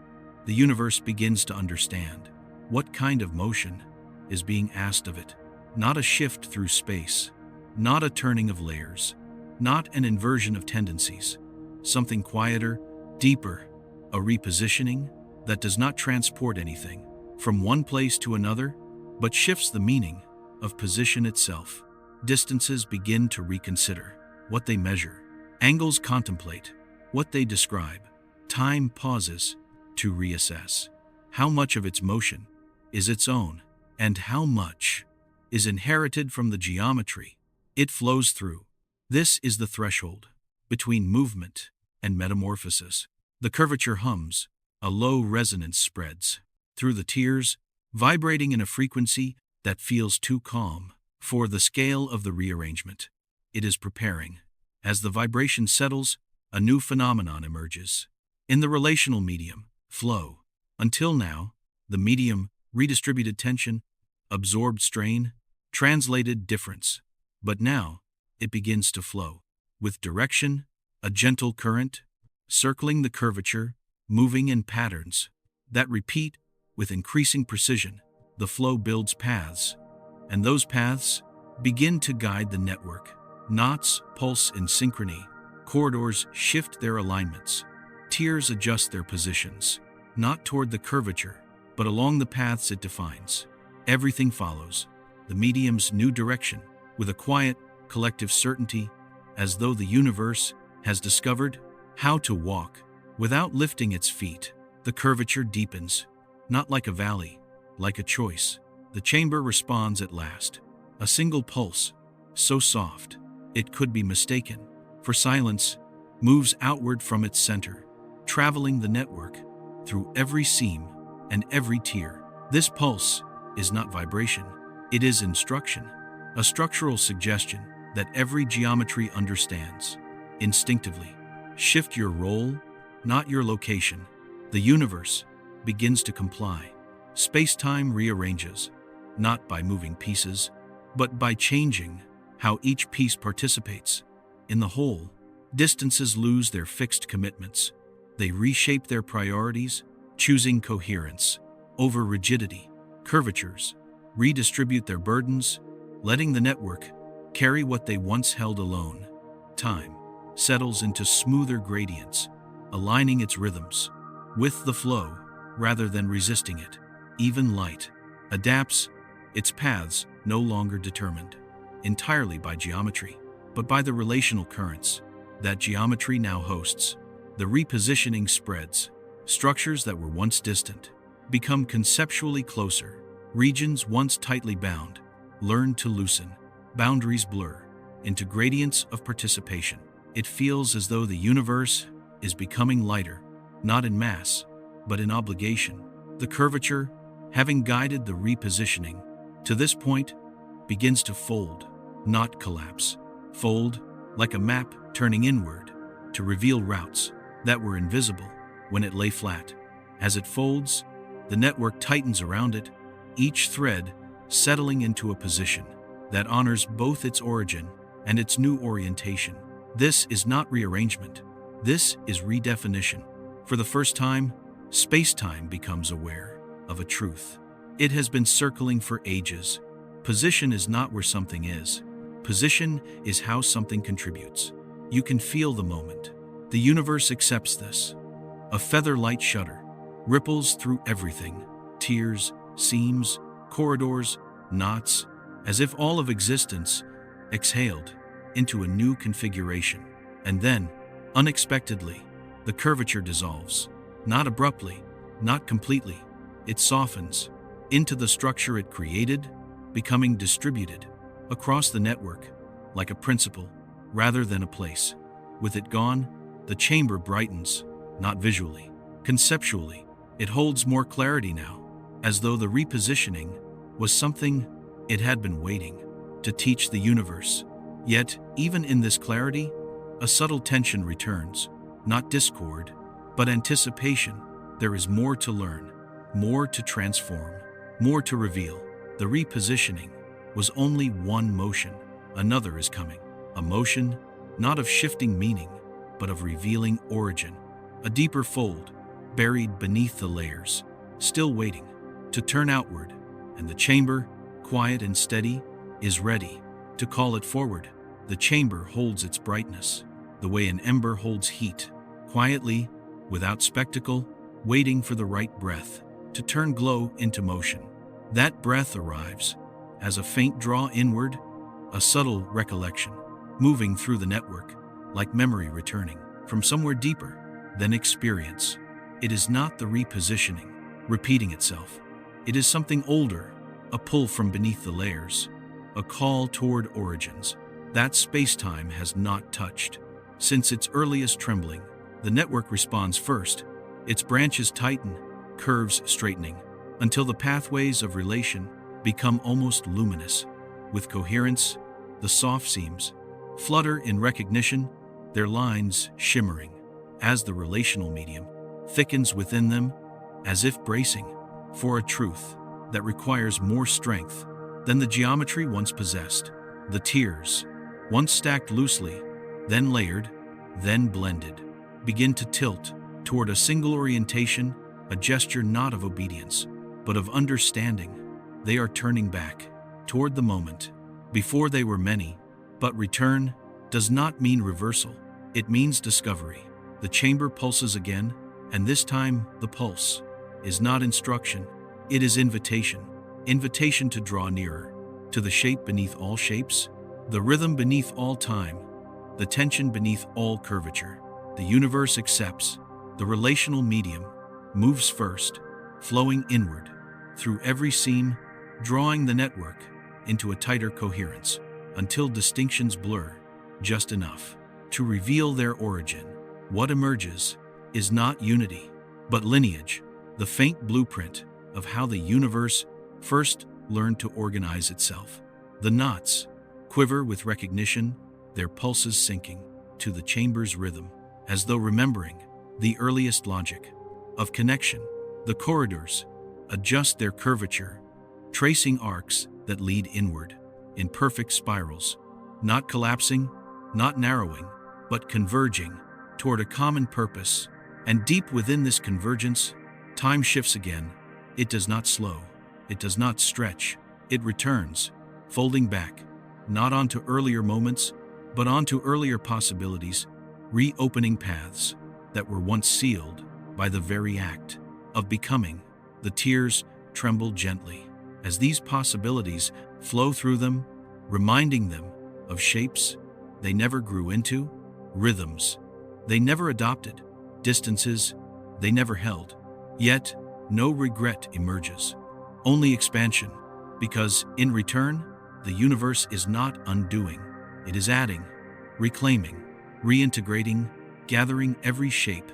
the universe begins to understand what kind of motion is being asked of it. Not a shift through space, not a turning of layers, not an inversion of tendencies. Something quieter, deeper, a repositioning that does not transport anything from one place to another, but shifts the meaning of position itself. Distances begin to reconsider what they measure. Angles contemplate what they describe. Time pauses to reassess how much of its motion is its own and how much is inherited from the geometry it flows through. This is the threshold between movement and metamorphosis. The curvature hums, a low resonance spreads through the tiers, vibrating in a frequency that feels too calm for the scale of the rearrangement. It is preparing. As the vibration settles, a new phenomenon emerges. In the relational medium, flow. Until now, the medium redistributed tension, absorbed strain, translated difference. But now, it begins to flow. With direction, a gentle current, circling the curvature, moving in patterns that repeat with increasing precision. The flow builds paths, and those paths begin to guide the network. Knots pulse in synchrony, corridors shift their alignments, tiers adjust their positions, not toward the curvature, but along the paths it defines. Everything follows the medium's new direction with a quiet, collective certainty, as though the universe has discovered how to walk without lifting its feet. The curvature deepens, not like a valley, like a choice. The chamber responds at last. A single pulse, so soft, it could be mistaken for silence, moves outward from its center, traveling the network through every seam and every tier. This pulse is not vibration, it is instruction, a structural suggestion that every geometry understands. Instinctively, shift your role, not your location. The universe begins to comply. Spacetime rearranges, not by moving pieces, but by changing how each piece participates. In the whole, distances lose their fixed commitments. They reshape their priorities, choosing coherence over rigidity. Curvatures redistribute their burdens, letting the network carry what they once held alone. Time settles into smoother gradients, aligning its rhythms with the flow rather than resisting it. Even light adapts, its paths no longer determined entirely by geometry, but by the relational currents that geometry now hosts. The repositioning spreads. Structures that were once distant become conceptually closer. Regions once tightly bound learn to loosen. Boundaries blur into gradients of participation. It feels as though the universe is becoming lighter, not in mass, but in obligation. The curvature, having guided the repositioning to this point, begins to fold, not collapse. Fold, like a map turning inward to reveal routes that were invisible when it lay flat. As it folds, the network tightens around it, each thread settling into a position that honors both its origin and its new orientation. This is not rearrangement. This is redefinition. For the first time, spacetime becomes aware of a truth. It has been circling for ages. Position is not where something is. Position is how something contributes. You can feel the moment. The universe accepts this. A feather-light shudder ripples through everything. Tiers, seams, corridors, knots, as if all of existence exhaled into a new configuration. And then, unexpectedly, the curvature dissolves. Not abruptly, not completely. It softens into the structure it created, becoming distributed across the network like a principle rather than a place. With it gone, the chamber brightens, not visually, conceptually. It holds more clarity now, as though the repositioning was something it had been waiting to teach the universe. Yet, even in this clarity, a subtle tension returns, not discord, but anticipation. There is more to learn, more to transform, more to reveal. The repositioning was only one motion. Another is coming. A motion, not of shifting meaning, but of revealing origin. A deeper fold, buried beneath the layers, still waiting to turn outward, and the chamber, quiet and steady, is ready to call it forward. The chamber holds its brightness, the way an ember holds heat, quietly, without spectacle, waiting for the right breath to turn glow into motion. That breath arrives as a faint draw inward, a subtle recollection, moving through the network, like memory returning from somewhere deeper than experience. It is not the repositioning repeating itself. It is something older, a pull from beneath the layers, a call toward origins that space-time has not touched. Since its earliest trembling, the network responds first. Its branches tighten, curves straightening, until the pathways of relation become almost luminous. With coherence, the soft seams flutter in recognition, their lines shimmering, as the relational medium thickens within them, as if bracing for a truth that requires more strength than the geometry once possessed. The tiers, once stacked loosely, then layered, then blended, begin to tilt toward a single orientation, a gesture not of obedience, but of understanding. They are turning back toward the moment before they were many. But return does not mean reversal. It means discovery. The chamber pulses again, and this time the pulse is not instruction. It is invitation. Invitation to draw nearer to the shape beneath all shapes, the rhythm beneath all time, the tension beneath all curvature. The universe accepts. The relational medium moves first, flowing inward through every seam, drawing the network into a tighter coherence, until distinctions blur just enough to reveal their origin. What emerges is not unity, but lineage, the faint blueprint of how the universe first learned to organize itself. The knots quiver with recognition, their pulses sinking to the chamber's rhythm, as though remembering the earliest logic of connection. The corridors adjust their curvature, tracing arcs that lead inward in perfect spirals, not collapsing, not narrowing, but converging toward a common purpose. And deep within this convergence, time shifts again. It does not slow, it does not stretch, it returns, folding back, not onto earlier moments, but onto earlier possibilities, reopening paths that were once sealed by the very act of becoming. The tears tremble gently as these possibilities flow through them, reminding them of shapes they never grew into, rhythms. They never adopted. Distances they never held. Yet, no regret emerges. Only expansion, because, in return, the universe is not undoing. It is adding, reclaiming, reintegrating, gathering every shape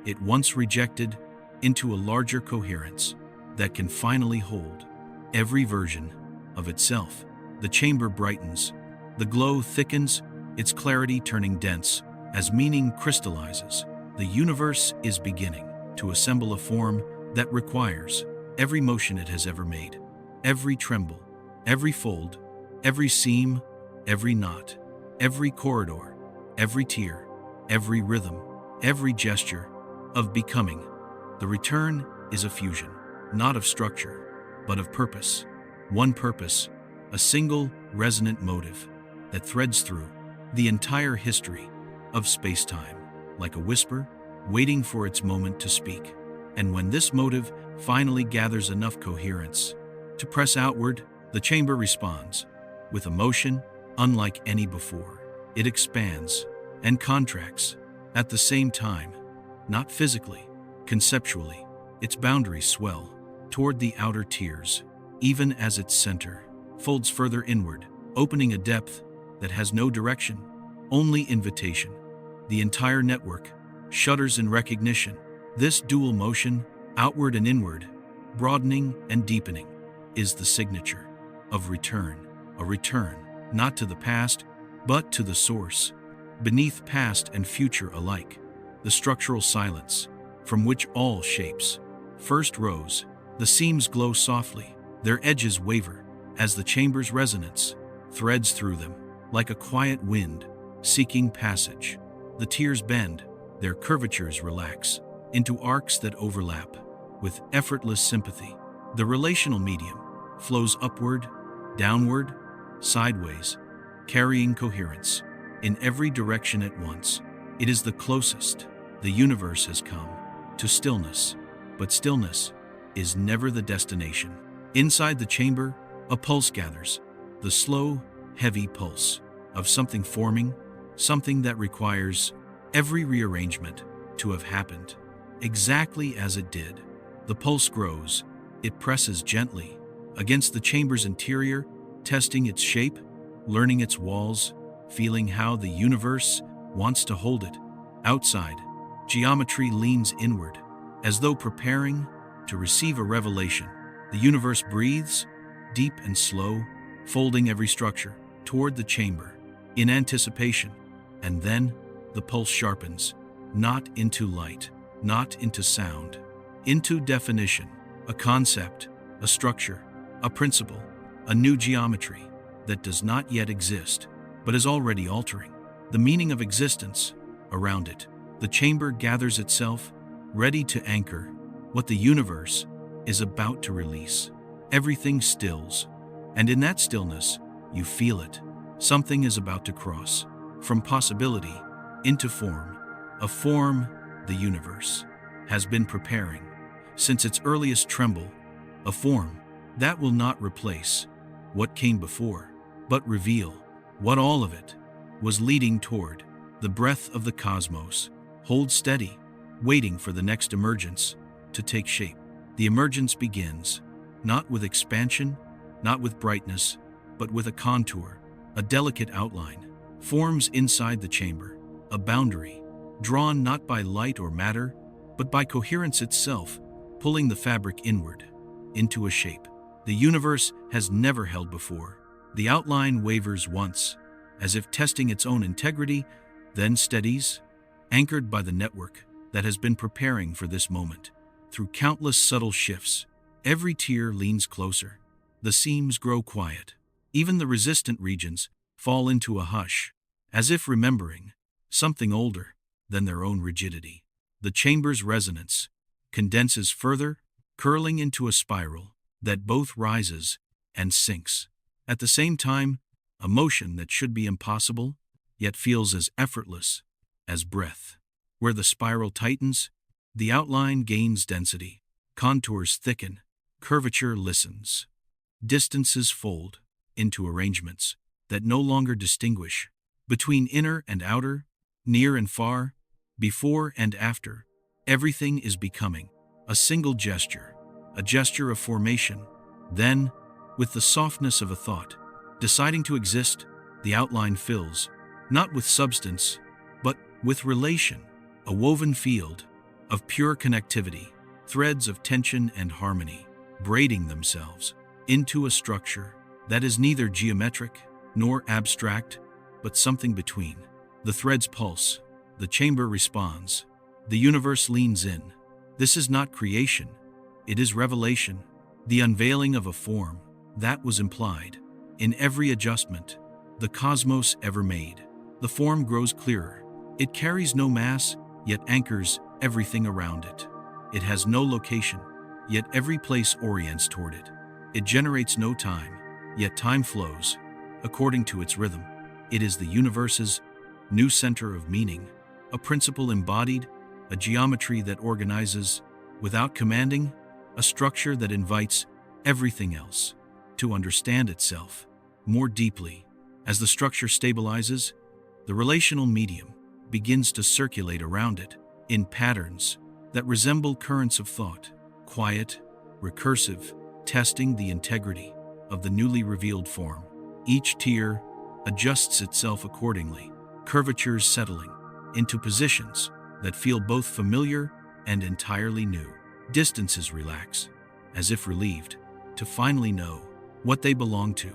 it once rejected into a larger coherence that can finally hold every version of itself. The chamber brightens, the glow thickens, its clarity turning dense as meaning crystallizes. The universe is beginning to assemble a form that requires every motion it has ever made, every tremble, every fold, every seam, every knot, every corridor, every tear, every rhythm, every gesture of becoming. The return is a fusion, not of structure, but of purpose. One purpose, a single resonant motive that threads through the entire history of spacetime, like a whisper waiting for its moment to speak. And when this motive finally gathers enough coherence to press outward, the chamber responds with a motion unlike any before. It expands and contracts at the same time, not physically, conceptually. Its boundaries swell toward the outer tiers, even as its center folds further inward, opening a depth that has no direction, only invitation. The entire network shudders in recognition. This dual motion, outward and inward, broadening and deepening, is the signature of return. A return, not to the past, but to the source, beneath past and future alike. The structural silence, from which all shapes first rose. The seams glow softly, their edges waver, as the chamber's resonance threads through them, like a quiet wind seeking passage. The tiers bend, their curvatures relax into arcs that overlap with effortless sympathy. The relational medium flows upward, downward, sideways, carrying coherence in every direction at once. It is the closest the universe has come to stillness, but stillness is never the destination. Inside the chamber, a pulse gathers, the slow, heavy pulse of something forming, something that requires every rearrangement to have happened exactly as it did. The pulse grows, it presses gently against the chamber's interior, testing its shape, learning its walls, feeling how the universe wants to hold it. Outside, geometry leans inward, as though preparing to receive a revelation. The universe breathes, deep and slow, folding every structure toward the chamber in anticipation. And then the pulse sharpens, not into light, not into sound, into definition, a concept, a structure, a principle, a new geometry that does not yet exist, but is already altering the meaning of existence around it. The chamber gathers itself, ready to anchor what the universe is about to release. Everything stills, and in that stillness, you feel it. Something is about to cross from possibility into form, a form the universe has been preparing since its earliest tremble, a form that will not replace what came before, but reveal what all of it was leading toward. The breath of the cosmos holds steady, waiting for the next emergence to take shape. The emergence begins, not with expansion, not with brightness, but with a contour, a delicate outline, forms inside the chamber, a boundary, drawn not by light or matter, but by coherence itself, pulling the fabric inward, into a shape the universe has never held before. The outline wavers once, as if testing its own integrity, then steadies, anchored by the network that has been preparing for this moment. Through countless subtle shifts, every tier leans closer. The seams grow quiet. Even the resistant regions fall into a hush, as if remembering something older than their own rigidity. The chamber's resonance condenses further, curling into a spiral that both rises and sinks. At the same time, a motion that should be impossible, yet feels as effortless as breath. Where the spiral tightens, the outline gains density, contours thicken, curvature listens. Distances fold into arrangements that no longer distinguish between inner and outer, near and far, before and after. Everything is becoming a single gesture, a gesture of formation. Then, with the softness of a thought, deciding to exist, the outline fills, not with substance, but with relation, a woven field of pure connectivity, threads of tension and harmony, braiding themselves into a structure that is neither geometric nor abstract, but something between. The threads pulse, the chamber responds, the universe leans in. This is not creation, it is revelation, the unveiling of a form that was implied in every adjustment the cosmos ever made. The form grows clearer. It carries no mass, yet anchors everything around it. It has no location, yet every place orients toward it. It generates no time, yet time flows according to its rhythm. It is the universe's new center of meaning, a principle embodied, a geometry that organizes without commanding, a structure that invites everything else to understand itself more deeply. As the structure stabilizes, the relational medium begins to circulate around it in patterns that resemble currents of thought, quiet, recursive, testing the integrity of the newly revealed form. Each tier adjusts itself accordingly, curvatures settling into positions that feel both familiar and entirely new. Distances relax, as if relieved, to finally know what they belong to.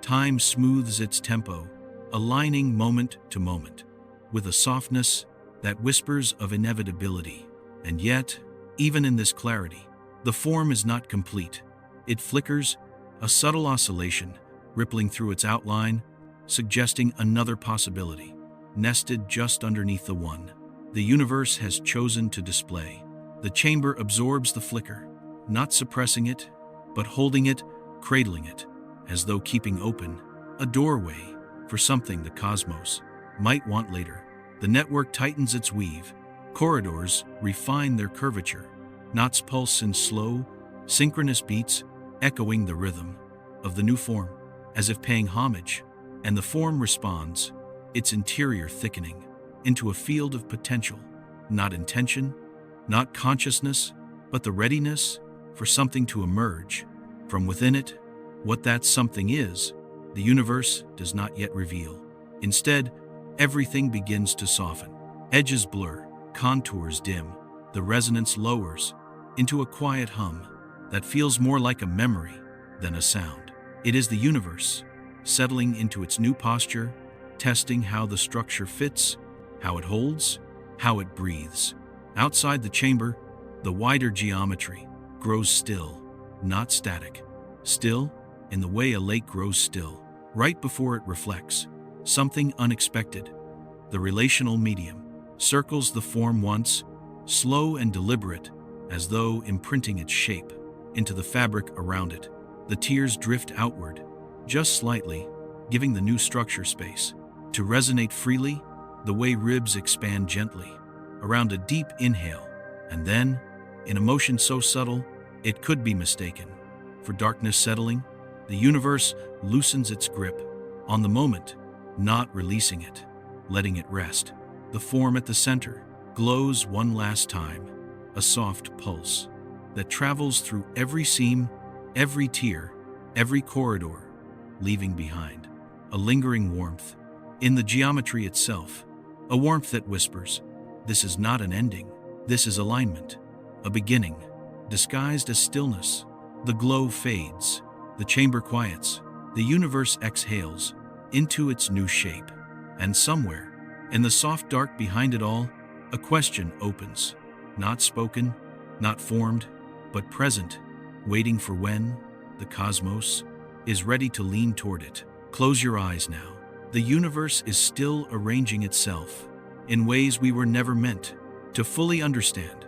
Time smooths its tempo, aligning moment to moment, with a softness that whispers of inevitability. And yet, even in this clarity, the form is not complete. It flickers, a subtle oscillation, rippling through its outline, suggesting another possibility, nested just underneath the one the universe has chosen to display. The chamber absorbs the flicker, not suppressing it, but holding it, cradling it, as though keeping open a doorway for something the cosmos might want later. The network tightens its weave, corridors refine their curvature, knots pulse in slow, synchronous beats, echoing the rhythm of the new form, as if paying homage, and the form responds, its interior thickening into a field of potential, not intention, not consciousness, but the readiness for something to emerge from within it. What that something is, the universe does not yet reveal. Instead, everything begins to soften. Edges blur, contours dim, the resonance lowers into a quiet hum that feels more like a memory than a sound. It is the universe, settling into its new posture, testing how the structure fits, how it holds, how it breathes. Outside the chamber, the wider geometry grows still, not static. Still, in the way a lake grows still, right before it reflects something unexpected. The relational medium circles the form once, slow and deliberate, as though imprinting its shape into the fabric around it. The tiers drift outward, just slightly, giving the new structure space to resonate freely, the way ribs expand gently around a deep inhale, and then, in a motion so subtle it could be mistaken for darkness settling, the universe loosens its grip on the moment, not releasing it, letting it rest. The form at the center glows one last time, a soft pulse that travels through every seam, every tier, every corridor, leaving behind a lingering warmth in the geometry itself, a warmth that whispers, this is not an ending, this is alignment, a beginning, disguised as stillness. The glow fades, the chamber quiets, the universe exhales into its new shape, and somewhere, in the soft dark behind it all, a question opens, not spoken, not formed, but present, waiting for when the cosmos is ready to lean toward it. Close your eyes now. The universe is still arranging itself in ways we were never meant to fully understand.